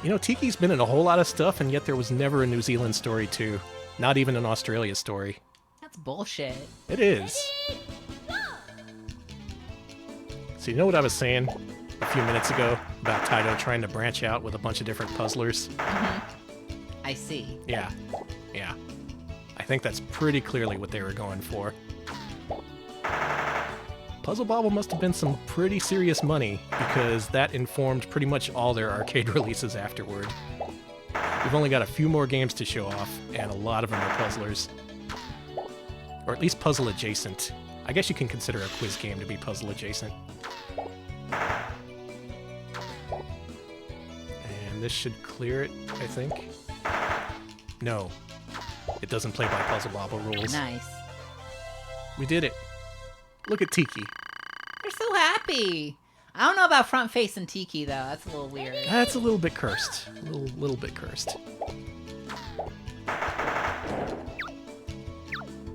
You know, Tiki's been in a whole lot of stuff, and yet there was never a New Zealand story, too. Not even an Australia story. That's bullshit. It is. So you know what I was saying a few minutes ago about Taito trying to branch out with a bunch of different puzzlers? I see. Yeah. I think that's pretty clearly what they were going for. Puzzle Bobble must have been some pretty serious money, because that informed pretty much all their arcade releases afterward. We've only got a few more games to show off, and a lot of them are puzzlers. Or at least puzzle adjacent. I guess you can consider a quiz game to be puzzle adjacent. And this should clear it, I think. No. It doesn't play by Puzzle Bobble rules. Nice. We did it. Look at Tiki. They're so happy. I don't know about front face and Tiki, though. That's a little weird. That's a little bit cursed. A little bit cursed.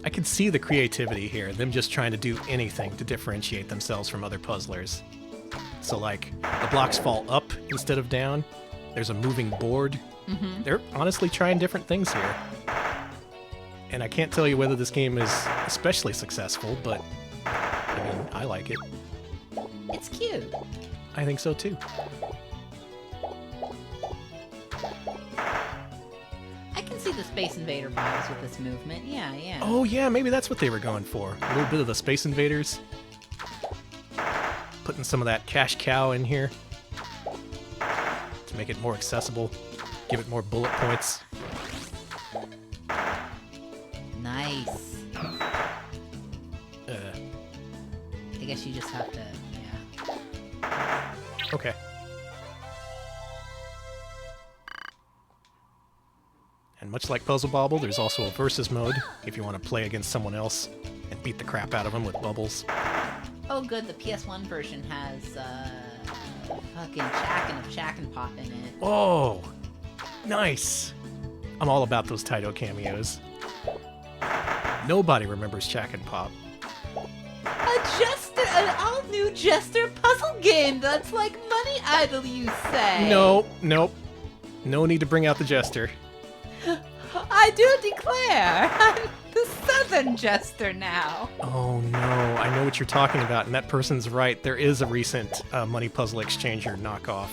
I can see the creativity here, them just trying to do anything to differentiate themselves from other puzzlers. So, like, the blocks fall up instead of down. There's a moving board. They're honestly trying different things here. And I can't tell you whether this game is especially successful, but, I mean, I like it. It's cute. I think so, too. I can see the Space Invader vibes with this movement. Yeah. Oh, yeah, maybe that's what they were going for. A little bit of the Space Invaders. Putting some of that cash cow in here to make it more accessible. Give it more bullet points. Nice. I guess you just have to, yeah. Okay. And much like Puzzle Bobble, there's also a versus mode if you want to play against someone else and beat the crap out of them with bubbles. Oh, good. The PS1 version has fucking Chack and Pop in it. Oh, nice. I'm all about those Taito cameos. Nobody remembers Chack and Pop. An all-new Jester puzzle game that's like Money Idol, you say? Nope. No need to bring out the jester. I do declare, I'm the Southern Jester now. Oh no, I know what you're talking about, and that person's right. There is a recent Money Puzzle Exchanger knockoff.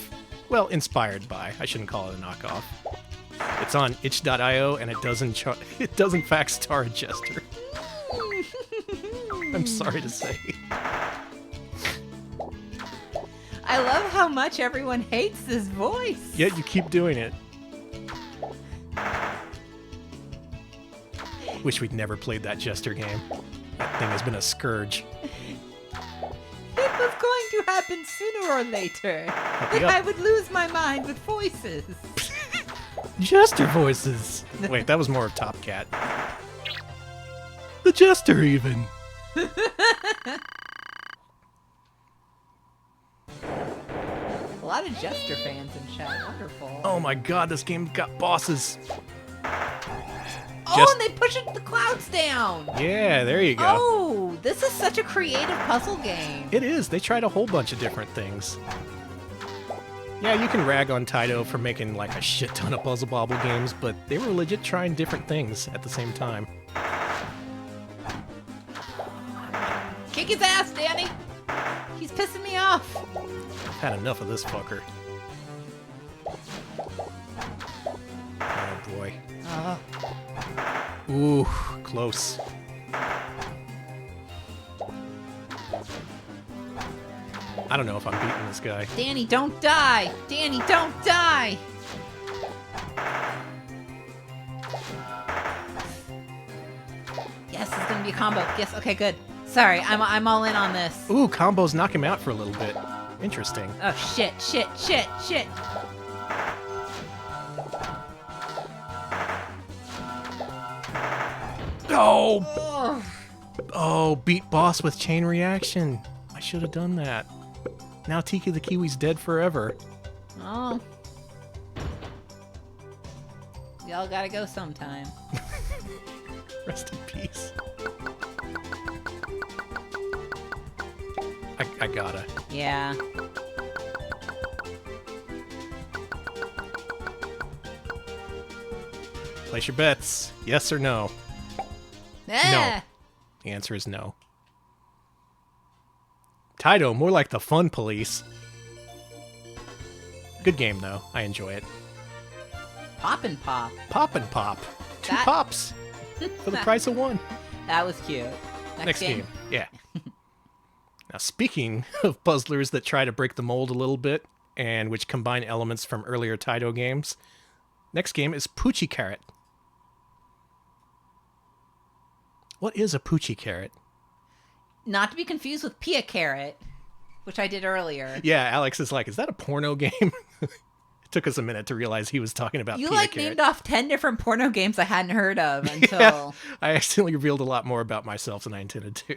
Well, inspired by. I shouldn't call it a knockoff. It's on itch.io, and it does in fact star a jester. I'm sorry to say. I love how much everyone hates this voice. Yet you keep doing it. Wish we'd never played that jester game. That thing has been a scourge. It was going to happen sooner or later. That I would lose my mind with voices. Jester voices! Wait, that was more of Top Cat. The jester, even. A lot of Jester fans in chat. Wonderful. Oh my god, this game's got bosses. Oh, and they push the clouds down. Yeah, there you go. Oh, this is such a creative puzzle game. It is. They tried a whole bunch of different things. Yeah, you can rag on Taito for making like a shit ton of Puzzle Bobble games, but they were legit trying different things at the same time. Kick his ass, Danny. He's pissing me off. I've had enough of this fucker. Oh boy. Ooh, close. I don't know if I'm beating this guy. Danny, don't die. Danny, don't die. Yes, it's gonna be a combo. Yes, okay, good. Sorry, I'm all in on this. Ooh, combos knock him out for a little bit. Interesting. Oh shit, shit, shit, shit. Oh! Oh, beat boss with chain reaction. I should have done that. Now Tiki the Kiwi's dead forever. Oh. We all gotta go sometime. Rest in peace. I gotta. Yeah. Place your bets. Yes or no? No. The answer is no. Taito, more like the fun police. Good game, though. I enjoy it. Pop and pop. Pop and pop. Two That- pops for the price of one. That was cute. Next game. Yeah. Now, speaking of puzzlers that try to break the mold a little bit, and which combine elements from earlier Taito games, next game is Poochie Carrot. What is a Poochie Carrot? Not to be confused with Pia Carrot, which I did earlier. Yeah, Alex is like, is that a porno game? It took us a minute to realize he was talking about You Pia like Carrot. named off 10 different porno games I hadn't heard of until... Yeah, I accidentally revealed a lot more about myself than I intended to.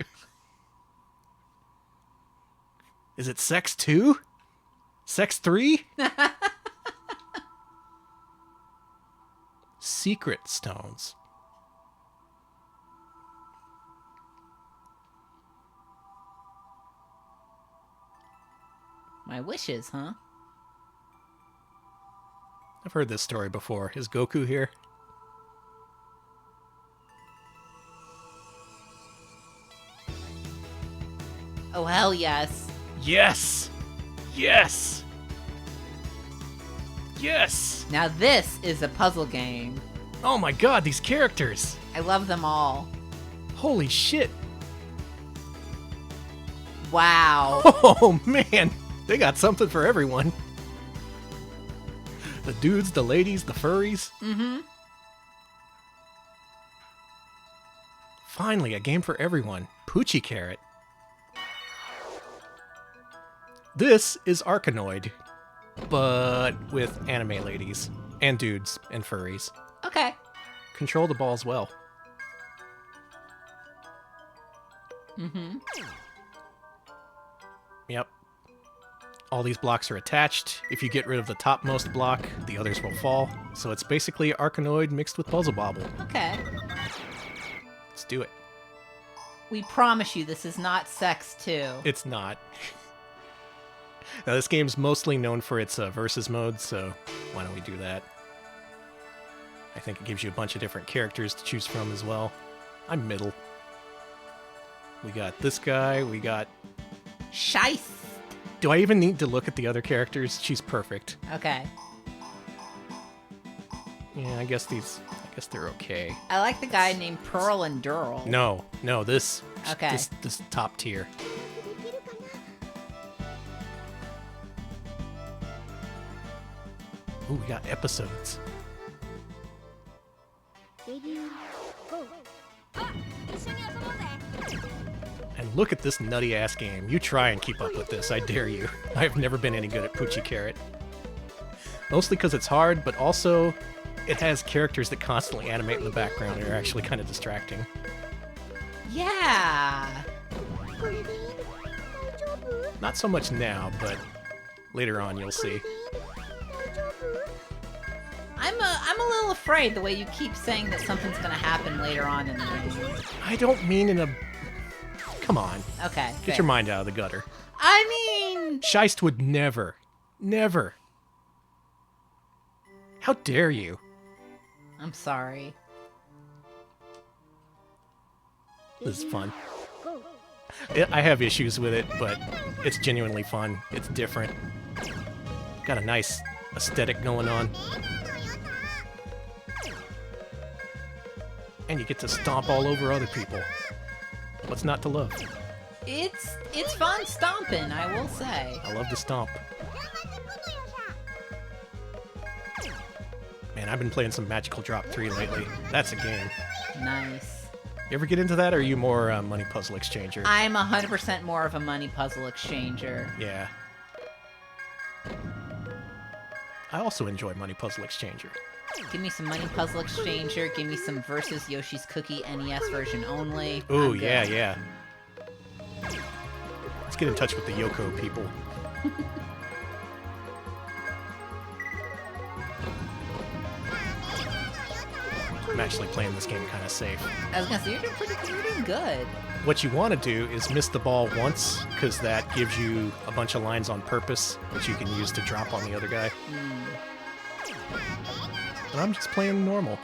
Is it Sex 2? Sex 3? Secret Stones. My wishes, huh? I've heard this story before. Is Goku here? Oh, hell yes. Yes! Yes! Yes! Now this is a puzzle game. Oh my god, these characters! I love them all. Holy shit! Wow. Oh man! They got something for everyone. The dudes, the ladies, the furries. Mm-hmm. Finally, a game for everyone. Poochie Carrot. This is Arkanoid, but with anime ladies, and dudes, and furries. Okay. Control the balls well. Mm-hmm. Yep. All these blocks are attached. If you get rid of the topmost block, the others will fall. So it's basically Arkanoid mixed with Puzzle Bobble. Okay. Let's do it. We promise you this is not Sex 2. It's not. Now, this game's mostly known for its versus mode, so why don't we do that? I think it gives you a bunch of different characters to choose from as well. I'm middle. We got this guy, we got... Shice. Do I even need to look at the other characters? She's perfect. Okay. Yeah, I guess they're okay. I like the guy named Pearl and Durl. No, this Okay. this top tier. Ooh, we got episodes. And look at this nutty ass game. You try and keep up with this, I dare you. I've never been any good at Poochie Carrot. Mostly because it's hard, but also it has characters that constantly animate in the background and are actually kind of distracting. Yeah. Not so much now, but later on you'll see. I'm a little afraid the way you keep saying that something's gonna happen later on in the game. I don't mean in a... Come on. Okay. Get your mind out of the gutter. I mean... Scheist would never. Never. How dare you? I'm sorry. This is fun. I have issues with it, but it's genuinely fun. It's different. Got a nice aesthetic going on. And you get to stomp all over other people. What's not to love? It's fun stomping, I will say. I love to stomp. Man, I've been playing some Magical Drop 3 lately. That's a game. Nice. You ever get into that, or are you more Money Puzzle Exchanger? I'm 100% more of a money puzzle exchanger. Yeah. I also enjoy Money Puzzle Exchanger. Give me some money puzzle exchanger. Give me some versus Yoshi's Cookie NES version only. Ooh, I'm good. yeah. Let's get in touch with the Yoko people. I'm actually playing this game kind of safe. I was gonna say, you're doing good. What you want to do is miss the ball once, because that gives you a bunch of lines on purpose, which you can use to drop on the other guy. But I'm just playing normal.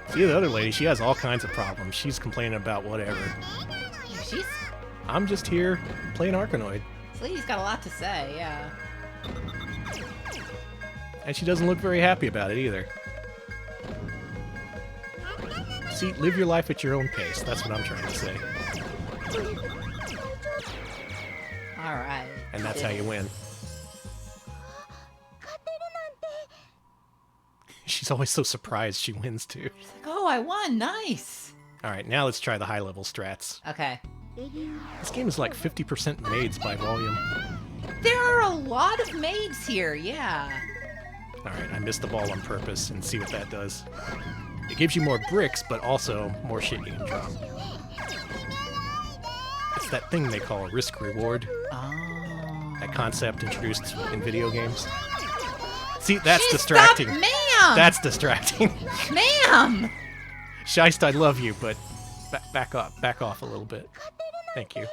See, the other lady, she has all kinds of problems. She's complaining about whatever. I'm just here playing Arkanoid. This lady's got a lot to say, yeah. And she doesn't look very happy about it either. See, live your life at your own pace. That's what I'm trying to say. Alright. And that's how you win. She's always so surprised she wins, too. She's like, oh, I won, nice! Alright, now let's try the high-level strats. Okay. This game is like 50% maids by volume. There are a lot of maids here, yeah. Alright, I missed the ball on purpose, and see what that does. It gives you more bricks, but also more shit you can drop. It's that thing they call risk-reward. Oh. That concept introduced in video games. See, that's distracting. Stop, ma'am! That's distracting. Ma'am! Scheist, I love you, but back off a little bit. Thank you.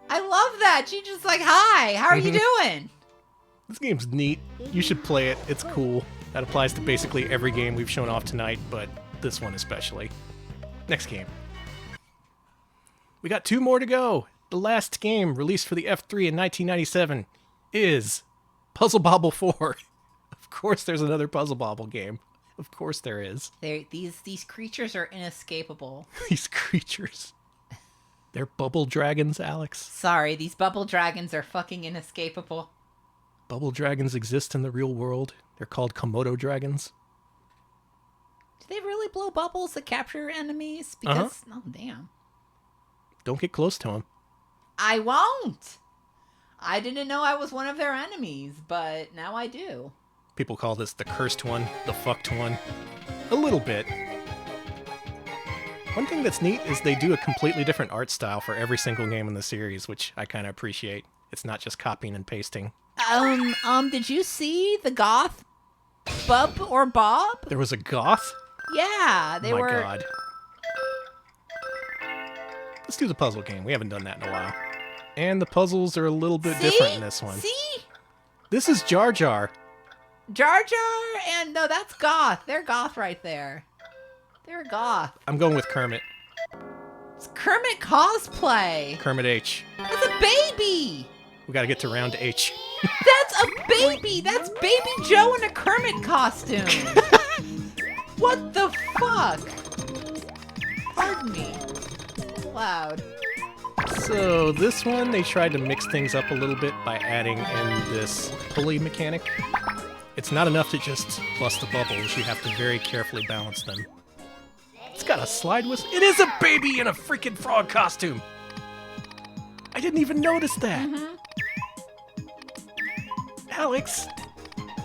I love that. She's just like, hi, how are you doing? This game's neat. You should play it. It's cool. That applies to basically every game we've shown off tonight, but this one especially. Next game. We got 2 more to go. The last game, released for the F3 in 1997, is Puzzle Bobble 4. Of course there's another Puzzle Bobble game. Of course there is. These creatures are inescapable. These creatures. They're bubble dragons, Alex. Sorry, these bubble dragons are fucking inescapable. Bubble dragons exist in the real world. They're called Komodo dragons. Do they really blow bubbles that capture enemies? Because, oh damn. Don't get close to them. I won't. I didn't know I was one of their enemies, but now I do. People call this the cursed one, the fucked one. A little bit. One thing that's neat is they do a completely different art style for every single game in the series, which I kind of appreciate. It's not just copying and pasting. Did you see the goth Bub or Bob? There was a goth? Yeah, they were. My God. Let's do the puzzle game. We haven't done that in a while. And the puzzles are a little bit See? different in this one. See? This is Jar Jar. Jar Jar and no, that's Goth. They're Goth right there. They're Goth. I'm going with Kermit. It's Kermit cosplay. Kermit H. That's a baby. We gotta get to round H. That's a baby. That's Baby Joe in a Kermit costume. What the fuck? Pardon me. Loud. So this one, they tried to mix things up a little bit by adding in this pulley mechanic. It's not enough to just bust the bubbles. You have to very carefully balance them. It's got a slide whistle. It is a baby in a freaking frog costume. I didn't even notice that. Alex,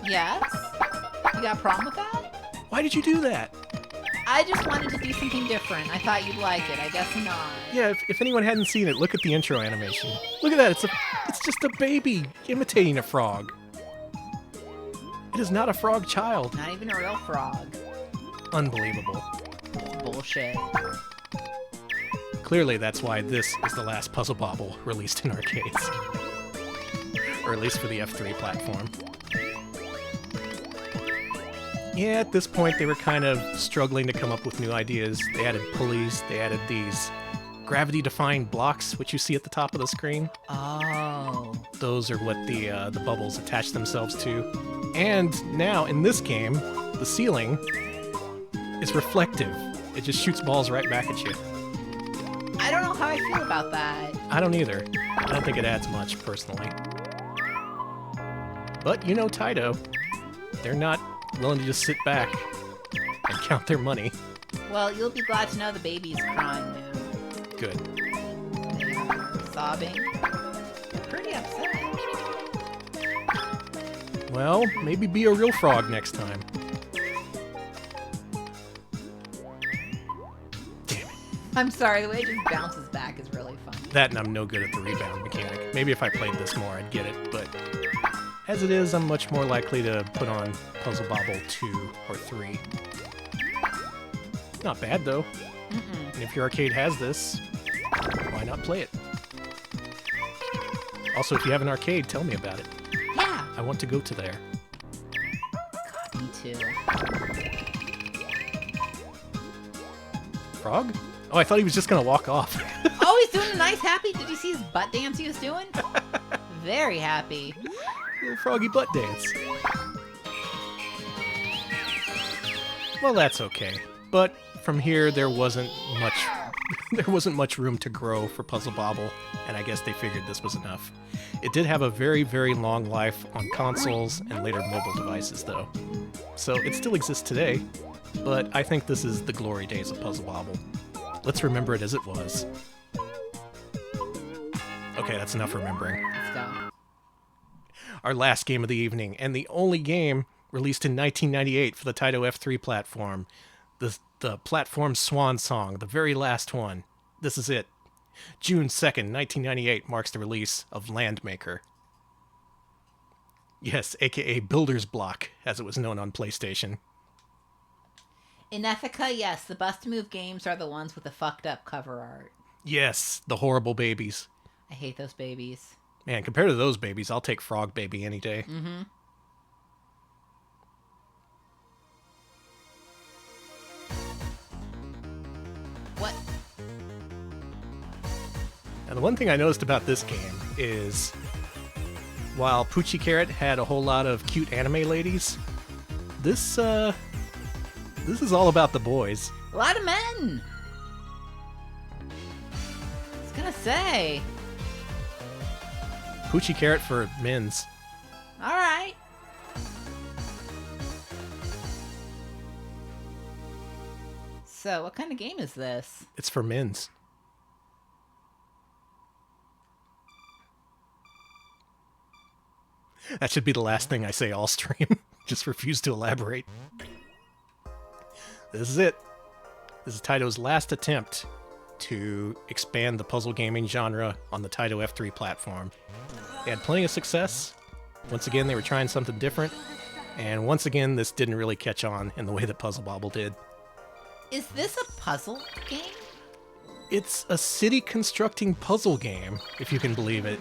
Yes? You got a problem with that? why did you do that? I just wanted to do something different. I thought you'd like it. I guess not. Yeah, if anyone hadn't seen it, look at the intro animation. Look at that. It's just a baby imitating a frog. It is not a frog child. Not even a real frog. Unbelievable. Bullshit. Clearly, that's why this is the last Puzzle Bobble released in arcades. Or at least for the F3 platform. Yeah, at this point, they were kind of struggling to come up with new ideas. They added pulleys, they added these gravity-defying blocks, which you see at the top of the screen. Oh. Those are what the bubbles attach themselves to. And now, in this game, the ceiling is reflective. It just shoots balls right back at you. I don't know how I feel about that. I don't either. I don't think it adds much, personally. But you know Taito. They're not willing to just sit back and count their money. Well, you'll be glad to know the baby's crying now. Good. They're sobbing. Pretty upset. Well, maybe be a real frog next time. Damn it. I'm sorry, the way it just bounces back is really fun. That and I'm no good at the rebound mechanic. Maybe if I played this more, I'd get it, but as it is, I'm much more likely to put on Puzzle Bobble 2 or 3. Not bad, though. And if your arcade has this, why not play it? Also, if you have an arcade, tell me about it. Yeah. I want to go to there. God, me too. Frog? Oh, I thought he was just gonna walk off. Oh, he's doing a nice happy. Did you see his butt dance he was doing? Very happy. Little froggy butt dance. Well, that's okay. But from here, there wasn't much room to grow for Puzzle Bobble, and I guess they figured this was enough. It did have a very, very long life on consoles and later mobile devices, though. So it still exists today, but I think this is the glory days of Puzzle Bobble. Let's remember it as it was. Okay, that's enough remembering. Let's go. Our last game of the evening, and the only game released in 1998 for the Taito F3 platform. The platform swan song, the very last one. This is it. June 2nd, 1998 marks the release of Landmaker. Yes, aka Builder's Block, as it was known on PlayStation. In Ethica, yes, the bust-move games are the ones with the fucked up cover art. Yes, the horrible babies. I hate those babies. Man, compared to those babies, I'll take Frog Baby any day. Mm-hmm. What? Now, the one thing I noticed about this game is, while Poochie Carrot had a whole lot of cute anime ladies, this is all about the boys. A lot of men! I was gonna say. Poochie Carrot for men's. Alright. So, what kind of game is this? It's for men's. That should be the last thing I say all stream. Just refuse to elaborate. This is it. This is Taito's last attempt to expand the puzzle gaming genre on the Taito F3 platform. They had plenty of success. Once again, they were trying something different. And once again, this didn't really catch on in the way that Puzzle Bobble did. Is this a puzzle game? It's a city constructing puzzle game, if you can believe it.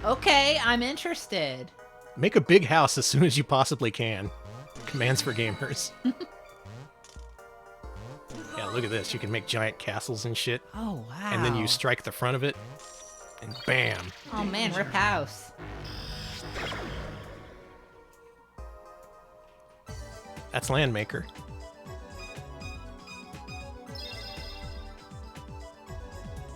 Okay, I'm interested. Make a big house as soon as you possibly can. Commands for gamers. Yeah, look at this. You can make giant castles and shit. Oh, wow. And then you strike the front of it, and bam. Oh, man, rip house. That's Landmaker.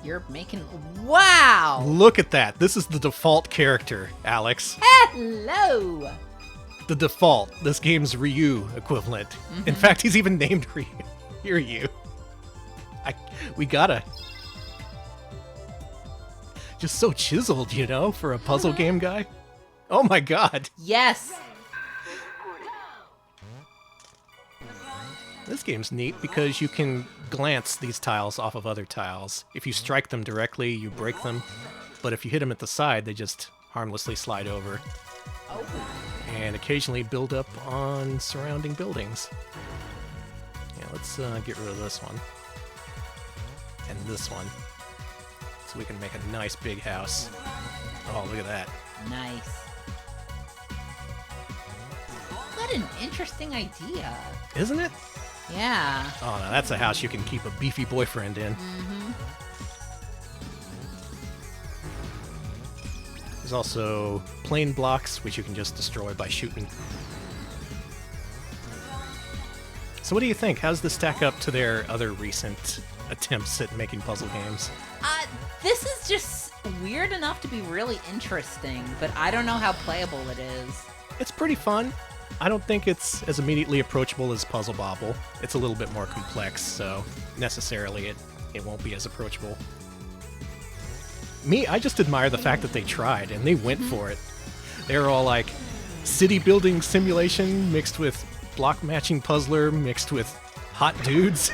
You're making... Wow! Look at that. This is the default character, Alex. Hello! The default. This game's Ryu equivalent. In fact, he's even named Ryu. We gotta. Just so chiseled, you know, for a puzzle game guy. Oh my god. Yes! This game's neat because you can glance these tiles off of other tiles. If you strike them directly, you break them. But if you hit them at the side, they just harmlessly slide over. Oh. And occasionally build up on surrounding buildings. Yeah, let's get rid of this one. And this one. So we can make a nice big house. Oh, look at that. Nice. What an interesting idea. Isn't it? Yeah. Oh, no, that's a house you can keep a beefy boyfriend in. There's also plane blocks, which you can just destroy by shooting. So what do you think? How does this stack up to their other recent attempts at making puzzle games? This is just weird enough to be really interesting, but I don't know how playable it is. It's pretty fun. I don't think it's as immediately approachable as Puzzle Bobble. It's a little bit more complex, so necessarily it won't be as approachable. Me, I just admire the fact that they tried, and they went for it. They were all like, city building simulation mixed with block matching puzzler mixed with hot dudes.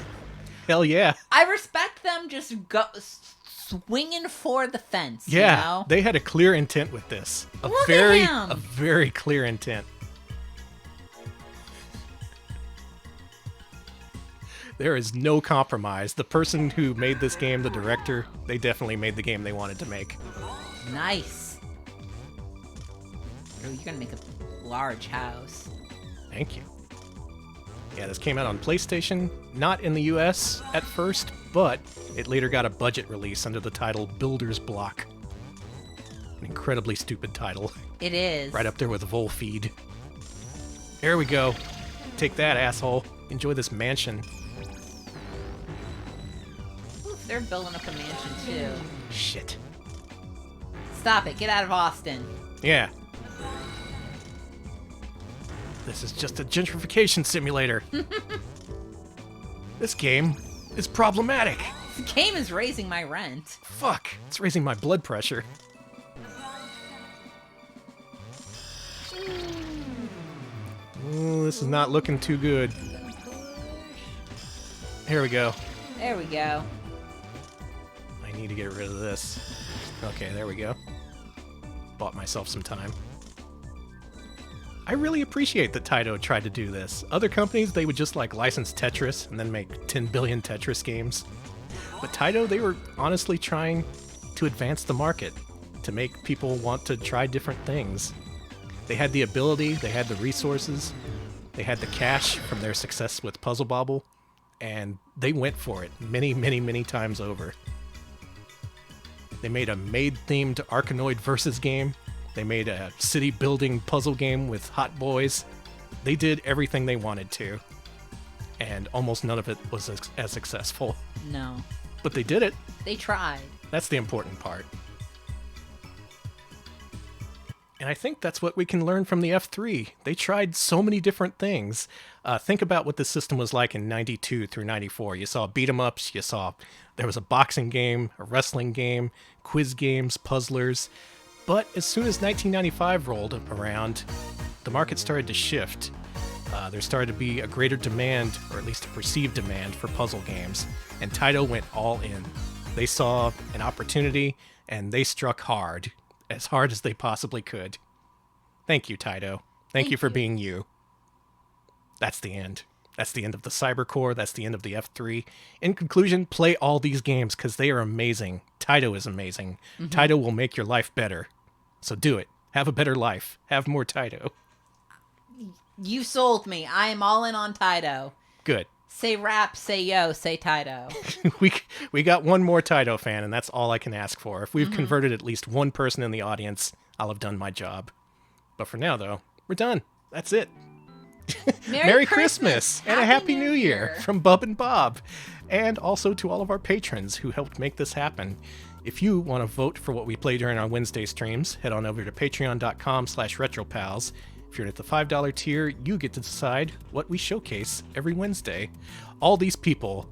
Hell yeah. I respect them just swinging for the fence, Yeah, you know? they had a clear intent with this. A Look at him. a very clear intent. There is no compromise. The person who made this game, the director, they definitely made the game they wanted to make. Nice. Oh, you're gonna make a large house. Thank you. Yeah, this came out on PlayStation, not in the US at first, but it later got a budget release under the title Builder's Block. An incredibly stupid title. It is. Right up there with Volfeed. There we go. Take that, asshole. Enjoy this mansion. Oof, they're building up a mansion too. Shit. Stop it. Get out of Austin. Yeah. This is just a gentrification simulator. This game is problematic. This game is raising my rent. Fuck, it's raising my blood pressure. Ooh, this is not looking too good. Here we go. There we go. I need to get rid of this. Okay, there we go. Bought myself some time. I really appreciate that Taito tried to do this. Other companies, they would just like license Tetris and then make 10 billion Tetris games. But Taito, they were honestly trying to advance the market, to make people want to try different things. They had the ability, they had the resources, they had the cash from their success with Puzzle Bobble, and they went for it many, many, many times over. They made a maid-themed Arkanoid Versus game. They made a city-building puzzle game with hot boys. They did everything they wanted to, and almost none of it was as successful. No. But they did it. They tried. That's the important part. And I think that's what we can learn from the F3. They tried so many different things. Think about what the system was like in 92 through 94. You saw beat-em-ups, there was a boxing game, a wrestling game, quiz games, puzzlers. But as soon as 1995 rolled around, the market started to shift. There started to be a greater demand, or at least a perceived demand, for puzzle games. And Taito went all in. They saw an opportunity, and they struck hard as they possibly could. Thank you, Taito. Thank you for being you. That's the end. That's the end of the CYBERCORE. That's the end of the F3. In conclusion, play all these games because they are amazing. Taito is amazing. Taito will make your life better. So do it. Have a better life. Have more Taito. You sold me. I am all in on Taito. Good. Say rap, say yo, say Taito. we got one more Taito fan, and that's all I can ask for. If we've converted at least one person in the audience, I'll have done my job. But for now, though, we're done. That's it. Merry Christmas and a Happy New Year from Bub and Bob. And also to all of our patrons who helped make this happen. If you want to vote for what we play during our Wednesday streams, head on over to patreon.com/retropals. If you're at the $5 tier, you get to decide what we showcase every Wednesday. All these people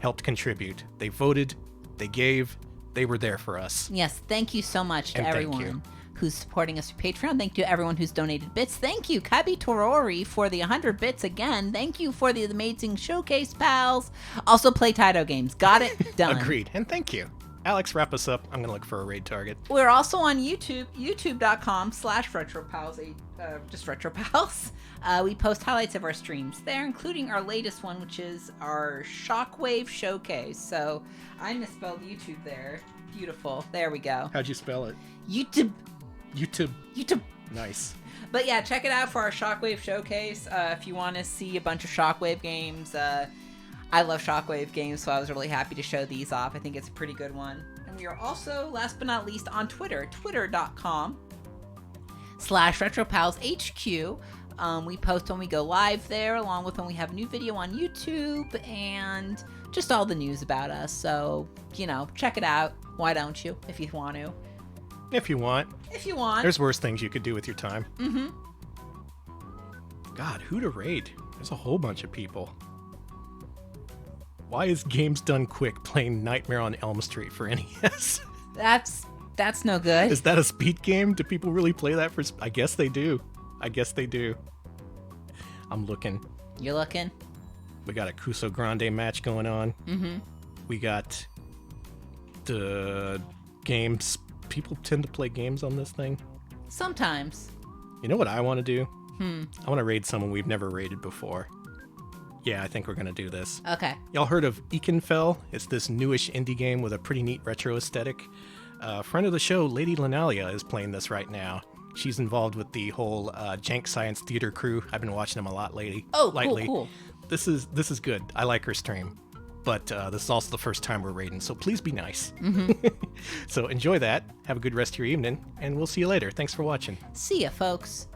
helped contribute. They voted, they gave, they were there for us. Yes, thank you so much to everyone who's supporting us through Patreon. Thank you to everyone who's donated bits. Thank you, Kabi Torori, for the 100 bits again. Thank you for the amazing showcase, pals. Also play Taito games. Got it? Done. Agreed. And thank you. Alex, wrap us up. I'm going to look for a raid target. We're also on YouTube, youtube.com/retropals, just retropals. We post highlights of our streams there, including our latest one, which is our Shockwave Showcase. So I misspelled YouTube there. Beautiful. There we go. How'd you spell it? YouTube. Nice. But yeah, check it out for our Shockwave Showcase. If you want to see a bunch of Shockwave games, I love Shockwave games, so I was really happy to show these off. I think it's a pretty good one. And we are also, last but not least, on Twitter, twitter.com/retropalshq. We post when we go live there, along with when we have a new video on YouTube, and just all the news about us. So, check it out. Why don't you, if you want to? If you want. There's worse things you could do with your time. God, who to raid? There's a whole bunch of people. Why is Games Done Quick playing Nightmare on Elm Street for NES? That's no good. Is that a speed game? Do people really play that for... I guess they do. I'm looking. You're looking? We got a Kuso Grande match going on. We got the games... People tend to play games on this thing. Sometimes. You know what I want to do? I want to raid someone we've never raided before. Yeah, I think we're going to do this. Okay. Y'all heard of Ekenfell? It's this newish indie game with a pretty neat retro aesthetic. Friend of the show, Lady Linalia, is playing this right now. She's involved with the whole Jank Science Theater crew. I've been watching them a lot lately. Oh, cool. This is good. I like her stream. But this is also the first time we're raiding, so please be nice. So enjoy that. Have a good rest of your evening, and we'll see you later. Thanks for watching. See ya, folks.